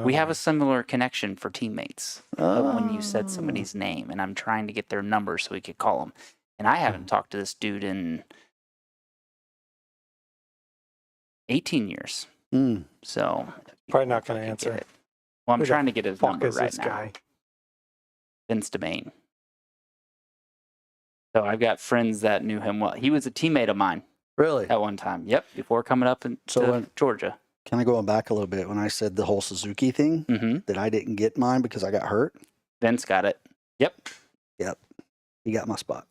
We have a similar connection for teammates of when you said somebody's name, and I'm trying to get their number so we could call them. And I haven't talked to this dude in 18 years. Mm. So Probably not going I to can answer. get it. Well, I'm Who the trying to get his Fuck number is right this now. guy? Vince DeMaine. So I've got friends that knew him well. He was a teammate of mine Really? at one time. Yep, before coming up into So when- Georgia. Kind of going back a little bit when I said the whole Suzuki thing Mm-hmm. that I didn't get mine because I got hurt. Vince got it. Yep. He got my spot.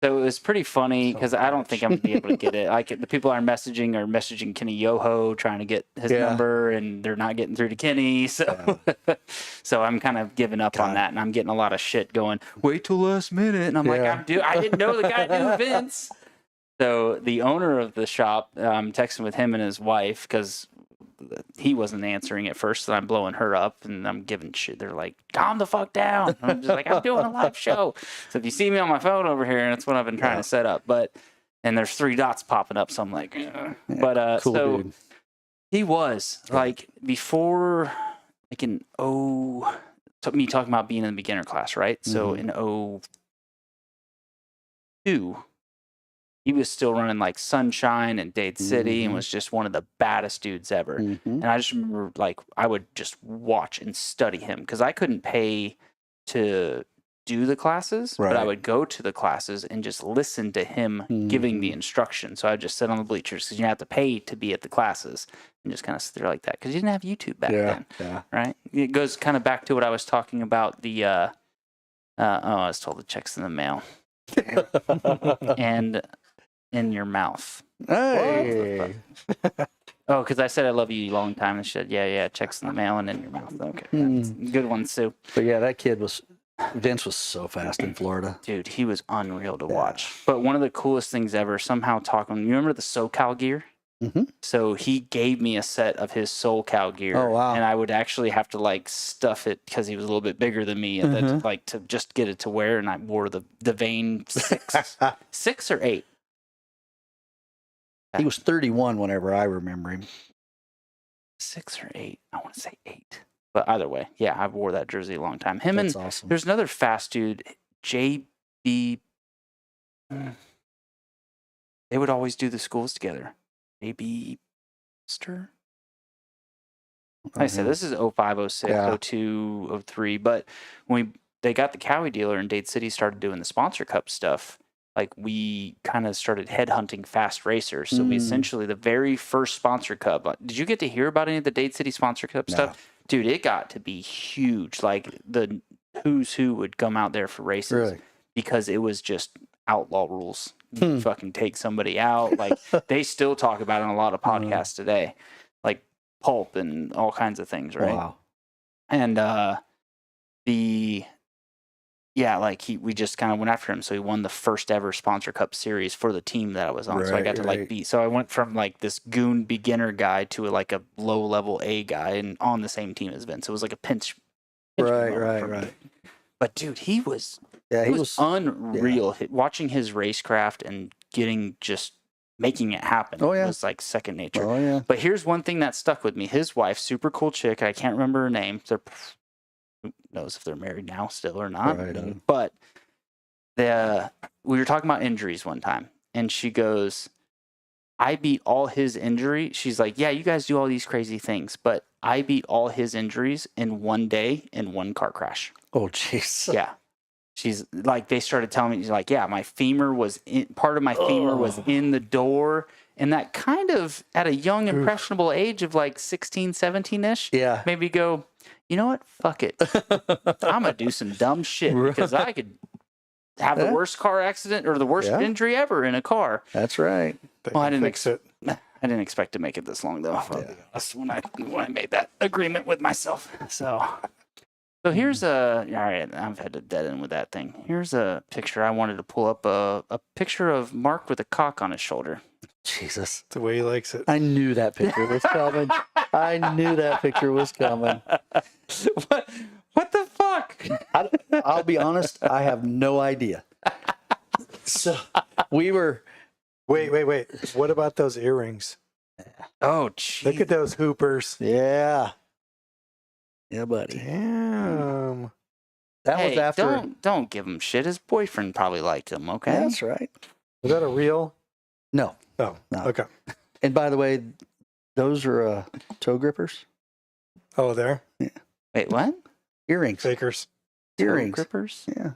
So it was pretty funny because I don't think I'm gonna be able to get it. Like the people are messaging Kenny Yoho trying to get his Yeah. number, and they're not getting through to Kenny. So, so I'm kind of giving up on God. that, and I'm getting a lot of shit going. Wait till last minute, and I'm like, Yeah. I didn't know the guy knew Vince. So the owner of the shop, I'm texting with him and his wife because he wasn't answering at first, and I'm blowing her up, and I'm giving shit. They're like, calm the fuck down. And I'm just like, I'm doing a live show. So if you see me on my phone over here, and that's what I've been trying to set up. And there's 3 dots popping up, so I'm like, Yeah, but cool so dude. he was like before, like in me talking about being in the beginner class, right? So in 02, he was still running like Sunshine and Dade City and was just one of the baddest dudes ever. Mhm. And I just remember, like, I would just watch and study him because I couldn't pay to do the classes, but I Right. would go to the classes and just listen to him giving the instruction. So I would just sit on the bleachers because you have to pay to be at the classes and just kind of sit there like that because you didn't have YouTube back then, right? It goes kind of back to what I was talking about. I was told the check's in the mail and in your mouth. Hey. Oh, because I said I love you a long time and she said, yeah, checks in the mail and in your mouth. Okay, that's a good one, Sue. But yeah, that kid Vince was so fast in Florida. Dude, he was unreal to watch. But one of the coolest things ever, somehow talking, you remember the SoCal gear? Mm-hmm. So he gave me a set of his SoCal gear. Oh, wow. And I would actually have to like stuff it because he was a little bit bigger than me and then like to just get it to wear. And I wore the Vane 6 or 8. He was 31 whenever I remember him. 6 or 8. I want to say 8. But either way, yeah, I wore that jersey a long time. That's awesome. There's another fast dude, JB. They would always do the schools together. JB Stir. Like I said, this is 05, 06, 02, 03. But when they got the Cowie dealer in Dade City, started doing the sponsor cup stuff, like we kind of started headhunting fast racers. So we essentially, the very first sponsor cup, did you get to hear about any of the Dade City sponsor cup stuff? Dude, it got to be huge. Like the who's who would come out there for races because it was just outlaw rules. You fucking take somebody out. Like they still talk about it on a lot of podcasts today, like Pulp and all kinds of things, right? Wow. And we just kind of went after him. So he won the first ever sponsor cup series for the team that I was on. So I got to like beat. So I went from like this goon beginner guy to like a low level A guy and on the same team as Vince. It was like a pinch Right. But dude, he was was unreal. Watching his racecraft and making it happen was like second nature. Oh yeah. But here's one thing that stuck with me. His wife, super cool chick. I can't remember her name. Who knows if they're married now still or not. Right. But we were talking about injuries one time, and she goes, I beat all his injury. She's like, yeah, you guys do all these crazy things, but I beat all his injuries in one day in one car crash. Oh, jeez. Yeah. She's like, they started telling me, she's like, yeah, my femur part of my femur was in the door. And that kind of, at a young, impressionable age of like 16, 17-ish, maybe go, you know what? Fuck it. I'm going to do some dumb shit because I could have the worst car accident or the worst injury ever in a car. That's right. Well, I didn't expect to make it this long, though. When I made that agreement with myself. So here's all right, I've had to dead end with that thing. Here's a picture. I wanted to pull up a picture of Mark with a cock on his shoulder. Jesus. The way he likes it. I knew that picture was coming. What the fuck? I'll be honest, I have no idea. So we were... Wait. What about those earrings? Oh, geez. Look at those hoopers. Yeah. Yeah, buddy. Damn. That was after... Don't give him shit. His boyfriend probably liked him, okay? That's right. Was that a real? No. Oh, no. Okay. And by the way, those are toe grippers. Oh, there? Yeah. Wait, what? Earrings. Fakers. Earrings. Toe grippers? Yeah.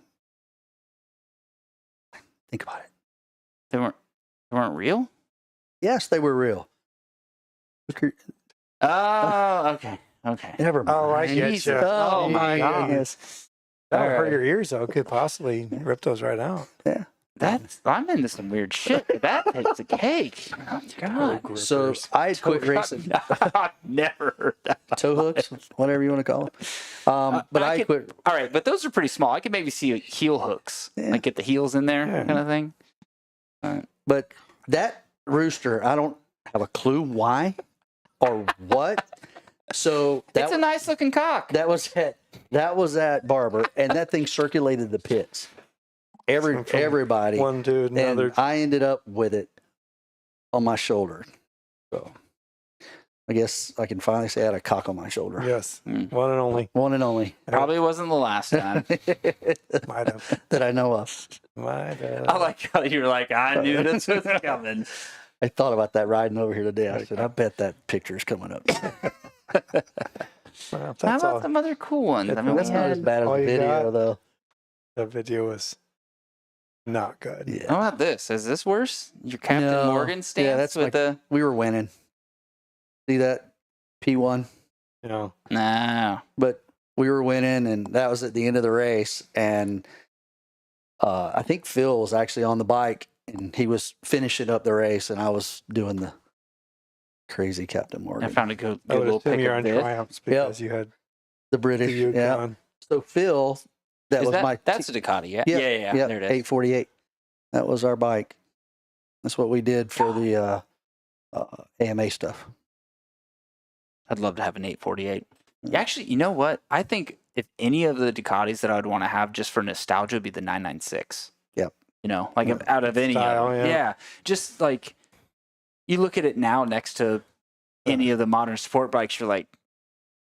Think about it. They weren't real? Yes, they were real. Oh, okay. Okay. Never mind. Oh, I get you. Oh, my goodness. That would hurt your ears, though. Could possibly rip those right out. Yeah. I'm into some weird shit. That takes a cake. Oh, God. So I quit racing. I've never heard that. Toe hooks, whatever you want to call them. But I quit. All right, but those are pretty small. I could maybe see heel hooks, like get the heels in there, kind of thing. But that rooster, I don't have a clue why or what. So it's a nice looking cock. That was at Barber, and that thing circulated the pits. Everybody, one to another. And I ended up with it on my shoulder. So I guess I can finally say I had a cock on my shoulder. Yes, one and only. One and only. Probably wasn't the last time. Might have. That I know of. Might have. I like how you were like, I knew this was coming. I thought about that riding over here today. I said, I bet that picture's coming up. Well, how about some other cool ones? I mean, that's not as bad as the video, though. That video was not good. Yeah. How about this? Is this worse? Your Captain No. Morgan stance Yeah, that's with like the we were winning. See that P1, You know, no. but we were winning, and that was at the end of the race. And I think Phil was actually on the bike, and he was finishing up the race, and I was doing the crazy Captain I Morgan, found a good I would little assume pic you're of on this. Triumphs because you had the the British. Yukon. Yeah. So Phil, that Is was that, my that's a Ducati, yeah? Yep, Yeah. yep, There it is. 848. That was our bike. That's what we did for the AMA stuff. I'd love to have an 848. Actually, you know what? I think if any of the Ducatis that I would want to have just for nostalgia would be the 996. Yep. You know, like Yep. if, out of any Style, of them. yeah. Yeah. Just like you look at it now next to any of the modern sport bikes, you're like,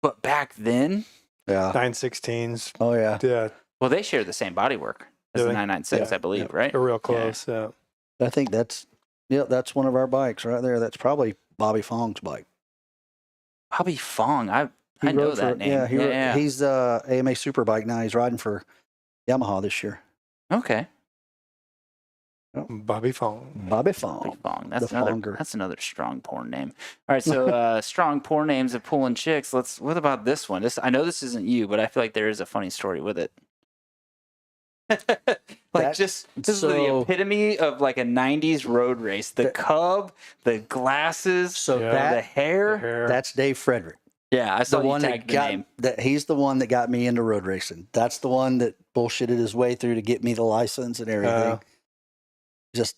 but back then, Yeah. 916s. Oh yeah. Yeah, well, they share the same bodywork as Do the they? 996, Yeah. I believe, Yeah. right? they're real close. Yeah. I think that's one of our bikes right there. That's probably Bobby Fong's bike. Bobby Fong. I He know rode that for, name. Yeah, Yeah. he's AMA Superbike now. He's riding for Yamaha this year. Okay. Bobby Fong. Bobby Bobby Fong. Fong. The Fonger. That's another strong porn name. All right, so strong porn names of pulling chicks. What about this one? I know this isn't you, but I feel like there is a funny story with it. This is the so- epitome of like a 90s road race. The That- cub, the glasses, So Yeah. the hair. that's Dave Frederick. Yeah, I saw The you one tag that the got name. that he's the one that got me into road racing. That's the one that bullshitted his way through to get me the license and everything. Just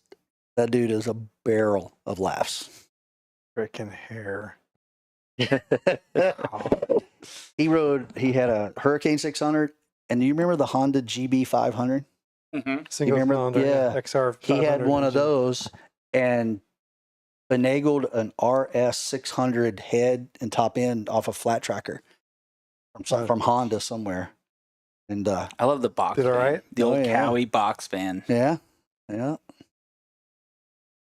that dude is a barrel of laughs. Freaking hair. He had a Hurricane 600, and you remember the Honda GB 500? Single remember- cylinder. yeah. XR. He had 500 one of engine. those and finagled an RS 600 head and top end off a flat tracker from Honda somewhere. And I love the box. Did all van. right? The old Oh, yeah. Cowie box van. yeah. I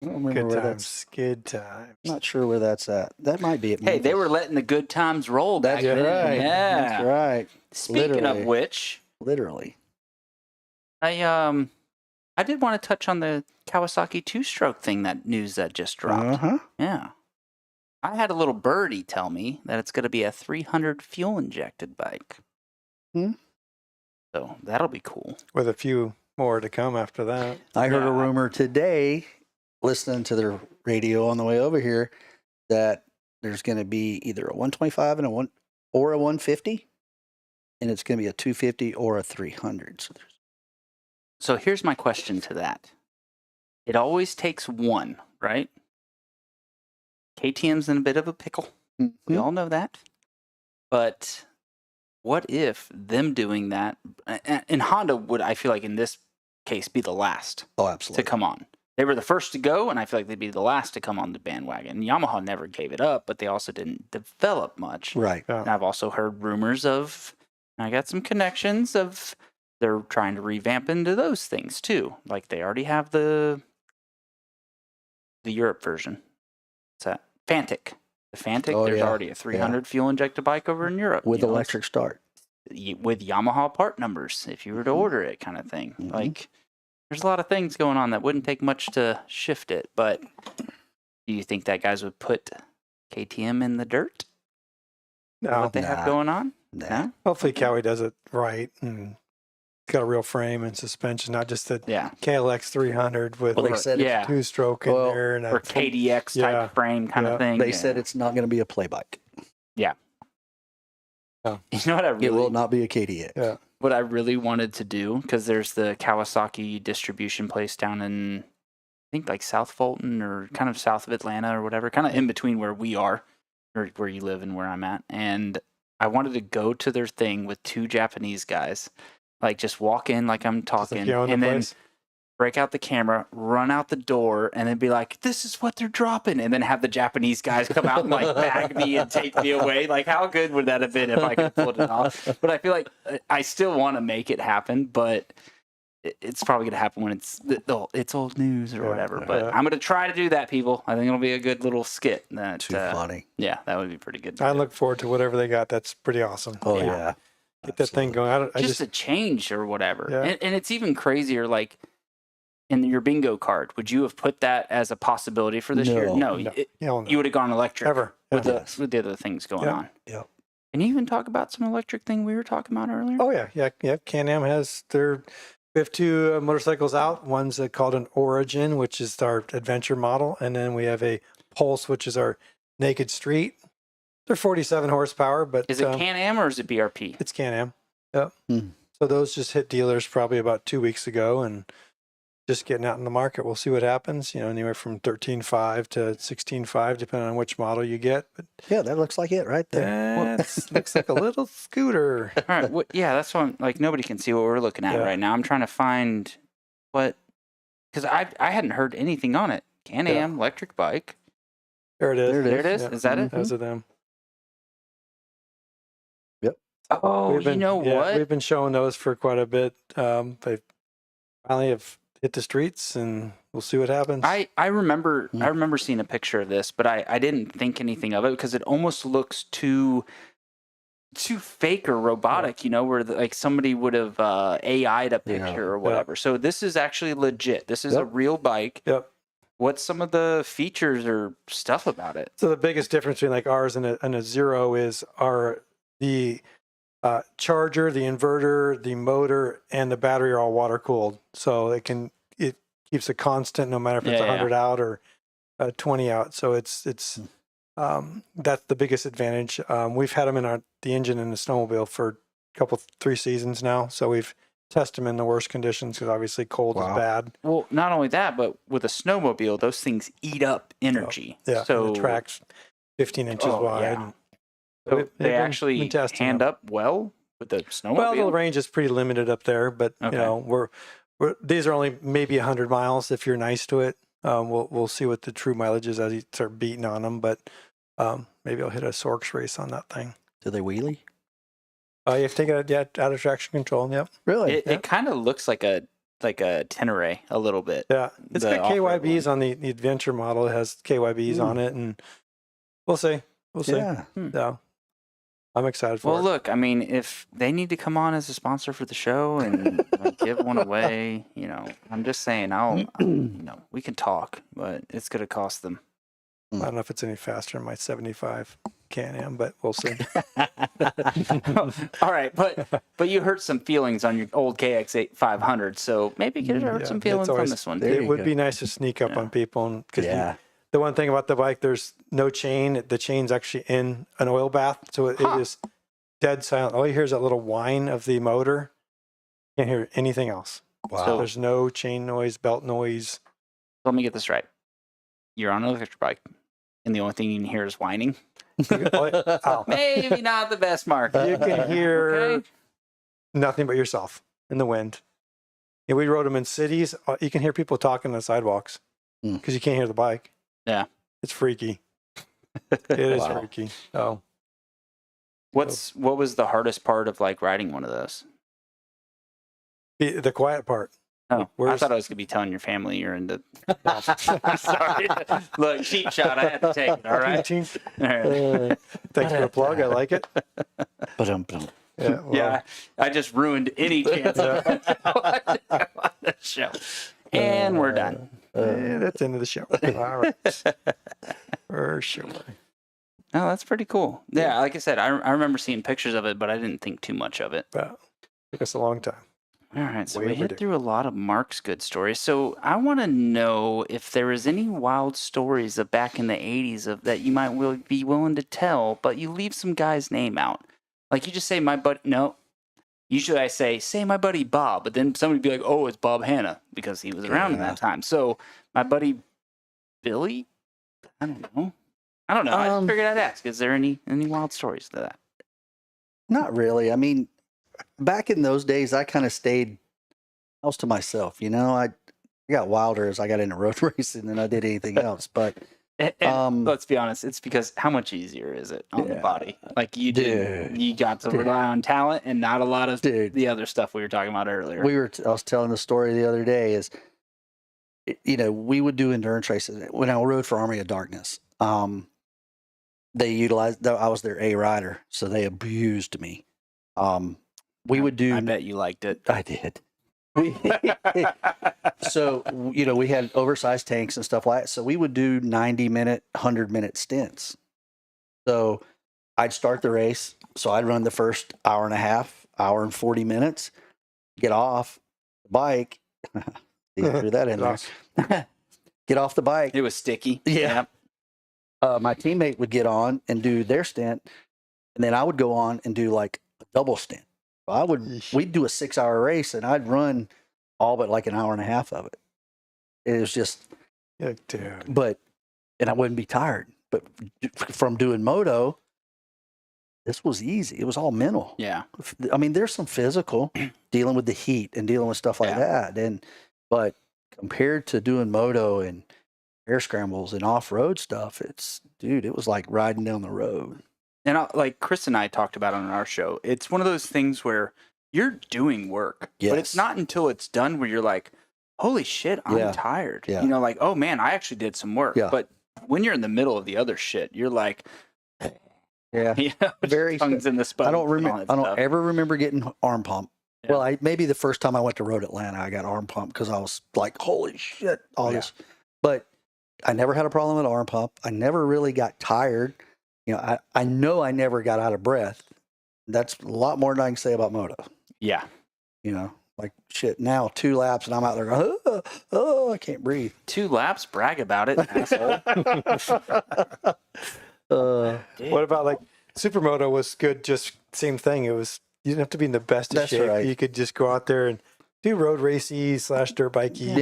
don't remember Good where times. that's. Skid times. I'm not sure where that's at. That might be at. Hey, they Memphis. were letting the good times roll back That's then. right. Yeah. That's right. Speaking Literally. of which, Literally. I did want to touch on the Kawasaki two-stroke thing, that news that just dropped. Uh-huh. Yeah. I had a little birdie tell me that it's going to be a 300 fuel-injected bike. Hmm. So that'll be cool. With a few more to come after that. I heard a Yeah. rumor today, listening to the radio on the way over here, that there's going to be either a 125 and a 150, and it's going to be a 250 or a 300. So here's my question to that. It always takes one, right? KTM's in a bit of a pickle. We Mhm. all know that. But what if them doing that, and Honda would, I feel like in this case, be the last Oh, to absolutely. come on. They were the first to go, and I feel like they'd be the last to come on the bandwagon. Yamaha never gave it up, but they also didn't develop much. Right. And I've also heard rumors of, I got some connections of, they're trying to revamp into those things too. Like they already have the Europe version. What's that? Fantic. The Fantic, Oh, there's yeah. already a 300 fuel injected bike over in Europe. With you know, electric start. with Yamaha part numbers, if you were to order it, kind of thing. Mhm. Like, there's a lot of things going on that wouldn't take much to shift it. But do you think that guys would put KTM in the dirt? No. What they have Nah. going on? Nah. No? Hopefully Cowie does it right and got a real frame and suspension, not just a Yeah. KLX 300 with Well, they said Yeah. two-stroke in Well, there. And Or a, KDX type Yeah. frame kind Yeah. of thing. They Yeah. said it's not going to be a play bike. You know what I really It will not be a KDX. Yeah. what I really wanted to do, because there's the Kawasaki distribution place down in, I think like South Fulton or kind of south of Atlanta or whatever, kind of in between where we are or where you live and where I'm at. And I wanted to go to their thing with two Japanese guys, like just walk in like I'm Just like talking you own the and then place. break out the camera, run out the door, and then be like, this is what they're dropping. And then have the Japanese guys come out and like bag me and take me away. Like, how good would that have been if I could have pulled it off? But I feel like I still want to make it happen, but it's probably going to happen when it's old news or Yeah, whatever. But yeah. I'm going to try to do that, people. I think it'll be a good little skit. That, Too funny. yeah, that would be pretty good. I look forward to whatever they got. That's pretty awesome. Oh, Yeah. yeah. get that thing going. I just a change or whatever. Yeah. And it's even crazier. Like in your bingo card, would you have put that as a possibility for this year? No, Hell no. you would have gone electric Ever. with the other things going on. Yeah. Can you even talk about some electric thing we were talking about earlier? Oh yeah. Can-Am has we have two motorcycles out. One's called an Origin, which is our adventure model, and then we have a Pulse, which is our naked street. They're 47 horsepower, but Is it Can-Am or is it BRP? it's Can-Am. Yep. Hmm. So those just hit dealers probably about 2 weeks ago, and just getting out in the market. We'll see what happens. Anywhere from 13.5 to 16.5, depending on which model you get. But Yeah, that looks like it right there. that looks like a little scooter. All right. Yeah, that's what I'm like. Nobody can see what we're looking at Yeah. right now. I'm trying to find because I hadn't heard anything on it. Can-Am electric bike. There it is. There it is. Yeah. Is that it? Those are them. Oh, what? We've been showing those for quite a bit. They finally have hit the streets, and we'll see what happens. I remember seeing a picture of this, but I didn't think anything of it because it almost looks too fake or robotic, where like somebody would have AI'd a picture or whatever. So this is actually legit. This is a real bike. Yep. What's some of the features or stuff about it? So the biggest difference between like ours and a Zero is the charger, the inverter, the motor, and the battery are all water cooled. So it keeps it constant no matter if it's 100 out or 20 out. So it's that's the biggest advantage. We've had them in the engine in the snowmobile for 3 seasons now. So we've tested them in the worst conditions because obviously cold is bad. Well, not only that, but with a snowmobile, those things eat up energy. Yeah. So and the track's 15 inches wide. Yeah. And So they actually been testing hand them. up well with the snowmobile. Well, the range is pretty limited up there, but Okay. these are only maybe 100 miles if you're nice to it. We'll see what the true mileage is as you start beating on them, but maybe I'll hit a Sorks race on that thing. Do they wheelie? You have to take it out of traction control. Yep. Really? It kind of looks like a Tenere a little bit. Yeah, it's The got off-road KYBs on the adventure model. It has KYBs on it, and we'll see. We'll see. Yeah. So I'm excited for Well, it. look, I mean, if they need to come on as a sponsor for the show and like, give one away, I'm just saying, we can talk, but it's going to cost them. I don't know if it's any faster than my 75 Can-Am, but we'll see. All right, but you hurt some feelings on your old KX8 500, so maybe you could hurt some feelings on this one. It would be nice to sneak up on people. Because the one thing about the bike, there's no chain. The chain's actually in an oil bath, so it is dead silent. All you hear is that little whine of the motor. Can't hear anything else. Wow. So there's no chain noise, belt noise. Let me get this right. You're on an electric bike, and the only thing you can hear is whining. Ow. Maybe not the best, Mark. You can hear Okay. nothing but yourself in the wind. Yeah, we rode them in cities. You can hear people talking on the sidewalks because you can't hear the bike. Yeah. It's freaky. It is Wow. freaky. Oh, What was the hardest part of like riding one of those? the quiet part. Oh, I Where's- thought I was gonna be telling your family you're into. Sorry, look, cheap shot. I had to take it. All right. All right. Thanks for the plug. I like it. Ba-dum-bum. Yeah. Well, Yeah, I just ruined any chance of on the show. And we're done. That's the end of the show. All right. For sure. Oh, that's pretty cool. Yeah, like I said, I remember seeing pictures of it, but I didn't think too much of it. Well, took us a long time. All right, so Way we hit overdue. through a lot of Mark's good stories. So I want to know if there is any wild stories of back in the 80s of that you might be willing to tell, but you leave some guy's name out. Like you just say my buddy. No, usually I say my buddy Bob, but then somebody would be like, oh, it's Bob Hanna because he was around in that time. So my buddy Billy. I don't know. I just figured I'd ask. Is there any wild stories to that? Not really. I mean, back in those days, I kind of stayed house to myself. I got wilder as I got into road racing than I did anything else. But And let's be honest, it's because how much easier is it on the body? Like you got to rely on talent and not a lot of the other stuff we were talking about earlier. I was telling the story the other day is, we would do endurance races when I rode for Army of Darkness. They utilized, I was their A rider, so they abused me. we would do. I bet you liked it. I did. So, we had oversized tanks and stuff like that. So we would do 90-minute, 100-minute stints. So I'd start the race. So I'd run the first hour and a half, hour and 40 minutes, get off the bike. You threw that in there. Get off the bike. It was sticky. Yeah. My teammate would get on and do their stint. And then I would go on and do like a double stint. We'd do a 6-hour race and I'd run all but like an hour and a half of it. It was just, Dude. and I wouldn't be tired. But from doing moto, this was easy. It was all mental. Yeah. I mean, there's some physical dealing with the heat and dealing with stuff like that. But compared to doing moto and air scrambles and off-road stuff, it was like riding down the road. And like Chris and I talked about on our show, it's one of those things where you're doing work, but it's not until it's done where you're like, holy shit, I'm tired. Yeah. Like, oh man, I actually did some work. Yeah. But when you're in the middle of the other shit, you're like, very tongues in the sponge. I don't ever remember getting arm pump. Yeah. Well, maybe the first time I went to Road Atlanta, I got arm pump because I was like, holy shit, this. But I never had a problem with arm pump. I never really got tired. I know I never got out of breath. That's a lot more than I can say about moto. Yeah. Like shit, now 2 laps and I'm out there going, I can't breathe. 2 laps? Brag about it, asshole. What about like Supermoto was good, just same thing. You didn't have to be in the best of shape. Right. You could just go out there and do road racey / dirt bikey.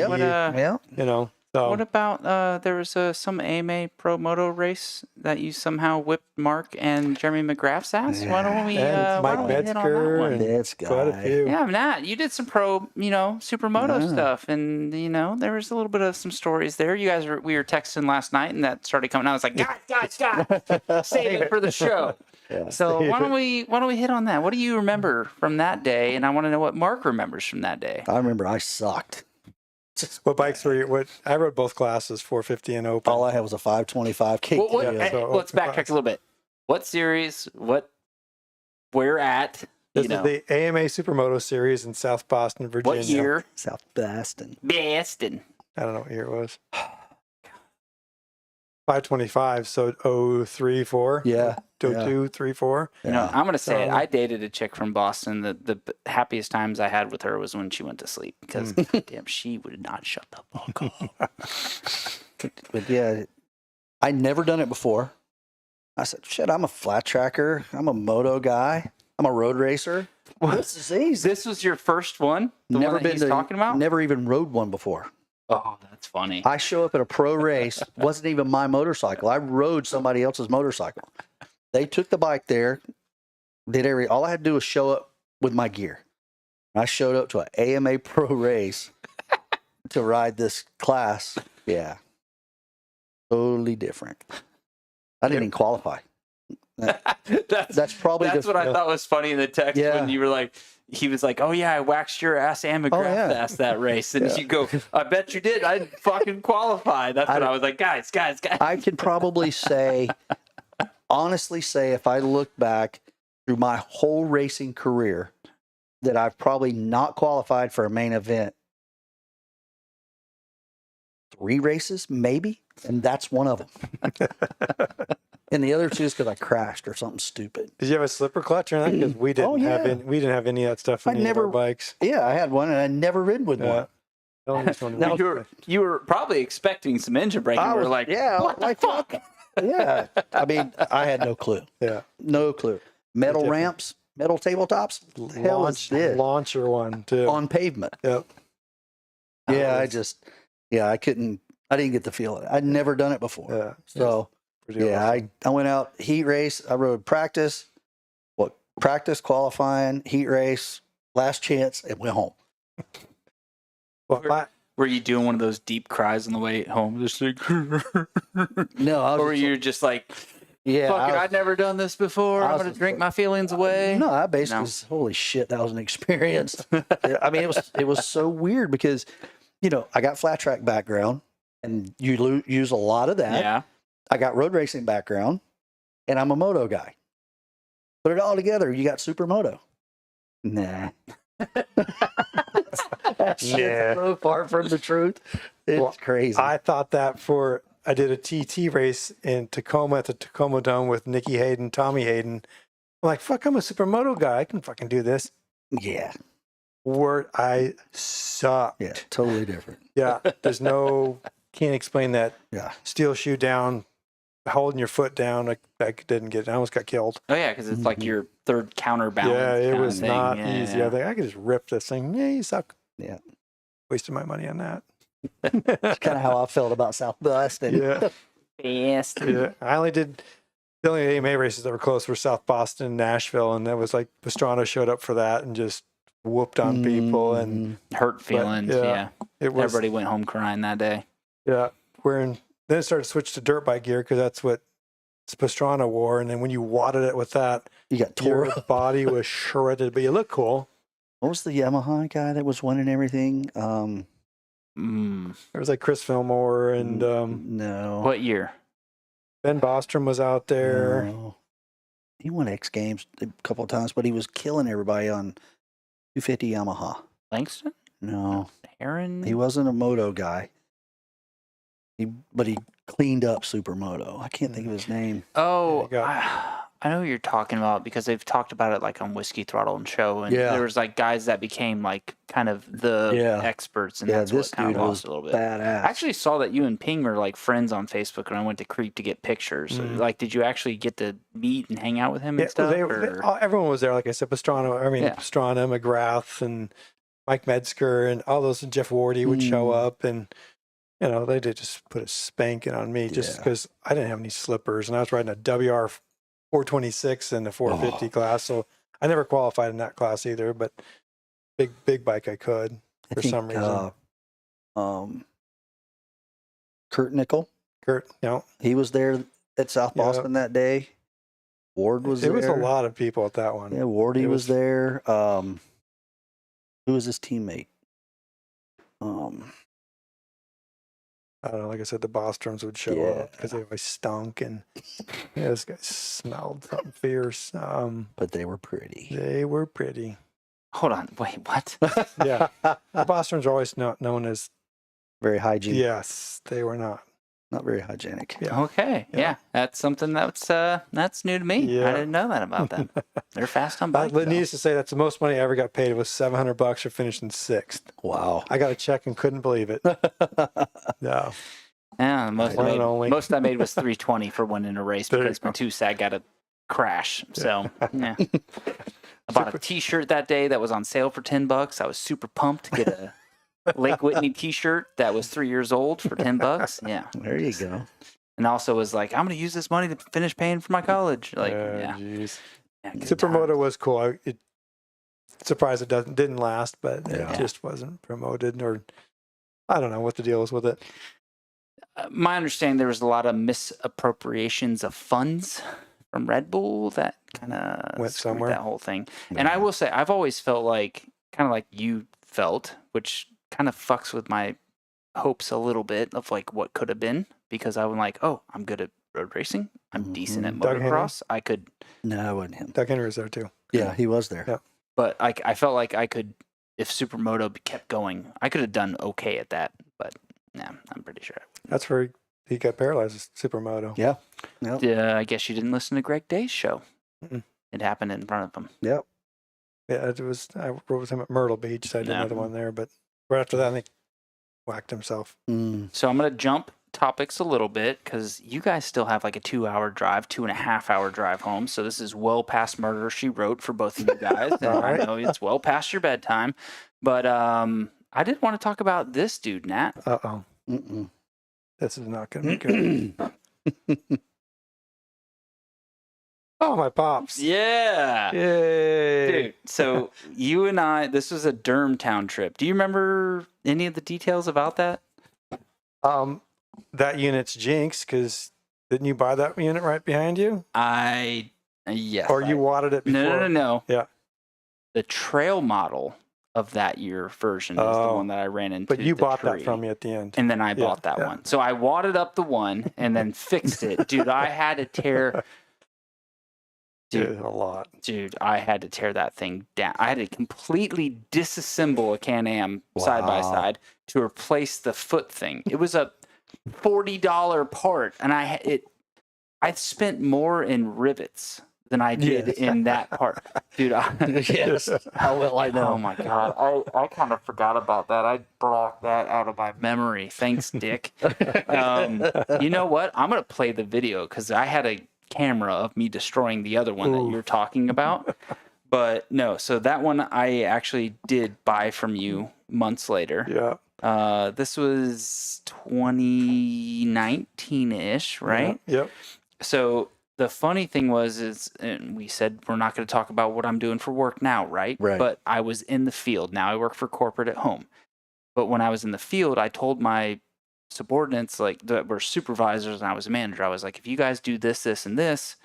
So what about there was some AMA Pro Moto race that you somehow whipped Mark and Jeremy McGrath's ass? Why don't we Mike hit on that one? Quite a few. Yeah, Nat, you did some pro, supermoto stuff, and there was a little bit of some stories there. You guys we were texting last night, and that started coming out. I was like, guys, save it for the show. Yeah. So why don't we hit on that? What do you remember from that day? And I want to know what Mark remembers from that day. I remember I sucked. What bikes were you? I rode both classes, 450 and open. All I had was a 525 KT. Let's backtrack a little bit. What series? Where at? This is the AMA Supermoto Series in South Boston, Virginia. What year? South Boston. Boston. I don't know what year it was. 525, so 03, 4. Yeah. 02, 3, 4. I'm going to say it. I dated a chick from Boston. The happiest times I had with her was when she went to sleep because, goddamn, she would not shut the fuck up. But yeah, I'd never done it before. I said, shit, I'm a flat tracker. I'm a moto guy. I'm a road racer. This is easy. This was your first one? Never been talking about? Never even rode one before. Oh, that's funny. I show up at a pro race. Wasn't even my motorcycle. I rode somebody else's motorcycle. They took the bike there. All I had to do was show up with my gear. I showed up to an AMA pro race to ride this class. Yeah. Totally different. I didn't even qualify. That's probably what I thought was funny in the text when you were like, he was like, oh yeah, I waxed your ass and McGrath's ass that race. And you go, I bet you did. I didn't fucking qualify. That's what I was like, guys. I could probably honestly say, if I look back through my whole racing career, that I've probably not qualified for a main event 3 races, maybe. And that's one of them. And the other 2 is because I crashed or something stupid. Did you have a slipper clutch or anything? Because we didn't have any of that stuff on any of our bikes. Yeah, I had one, and I never ridden with one. You were probably expecting some engine braking. You were like, what the fuck? Yeah. I mean, I had no clue. Yeah. No clue. Metal ramps, metal tabletops. Hell is this? Launcher one, too. On pavement. Yep. Yeah, I didn't get the feel of it. I'd never done it before. Yeah. So, awesome. I went out, heat race. I rode practice, qualifying, heat race, last chance, and went home. Were you doing one of those deep cries on the way home? Just like, no. Or were you just like, fuck it, I'd never done this before. I'm going to drink my feelings away. No, I basically was, holy shit, that was an experience. I mean, it was so weird because, I got flat track background and you use a lot of that. Yeah. I got road racing background and I'm a moto guy. Put it all together, you got supermoto. Nah. That shit's so far from the truth. It's crazy. I thought that I did a TT race in Tacoma at the Tacoma Dome with Nicky Hayden, Tommy Hayden. I'm like, fuck, I'm a supermoto guy. I can fucking do this. Yeah. I sucked. Yeah. Totally different. Yeah. Can't explain that. Yeah. Steel shoe down, holding your foot down. I didn't get it. I almost got killed. Oh yeah, because it's like your third counterbalance. Yeah, it kind of was thing. not Yeah, easy. yeah. I think I could just rip this thing. Yeah, you suck. Yeah. Wasted my money on that. That's kind of how I felt about South Boston. Yeah. Best. Yeah. I only did the only AMA races that were close were South Boston and Nashville, and that was like Pastrana showed up for that and just whooped on people and Hurt feelings. Yeah. it was. Everybody went home crying that day. Yeah, then it started to switch to dirt bike gear because that's what Pastrana wore, and then when you wadded it with that, You got tore your up. body was shredded, but you look cool. What was the Yamaha guy that was winning everything? There was like Chris Fillmore and No. What year? Ben Bostrom was out there. No. He won X Games a couple of times, but he was killing everybody on 250 Yamaha. Langston? No. Aaron? He wasn't a moto guy. But he cleaned up Supermoto. I can't think of his name. Oh, There you go. I know who you're talking about because they've talked about it like on Whiskey Throttle and Show, and Yeah. there was like guys that became like kind of the Yeah. experts, and Yeah, that's this what kind dude of was lost a little bit. badass. I actually saw that you and Ping were like friends on Facebook when I went to Creek to get pictures. Like, did you actually get to meet and hang out with him and stuff? Everyone was there. Like I said, Pastrana, Yeah. Pastrana, McGrath, and Mike Metzger, and all those, and Jeff Wardy would show up, and they did just put a spanking on me just because I didn't have any slippers, and I was riding a WR 426 in the 450 class, so I never qualified in that class either. But big bike I could for some reason. Kurt Nickel. Kurt, He was there at South Boston that day. Ward was there. It was a lot of people at that one. Yeah, Wardy was there. Who was his teammate? I don't know. Like I said, the Bostroms would show up because they always stunk, and this guy smelled something fierce. But they were pretty. They were pretty. Hold on, wait, what? Yeah, the Bostroms are always not known as very hygienic. Yes, they were not very hygienic. Yeah. Okay, yeah, that's something that's new to me. Yeah. I didn't know that about them. They're fast on bikes. Needless to say, that's the most money I ever got paid. It was $700 for finishing sixth. Wow! I got a check and couldn't believe it. No. Yeah, most I made was $320 for winning a race because my two-sag got a crash. So yeah. I bought a T-shirt that day that was on sale for $10. I was super pumped to get a Lake Whitney T-shirt that was 3 years old for $10. Yeah, there you go. And also was like, I'm going to use this money to finish paying for my college. Like, yeah. Supermoto was cool. Surprised it didn't last, but it just wasn't promoted, or I don't know what the deal was with it. My understanding, there was a lot of misappropriations of funds from Red Bull that kind of went somewhere. That whole thing. Yeah. And I will say, I've always felt like, kind of like you felt, which kind of fucks with my hopes a little bit of like what could have been, because I was like, oh, I'm good at road racing. I'm decent at motocross. I could. No, it wasn't him. Doug Henry was there too. Yeah, he was there. Yeah. But I felt like I could, if Supermoto kept going, I could have done okay at that. But yeah, I'm pretty sure. That's where he got paralyzed. Supermoto. Yeah. Yep. Yeah, I guess you didn't listen to Greg Day's show. Mm-mm. It happened in front of him. Yep. Yeah, it was. I rode with him at Myrtle Beach, so I did another one there. But right after that, I think whacked himself. So I'm gonna jump topics a little bit because you guys still have like a 2-hour drive, 2.5-hour drive home. So this is well past Murder She Wrote for both of you guys. And I know it's well past your bedtime. But I did want to talk about this dude, Nat. This is not going to be good. Oh, my pops. Yeah. Yay. Dude, so you and I, this was a Durhamtown trip. Do you remember any of the details about that? That unit's jinx, because didn't you buy that unit right behind you? Yes. Or you wadded it before? No. Yeah. The trail model of that year version is the one that I ran into. But you bought that from me at the end. And then I bought that one. So I wadded up the one and then fixed it. Dude, I had to tear. Dude, a lot. Dude, I had to tear that thing down. I had to completely disassemble a Can-Am side by side to replace the foot thing. It was a $40 part, and I spent more in rivets than I did in that part. Dude, Yes. How well I know. oh my God. I kind of forgot about that. I blocked that out of my memory. Thanks, Dick. You know what? I'm going to play the video because I had a camera of me destroying the other one that you're talking about. But no, so that one I actually did buy from you months later. Yeah. This was 2019-ish, right? Yep. So the funny thing was, and we said we're not going to talk about what I'm doing for work now, right? Right. But I was in the field. Now I work for corporate at home. But when I was in the field, I told my subordinates, like that were supervisors and I was a manager, I was like, if you guys do this, this, and this,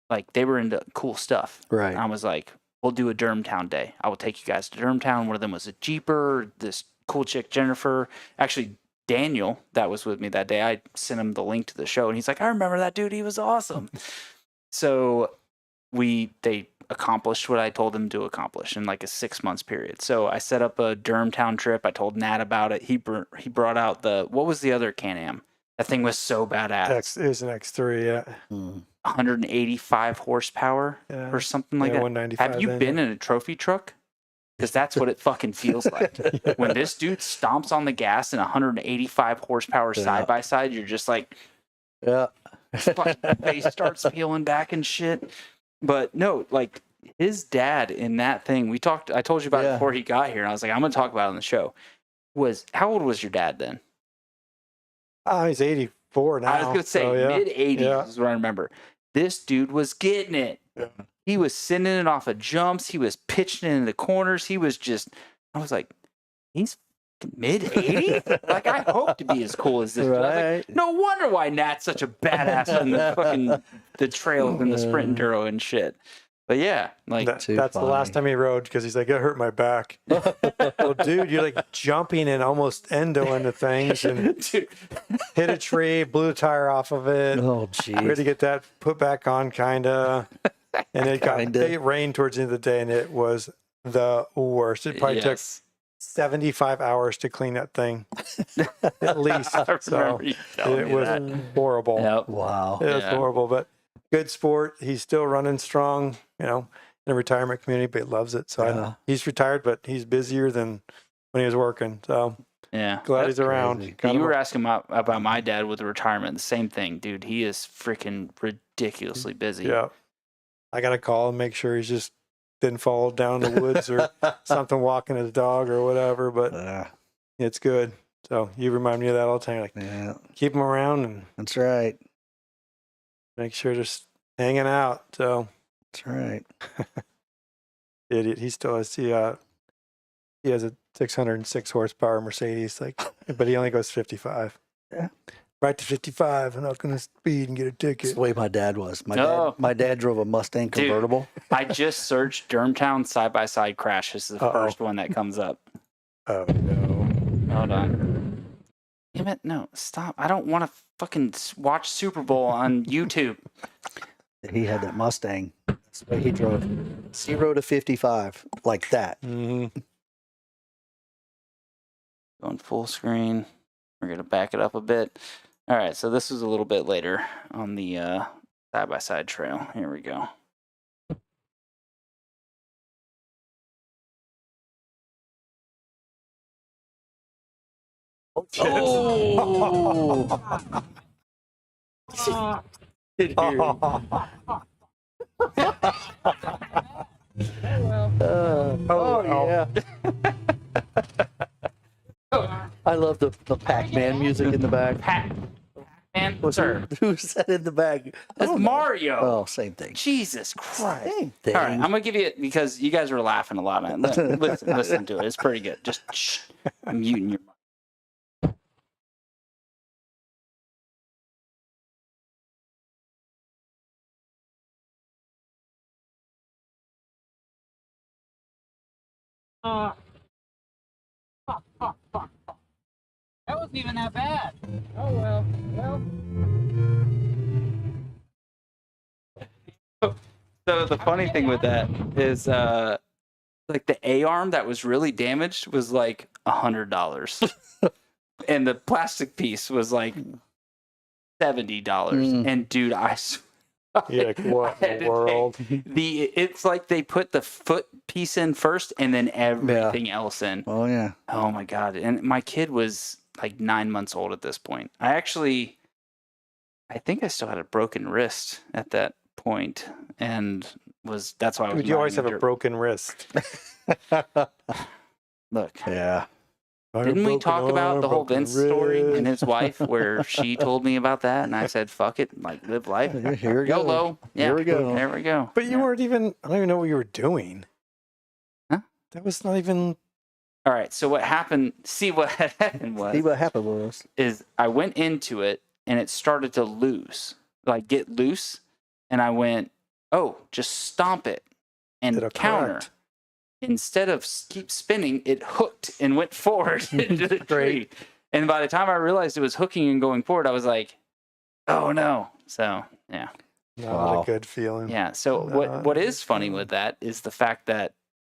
like they were into cool stuff. Right. And I was like, we'll do a Durhamtown day. I will take you guys to Durhamtown. One of them was a Jeeper, this cool chick, Jennifer. Actually, Daniel, that was with me that day, I sent him the link to the show and he's like, I remember that dude. He was awesome. So they accomplished what I told them to accomplish in like a 6 months period. So I set up a Durhamtown trip. I told Nat about it. He brought out what was the other Can-Am? That thing was so badass. It was an X3, yeah. 185 horsepower or something like that. 195. Have you been in a trophy truck? Because that's what it fucking feels like. When this dude stomps on the gas in 185 horsepower side by side, you're just like, fucking face starts peeling back and shit. But no, like his dad in that thing, I told you about it before he got here, and I was like, I'm gonna talk about it on the show. How old was your dad then? He's 84 now. I was gonna say mid-80s is what I remember. This dude was getting it. Yeah. He was sending it off of jumps. He was pitching it in the corners. I was like, he's mid-80s? Like, I hope to be as cool as this. Right. I was like, no wonder why Nat's such a badass in the trails and the sprint enduro and shit. But yeah, like that's the last time he rode because he's like, it hurt my back. Well, dude, you're like jumping and almost endo into things and hit a tree, blew a tire off of it. Oh, geez. We had to get that put back on, kinda. And it rained towards the end of the day, and it was the worst. It probably took 75 hours to clean that thing, at least. So it was horrible. Yep. Wow. It was horrible, but good sport. He's still running strong, in the retirement community, but he loves it. So he's retired, but he's busier than when he was working. So glad he's around. You were asking about my dad with the retirement. The same thing, dude. He is freaking ridiculously busy. Yeah. I got to call and make sure he's just didn't fall down the woods or something walking his dog or whatever, but it's good. So you remind me of that all the time. Like, keep him around. And that's right. Make sure just hanging out. So that's right. Idiot. He still has, he has a 606 horsepower Mercedes, but he only goes 55. Yeah. Right to 55. I'm not going to speed and get a ticket. That's the way my dad was. My dad drove a Mustang convertible. Dude, I just searched Durhamtown side-by-side crash. This is the first one that comes up. Oh, no. Hold on. Damn it. No, stop. I don't want to fucking watch Super Bowl on YouTube. He had that Mustang. That's the way he drove. 0 to 55. Like that. Mm-hmm. Going full screen. We're going to back it up a bit. All right, so this is a little bit later on the side-by-side trail. Here we go. Yeah. I love the Pac-Man music in the back. Pac-Man? Sir. Who's that in the back? That's Mario. Oh, same thing. Jesus Christ. Same thing. All right, I'm going to give you it because you guys were laughing a lot. Listen to it. It's pretty good. Just shh. I'm muting your mic. That wasn't even that bad. Oh, well. So the funny thing with that is, like the A arm that was really damaged was like $100, and the plastic piece was like $70. And dude, Yeah, like, what in the world? It's like they put the foot piece in first and then everything else in. Oh yeah. Oh my god! And my kid was like 9 months old at this point. I think I still had a broken wrist at that point, and that's why I was. Dude, you always have riding a broken wrist. Look. Yeah. Didn't we talk about the whole Vince story and his wife, where she told me about that, and I said, "Fuck it, like live life." Here we go. YOLO. Yeah, Here we go. There we go. But you weren't even. I don't even know what you were doing. Huh? That was not even. All right. So what happened? See what had happened was. See what happened was. Is I went into it and it started to get loose, and I went, "Oh, just stomp it and counter." Correct. Instead of keep spinning, it hooked and went forward into the tree. And by the time I realized it was hooking and going forward, I was like, "Oh no!" So yeah, Not a good feeling. yeah. So what is funny with that is the fact that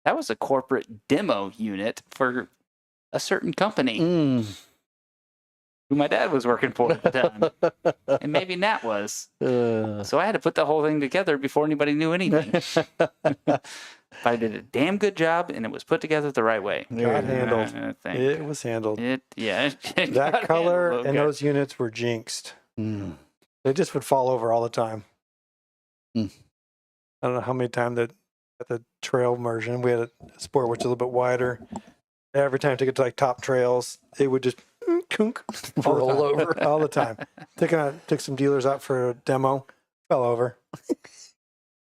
was a corporate demo unit for a certain company who my dad was working for at the time, and maybe Nat was. So I had to put the whole thing together before anybody knew anything. But I did a damn good job, and it was put together the right way. Got handled. It was handled. That color and those units were jinxed. They just would fall over all the time. I don't know how many times that at the trail version, we had a sport which is a little bit wider. Every time I took it to like top trails, it would just kunk, roll over all the time. Took some dealers out for a demo, fell over.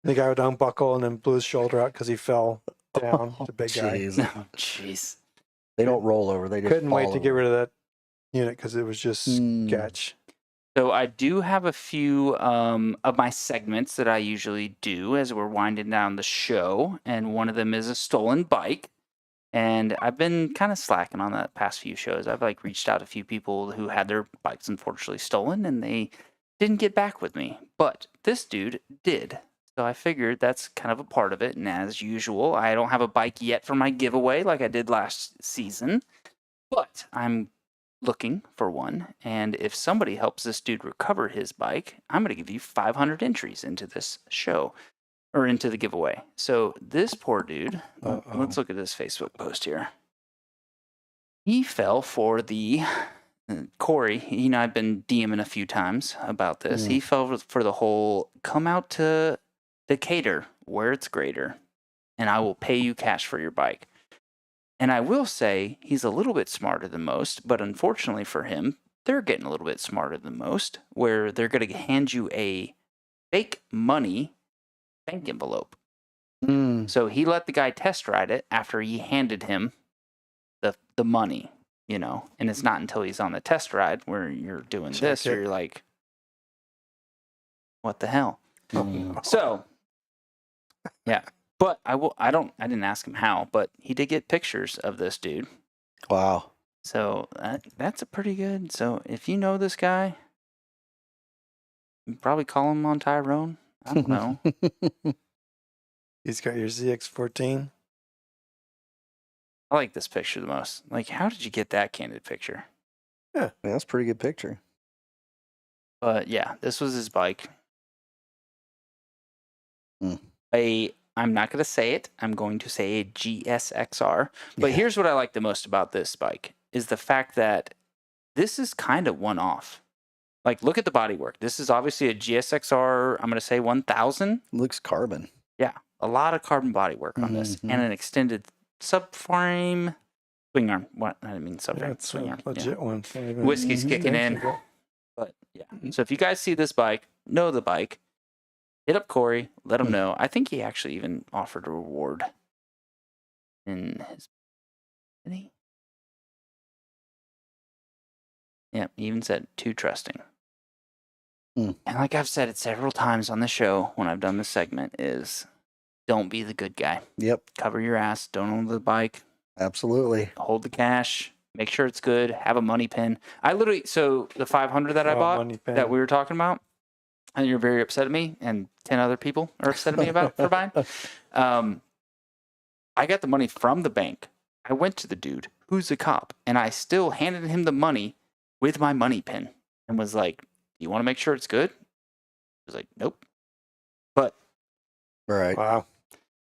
The guy would unbuckle and then blew his shoulder out because he fell down. It's a big guy. Oh, jeez. They don't roll over. They just couldn't wait fall to get over. rid of that unit because it was just sketch. So I do have a few of my segments that I usually do as we're winding down the show, and one of them is a stolen bike. And I've been kind of slacking on that past few shows. I've reached out to a few people who had their bikes unfortunately stolen, and they didn't get back with me. But this dude did. So I figured that's kind of a part of it. And as usual, I don't have a bike yet for my giveaway like I did last season, but I'm looking for one. And if somebody helps this dude recover his bike, I'm going to give you 500 entries into this show or into the giveaway. So this poor dude, let's look at this Facebook post here. He fell for the Corey. I've been DMing a few times about this. He fell for the whole come out to Decatur, where it's greater, and I will pay you cash for your bike. And I will say he's a little bit smarter than most, but unfortunately for him, they're getting a little bit smarter than most, where they're going to hand you a fake money bank envelope. So he let the guy test ride it after he handed him the money, and it's not until he's on the test ride where you're doing this, where you're like, what the hell? So, yeah, but I didn't ask him how, but he did get pictures of this dude. Wow. So that's a pretty good. So if you know this guy, you probably call him on Tyrone. I don't know. He's got your ZX14. I like this picture the most. How did you get that candid picture? Yeah, that's a pretty good picture. But yeah, this was his bike. I'm not going to say it. I'm going to say a GSXR. But here's what I like the most about this bike is the fact that this is kind of one-off. Look at the bodywork. This is obviously a GSXR, I'm going to say 1000. Looks carbon. Yeah, a lot of carbon bodywork on this. And an extended subframe, swing arm. What? I didn't mean subframe. Yeah, it's swing a arm. legit one. Whiskey's kicking in. But yeah. So if you guys see this bike, know the bike, hit up Corey, let him know. I think he actually even offered a reward in his. Did he? Yeah, he even said too trusting. And like I've said it several times on the show when I've done this segment, is don't be the good guy. Yep. Cover your ass. Don't own the bike. Absolutely. Hold the cash. Make sure it's good. Have a money pin. So the 500 that I bought that we were talking about, and you're very upset at me, and 10 other people are upset at me for buying. I got the money from the bank. I went to the dude who's a cop, and I still handed him the money with my money pin and was like, "Do you want to make sure it's good?" He was like, "Nope." But Right. Wow.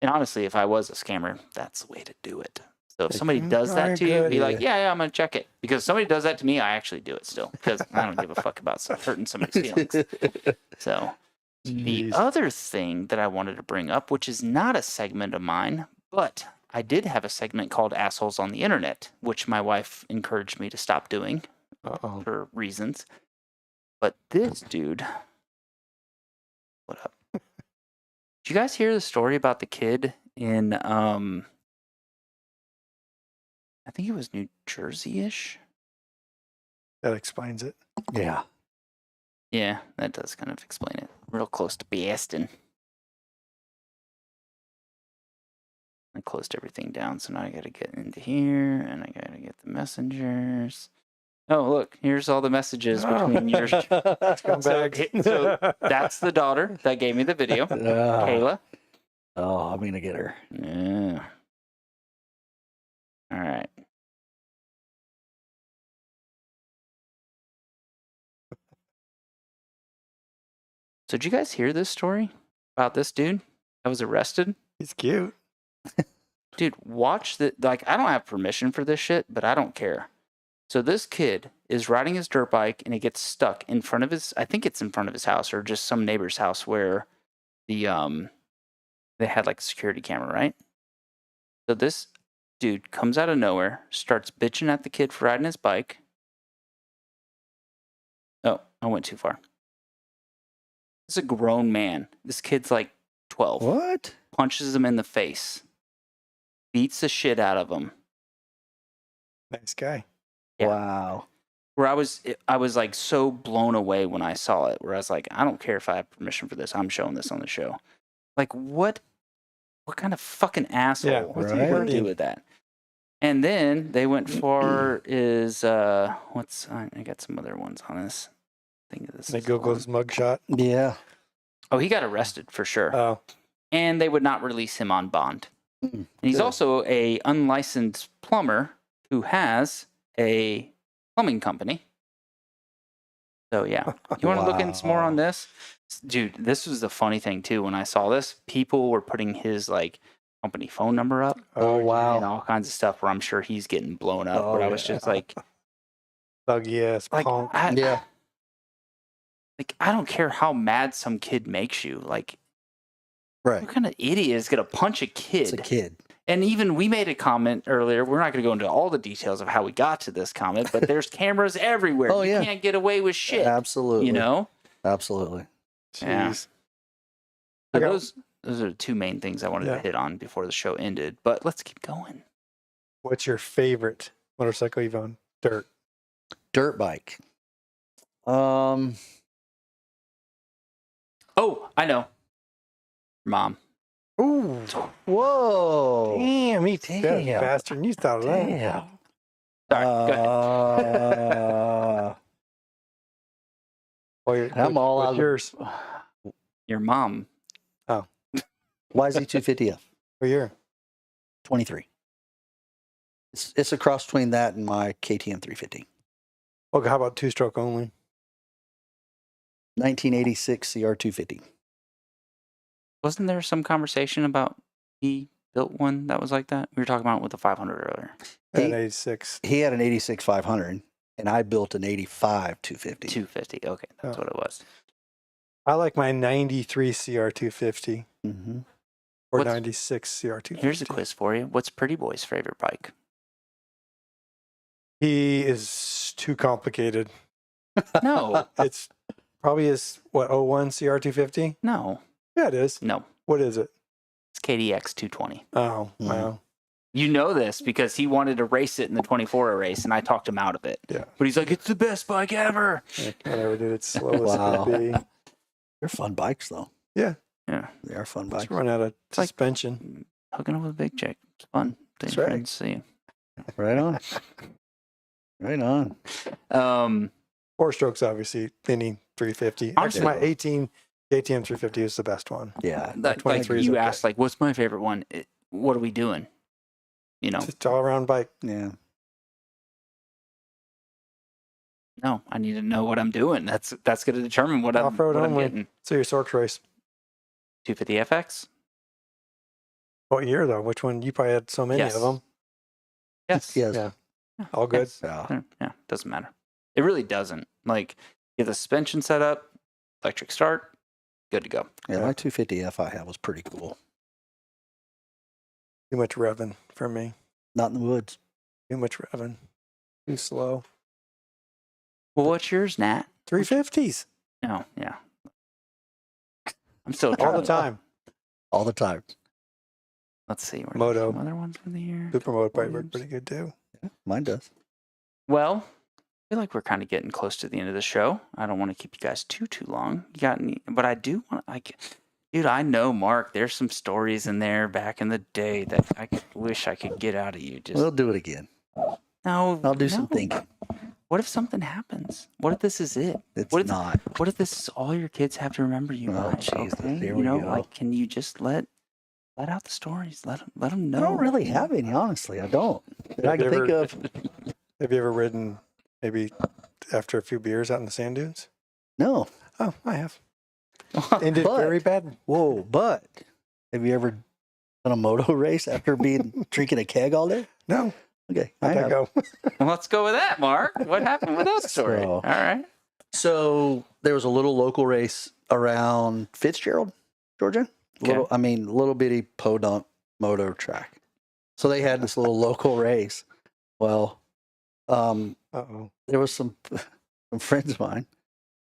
and honestly, if I was a scammer, that's the way to do it. So if Like, somebody does that alright, to you, good, be like, yeah. yeah, I'm going to check it. Because if somebody does that to me, I actually do it still. Because I don't give a fuck about hurting somebody's feelings. So the other thing that I wanted to bring up, which is not a segment of mine, but I did have a segment called Assholes on the Internet, which my wife encouraged me to stop doing for reasons. But this dude, what up? Did you guys hear the story about the kid in, I think it was New Jersey-ish? That explains it. Yeah. Yeah, that does kind of explain it. Real close to Boston. I closed everything down, so now I gotta get into here, and I gotta get the messengers. Oh, look, here's all the messages between your... So that's the daughter that gave me the video, Kayla. Oh, I'm going to get her. Yeah. All right. So did you guys hear this story about this dude that was arrested? He's cute. Dude, watch the, like, I don't have permission for this shit, but I don't care. So this kid is riding his dirt bike and he gets stuck in front of his, I think it's in front of his house or just some neighbor's house where the, they had like a security camera, right? So this dude comes out of nowhere, starts bitching at the kid for riding his bike. Oh, I went too far. This is a grown man. This kid's like 12. What? Punches him in the face. Beats the shit out of him. Nice guy. Yeah. Wow. Where I was like so blown away when I saw it. Where I was like, I don't care if I have permission for this. I'm showing this on the show. Like, what kind of fucking asshole Yeah, what's he would hurting? do with that? And then they went for is I got some other ones on this. I think this They is Google one. his mugshot. Yeah. Oh, he got arrested for sure. Oh, And they would not release him on bond. Mm, And he's good. also a unlicensed plumber who has a plumbing company. So yeah, you want to look into some more on this, dude? This was the funny thing too. When I saw this, people were putting his like company phone number up Oh, and wow. all kinds of stuff. Where I'm sure he's getting blown up. Oh, where I was yeah. just like, thuggy ass punk. Yeah. like I don't care how mad some kid makes you. Like, Right. what kind of idiot is gonna punch a kid? It's a kid. And even we made a comment earlier. We're not going to go into all the details of how we got to this comment, but there's cameras everywhere. Oh, yeah. You can't get away with shit. Absolutely. You know? Absolutely. Yeah. Jeez. So Okay. those are the two main things I wanted to hit on before the show ended. But let's keep going. What's your favorite motorcycle you've owned? Dirt. Dirt bike. Oh, I know. Mom. Ooh. Whoa. Damn, he that Damn. bastard. You thought of that. Damn. Sorry, go ahead. Well, I'm all what's out of yours? Your mom. YZ250F. What year? 23. It's a cross between that and my KTM 350. Okay, how about two-stroke only? 1986 CR250. Wasn't there some conversation about he built one that was like that? We were talking about it with the 500 earlier. At 86. He had an 86 500, and I built an 85 250. 250. Okay, that's Oh. what it was. I like my 93 CR250 Mm-hmm. or What's- 96 CR250. Here's a quiz for you. What's Pretty Boy's favorite bike? He is too complicated. No, It's probably his, what, 01 CR250? no, Yeah, it is. no. What is it? It's KDX 220. Oh, Mhm. wow. You know this because he wanted to race it in the 24 race, and I talked him out of it. Yeah. But he's like, it's the best bike ever. Whatever did it slow as Wow. it could be. They're fun bikes, though. Yeah. Yeah. They are fun Let's bikes. run out of It's like- suspension. Hooking up with a big chick. It's fun. That's Thanks, right. friends. See Right on. Right on. you. Four strokes, obviously. Any 350. Honestly- Actually, my 18 KTM 350 is the best one. Yeah. Like 23 is you okay. asked, like, what's my favorite one? What are we doing? You know, Just all around bike. Yeah. no, I need to know what I'm doing. That's going to determine what I'm Off-road what I'm only. getting. So your Sorks race. 250 FX. What year though? Which one? You probably had so many Yes. of them. Yes. Yes. Yeah. All good. Yes. Yeah. Yeah. Doesn't matter. It really doesn't. Like, get the suspension set up, electric start, good to go. Yeah. My 250F I had was pretty cool. Too much revving for me. Not in the woods. Too much revving. Too slow. Well, what's yours, Nat? 350s No. Yeah. I'm still all trying the to- time. All the time. Let's see. Where Moto. Some other ones from the year. Supermoto probably worked Williams. pretty good too. Yeah, mine does. Well, I feel like we're kind of getting close to the end of the show. I don't want to keep you guys too long. You got any? But I do want, like, dude, I know, Mark. There's some stories in there back in the day that wish I could get out of you. Just We'll do it again. no. I'll do some no. thinking. What if something happens? What if this is it? It's What if- not. What if this is all your kids have to remember you Oh, by? Jesus, Okay? here You we know, go. like, can you just let out the stories? Let them know. I don't really have any, honestly. I don't. That I Have can you think ever- of. Have you ever ridden maybe after a few beers out in the sand dunes? No. Oh, I have. Ended But- very bad. Whoa, but have you ever done a moto race after drinking a keg all day? No, Okay. I how'd that have. go? Well, let's go with that, Mark. What happened with that story? So- All right. So there was a little local race around Fitzgerald, Georgia. Okay. Little bitty podunk moto track. So they had this little local race. Well, Uh-oh. there was some friends of mine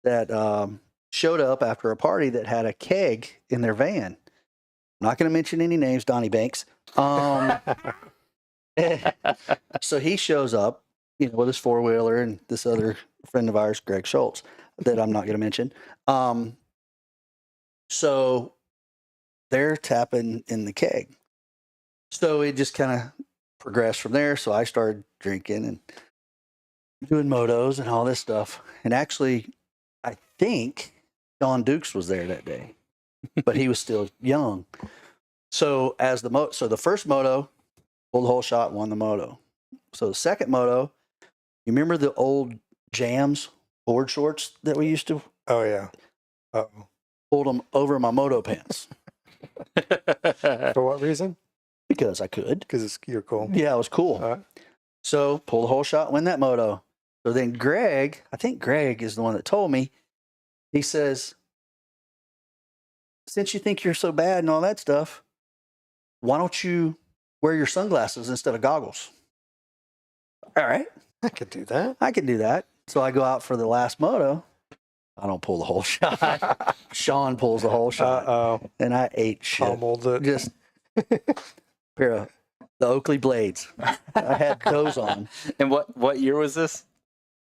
that showed up after a party that had a keg in their van. I'm not going to mention any names, Donnie Banks. So he shows up, with his four-wheeler and this other friend of ours, Greg Schultz, that I'm not going to mention. So they're tapping in the keg. So it just kind of progressed from there. So I started drinking and doing motos and all this stuff. And actually, I think Don Dukes was there that day, but he was still young. So the first moto, pulled the whole shot, won the moto. So the second moto, you remember the old Jams board shorts that we used to? Oh, yeah. Uh-oh. Pulled them over my moto pants For what reason? because I could. Because you're cool. Yeah, it was cool. All right. So pull the whole shot, win that moto. So then I think Greg is the one that told me, he says, since you think you're so bad and all that stuff, why don't you wear your sunglasses instead of goggles? All right, I could do that. I can do that. So I go out for the last moto. I don't pull the whole shot. Sean pulls the whole shot. Uh-oh. And I ate shit. Pummeled it. Just pair of the Oakley blades. I had those on. And what year was this?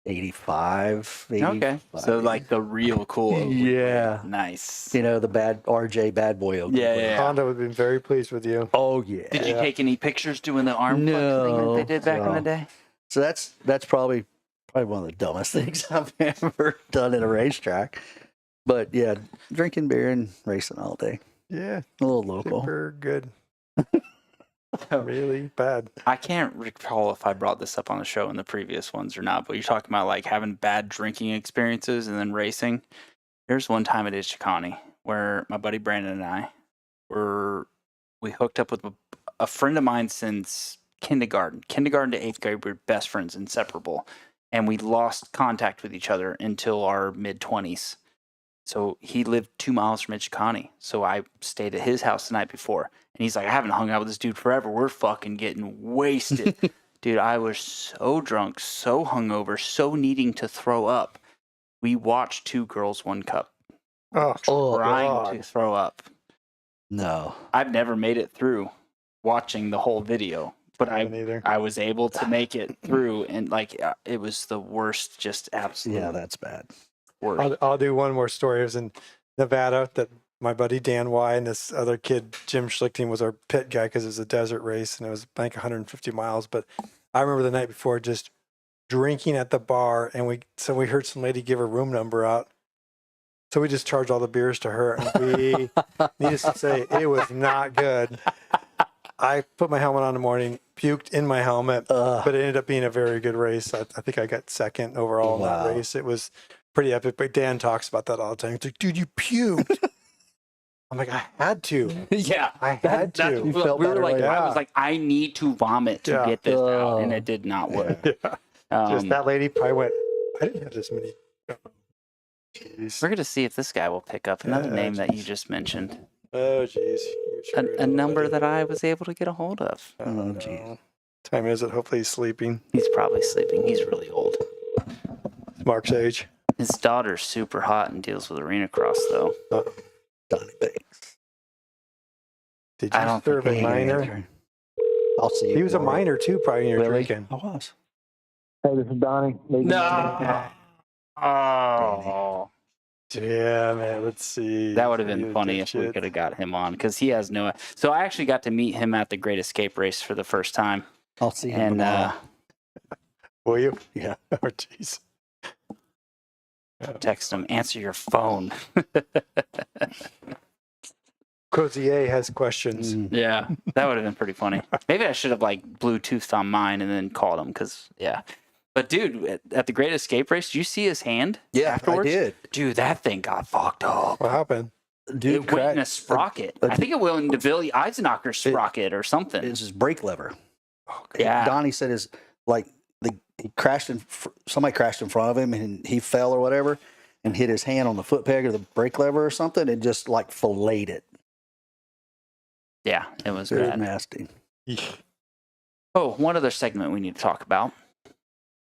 85. Okay. So like the real cool. Oakley Yeah. blade. Nice. The bad RJ bad boy Oakley Yeah, blade. yeah. Honda would have been very pleased with you. Oh yeah. Did you Yeah. take any pictures doing the arm flex thing that they did back in No. the day? So that's probably one of the dumbest things I've ever done in a racetrack. But yeah, drinking beer and racing all day. Yeah. A little local. Super good. Really bad. I can't recall if I brought this up on the show in the previous ones or not, but you're talking about like having bad drinking experiences and then racing. There's one time at Ishikani where my buddy Brandon and I we hooked up with a friend of mine since kindergarten to 8th grade. We were best friends, inseparable, and we lost contact with each other until our mid-20s. So he lived 2 miles from Ishikani. So I stayed at his house the night before. And he's like, I haven't hung out with this dude forever. We're fucking getting wasted. Dude, I was so drunk, so hungover, so needing to throw up. We watched 2 Girls, 1 Cup. Oh, Trying God. to throw up. No. I've never made it through watching the whole video. But haven't either. I was able to make it through. And like, it was the worst, just absolute Yeah, that's bad. worst. I'll do one more story. It was in Nevada that my buddy Dan Y and this other kid, Jim Schlichting, was our pit guy because it was a desert race and it was I think 150 miles. But I remember the night before just drinking at the bar and we heard some lady give her room number out So we just charged all the beers to her. And we, needless to say, it was not good. I put my helmet on in the morning, puked in my helmet, but it ended up being a very good race. I think I got second overall in that race. It was pretty epic. But Dan talks about that all the time. He's like, dude, you puked. I'm like, I had to. Yeah, I had to. We were like, I was like, I need to vomit to get this out, and it did not work. Yeah. Just that lady probably went, I didn't have this many. We're going to see if this guy will pick up another name that you just mentioned. Oh, jeez. A number that I was able to get a hold of. Oh, jeez. Time is it? Hopefully he's sleeping. He's probably sleeping. He's really old. Mark's age. His daughter's super hot and deals with arena cross, though. Donnie Banks. Did you serve a minor? I'll see. He was a minor, too, probably, when you were drinking. I was. Hey, this is Donnie. No. Oh. Yeah, man. Let's see. That would have been funny if we could have got him on, because he has no. So I actually got to meet him at the Great Escape race for the first time. I'll see him. And will you? Yeah. Oh, jeez. Text him. Answer your phone. Crozier has questions. Yeah, that would have been pretty funny. Maybe I should have Bluetoothed on mine and then called him, because But dude, at the Great Escape race, did you see his hand? Yeah, afterwards? I did. Dude, that thing got fucked up. What happened? Dude, it went in a sprocket. I think it went into Billy Eisenhower's sprocket or something. It's his brake lever. Okay. Yeah. Donnie said he crashed somebody crashed in front of him and he fell or whatever and hit his hand on the foot peg or the brake lever or something and just filleted it. Yeah, it was It was bad. nasty. Oh, one other segment we need to talk about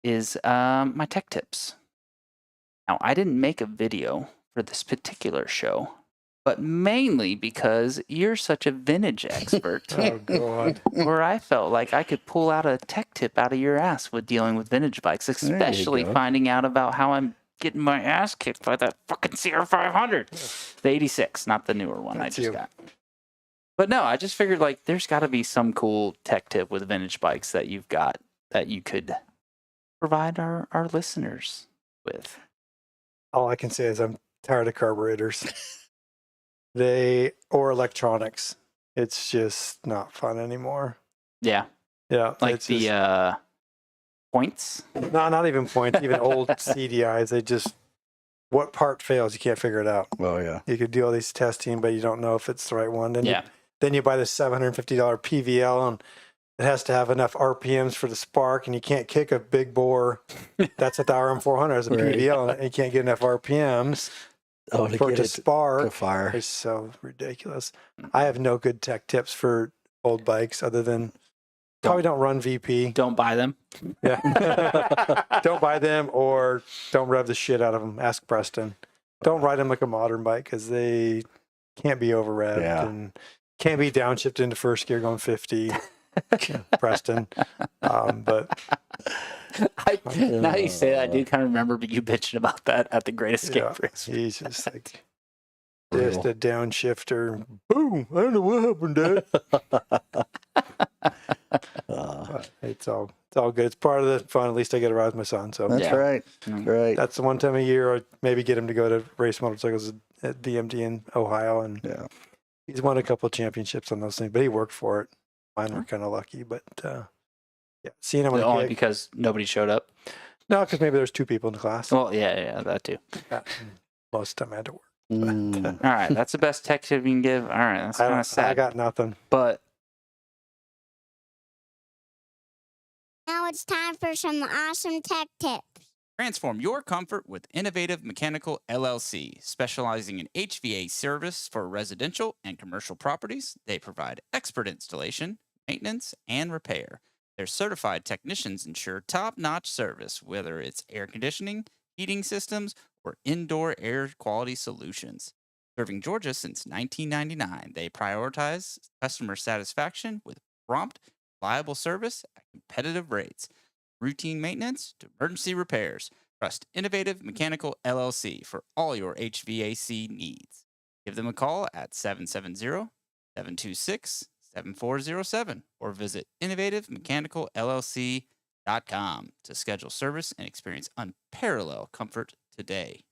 is my tech tips. Now, I didn't make a video for this particular show, but mainly because you're such a vintage expert. Oh, God. Where I felt like I could pull out a tech tip out of your ass with dealing with vintage bikes, especially finding out about how I'm getting my ass kicked by that fucking CR500. The 86, not the newer one I just got. But no, I just figured there's got to be some cool tech tip with vintage bikes that you've got that you could provide our listeners with. All I can say is I'm tired of carburetors. Or electronics. It's just not fun anymore. Yeah. Yeah. The points? No, not even points. Even old CDIs. What part fails? You can't figure it out. Oh, yeah. You could do all these testing, but you don't know if it's the right one. Then you buy the $750 PVL and it has to have enough RPMs for the spark, and you can't kick a big bore. That's what the RM400 has a PVL, and you can't get enough RPMs for it to spark. To fire. It's so ridiculous. I have no good tech tips for old bikes other than probably don't run VP. Don't buy them. Yeah. Don't buy them or don't rev the shit out of them. Ask Preston. Don't ride them like a modern bike because they can't be over revved and can't be downshifted into first gear going 50. Preston. But now you say that, I do kind of remember you bitching about that at the Great Escape race. He's just just a downshifter. Boom! I don't know what happened, Dad. It's all good. It's part of the fun. At least I get to ride with my son. So that's right. That's right. That's the one time a year I maybe get him to go to race motorcycles at BMD in Ohio, and he's won a couple of championships on those things. But he worked for it. Mine were kind of lucky, but seeing him on the only kick, because nobody showed up. No, because maybe there's two people in the class. Well, yeah, that too. Most of the time I had to work. All right, that's the best tech tip you can give. All right, that's kind of sad. I got nothing. But now it's time for some awesome tech tips. Transform your comfort with Innovative Mechanical LLC, specializing in HVAC service for residential and commercial properties. They provide expert installation, maintenance, and repair. Their certified technicians ensure top-notch service, whether it's air conditioning, heating systems, or indoor air quality solutions. Serving Georgia since 1999, they prioritize customer satisfaction with prompt, reliable service at competitive rates. Routine maintenance to emergency repairs. Trust Innovative Mechanical LLC for all your HVAC needs. Give them a call at 770-726-7407 or visit innovativemechanical.llc.com to schedule service and experience unparalleled comfort today.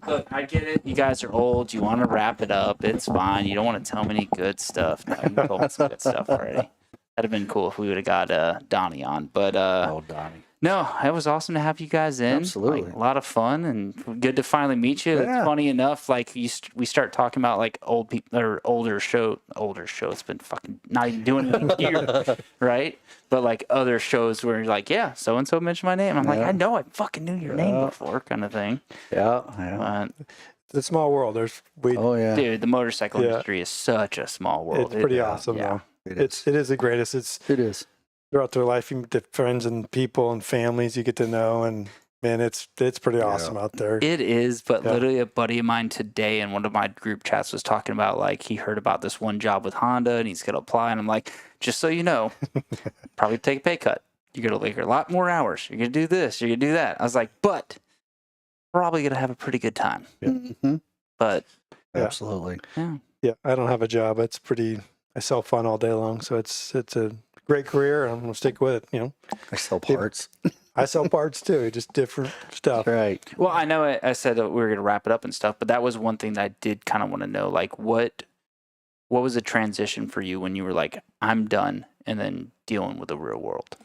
Look, I get it. You guys are old. You want to wrap it up. It's fine. You don't want to tell me any good stuff. No, you told me some good stuff already. That'd have been cool if we would have got Donnie on. But Donnie. no, it was awesome to have you guys in. Absolutely. Like, a lot of fun and good to finally meet you. Yeah. It's funny enough, like we start talking about like old people or older show. It's been fucking not even doing it here, right? But like other shows where you're like, yeah, so and so mentioned my name. I'm like, I know, I fucking knew your name before, kind of thing. Yeah. It's a small world. Dude, the motorcycle industry is such a small world. It's pretty awesome, though. It is the greatest. It is. Throughout their life, you meet the friends and people and families you get to know, and man, it's pretty awesome out there. It is, but literally a buddy of mine today in one of my group chats was talking about like he heard about this one job with Honda and he's gonna apply, and I'm like, just so you know, probably take a pay cut. You're gonna work a lot more hours. You're gonna do this. You're gonna do that. I was like, but probably gonna have a pretty good time. Mm-hmm. But absolutely, yeah. I don't have a job. It's pretty. I sell fun all day long, so it's a great career, and I'm gonna stick with it. I sell parts. I sell parts too, just different stuff. Right. Well, I know I said that we were gonna wrap it up and stuff, but that was one thing that I did kind of want to know. Like, what was the transition for you when you were like, I'm done, and then dealing with the real world?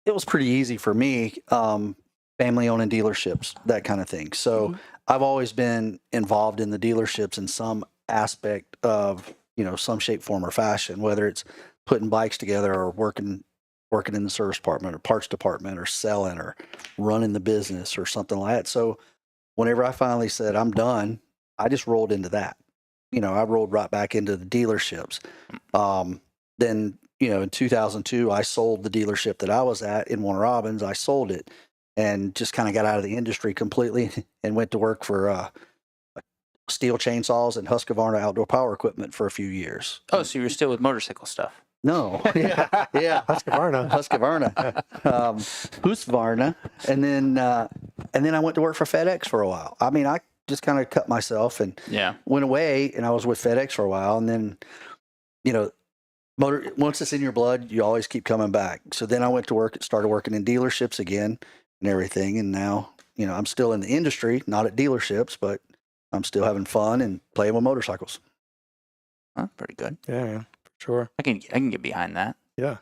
It was pretty easy for me. Family owning dealerships, that kind of thing. So I've always been involved in the dealerships in some aspect of, some shape, form, or fashion, whether it's putting bikes together or working in the service department or parts department or selling or running the business or something like that. So whenever I finally said I'm done, I just rolled into that. I rolled right back into the dealerships. Then, in 2002, I sold the dealership that I was at in Warner Robins. I sold it and just kind of got out of the industry completely and went to work for steel chainsaws and Husqvarna outdoor power equipment for a few years. Oh, so you were still with motorcycle stuff? No, yeah, Husqvarna, Husqvarna, and then I went to work for FedEx for a while. I mean, I just kind of cut myself and went away, and I was with FedEx for a while, and then, once it's in your blood, you always keep coming back. So then I went to work, started working in dealerships again and everything, and now I'm still in the industry, not at dealerships, but I'm still having fun and playing with motorcycles. Huh, pretty good. Yeah, for sure. I can get behind that. Yeah.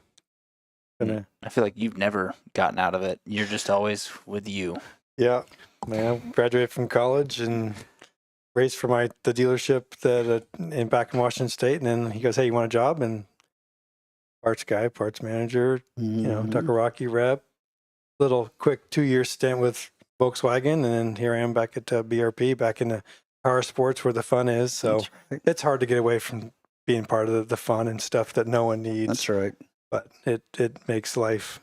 I feel like you've never gotten out of it. You're just always with you. Yeah, man. Graduated from college and raced for the dealership that back in Washington State, and then he goes, "Hey, you want a job?" And parts guy, parts manager, Tucker rep. Little quick 2-year stint with Volkswagen, and then here I am back at BRP, back in the power sports where the fun is. So it's hard to get away from being part of the fun and stuff that no one needs. That's right. But it makes life.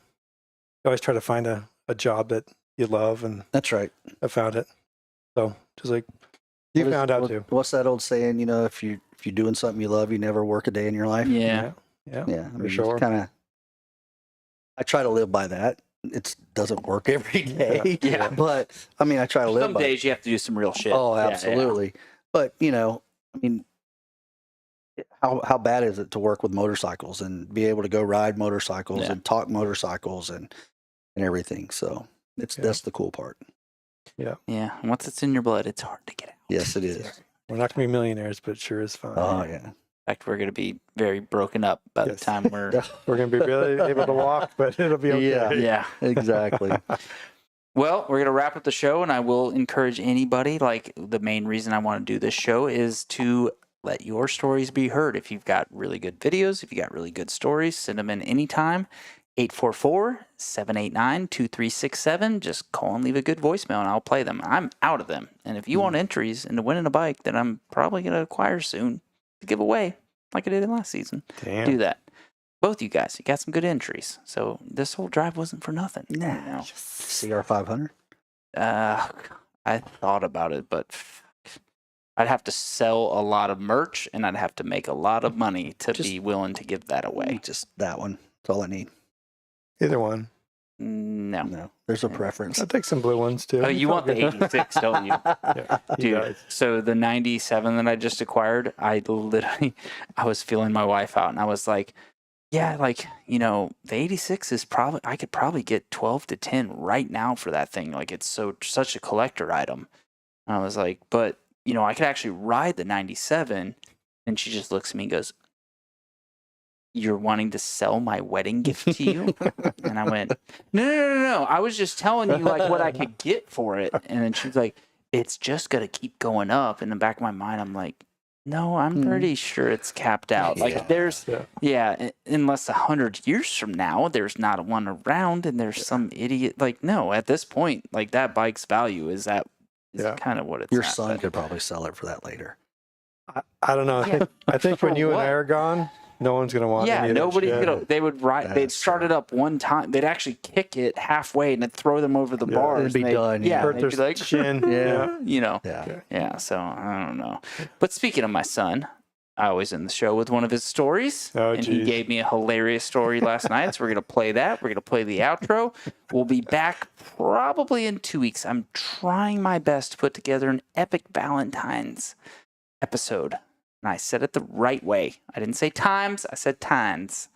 You always try to find a job that you love, and that's right. I found it. So just like you found out too. What's that old saying? If you're doing something you love, you never work a day in your life. Yeah. For sure. I try to live by that. It doesn't work every day. Yeah. But I mean, I try to live by it. Some days you have to do some real shit. Oh, absolutely. But how bad is it to work with motorcycles and be able to go ride motorcycles and talk motorcycles and everything? So that's the cool part. Yeah. Yeah. Once it's in your blood, it's hard to get out. Yes, it is. We're not going to be millionaires, but it sure is fun. Oh, yeah. In fact, we're going to be very broken up by the time we're going to be really able to walk, but it'll be okay. Yeah, exactly. Well, we're going to wrap up the show, and I will encourage anybody, like the main reason I want to do this show is to let your stories be heard. If you've got really good videos, if you got really good stories, send them in anytime. 844-789-2367. Just call and leave a good voicemail, and I'll play them. I'm out of them. And if you want entries into winning a bike that I'm probably going to acquire soon to give away, like I did in last season, do that. Both you guys, you got some good entries. So this whole drive wasn't for nothing. Nah. CR500? I thought about it, but I'd have to sell a lot of merch, and I'd have to make a lot of money to be willing to give that away. Just that one. That's all I need. Either one. No. There's a preference. I'll take some blue ones too. Oh, you want the 86, don't you? Yeah, dude. So the 97 that I just acquired, I was feeling my wife out, and I was like, yeah, like, you know, the 86 is probably, I could probably get 12 to 10 right now for that thing. Like, it's such a collector item. And I was like, but, you know, I could actually ride the 97. And she just looks at me and goes, "You're wanting to sell my wedding gift to you?" And I went, no. I was just telling you, like, what I could get for it. And then she was like, "It's just going to keep going up." In the back of my mind, I'm like, no, I'm pretty sure it's capped out. Like, there's, unless 100 years from now, there's not one around and there's some idiot. Like, no, at this point, like, that bike's value is kind of what it's Your at, son could probably sell it for that later. I don't know. I think when you and I are gone, no one's gonna want. Yeah, nobody's gonna. They would ride. They'd start it up one time. They'd actually kick it halfway and then throw them over the bars. It'd be done. Yeah, hurt they'd their be like, chin. you know. Yeah. So I don't know. But speaking of my son, I was in the show with one of his stories, and he gave me a hilarious story last night. So we're gonna play that. We're gonna play the outro. We'll be back probably in 2 weeks. I'm trying my best to put together an epic Valentine's episode. And I said it the right way. I didn't say times. I said tines.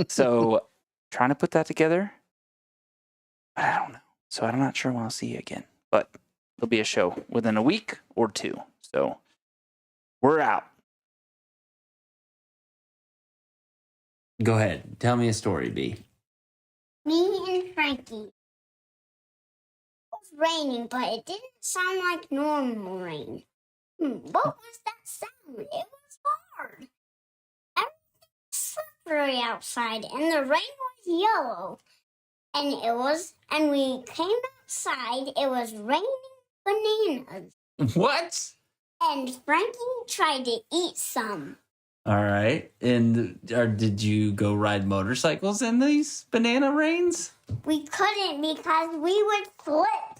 So trying to put that together. But I don't know. So I'm not sure when I'll see you again. But there'll be a show within a week or two. So we're out. Go ahead. Tell me a story, B. Me and Frankie. It was raining, but it didn't sound like normal rain. What was that sound? It was hard. Everything was slippery outside, and the rain was yellow. And we came outside, it was raining bananas. What? And Frankie tried to eat some. All right. And did you go ride motorcycles in these banana rains? We couldn't because we would flip.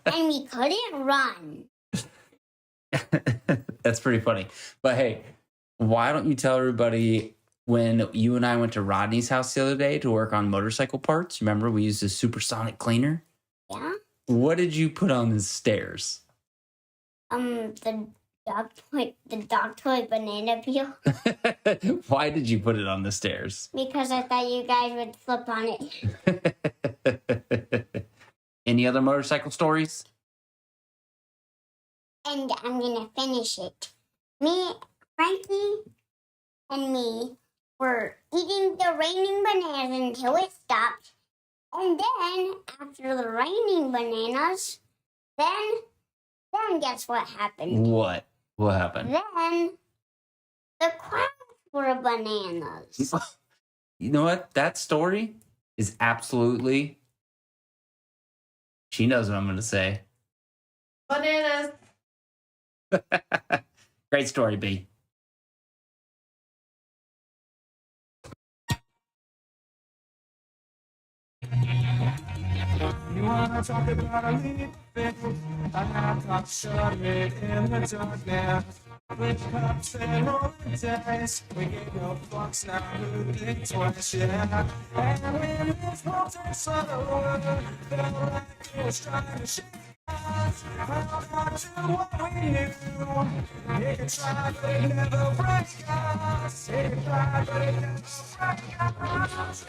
And we couldn't run. That's pretty funny. But hey, why don't you tell everybody when you and I went to Rodney's house the other day to work on motorcycle parts? Remember we used a supersonic cleaner? Yeah. What did you put on the stairs? The dog toy banana peel. Why did you put it on the stairs? Because I thought you guys would flip on it. Any other motorcycle stories? And I'm going to finish it. Frankie and me were eating the raining bananas until it stopped. And then, after the raining bananas, then guess what happened? What? What happened? Then, the clouds were bananas. You know what? That story is absolutely... She knows what I'm going to say. Bananas. Great story, B. You wanna talk about a leap thing? I have got shuddered in the darkness. With cups and rolling dice, we gave no fucks, now who think twice, yeah. And when this world turned slower, felt like it was trying to shake us. Held on to what we knew. It could try, but it never break us. It could try, but it never break us.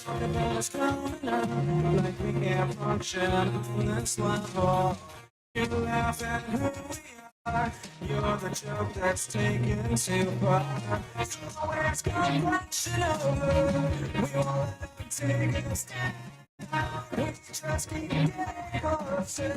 Talk about what's going on, like we can't function on this level. You laugh at who we are. You're the joke that's taken too far. So it's come crashing over. We won't let it take us down. We just keep getting closer.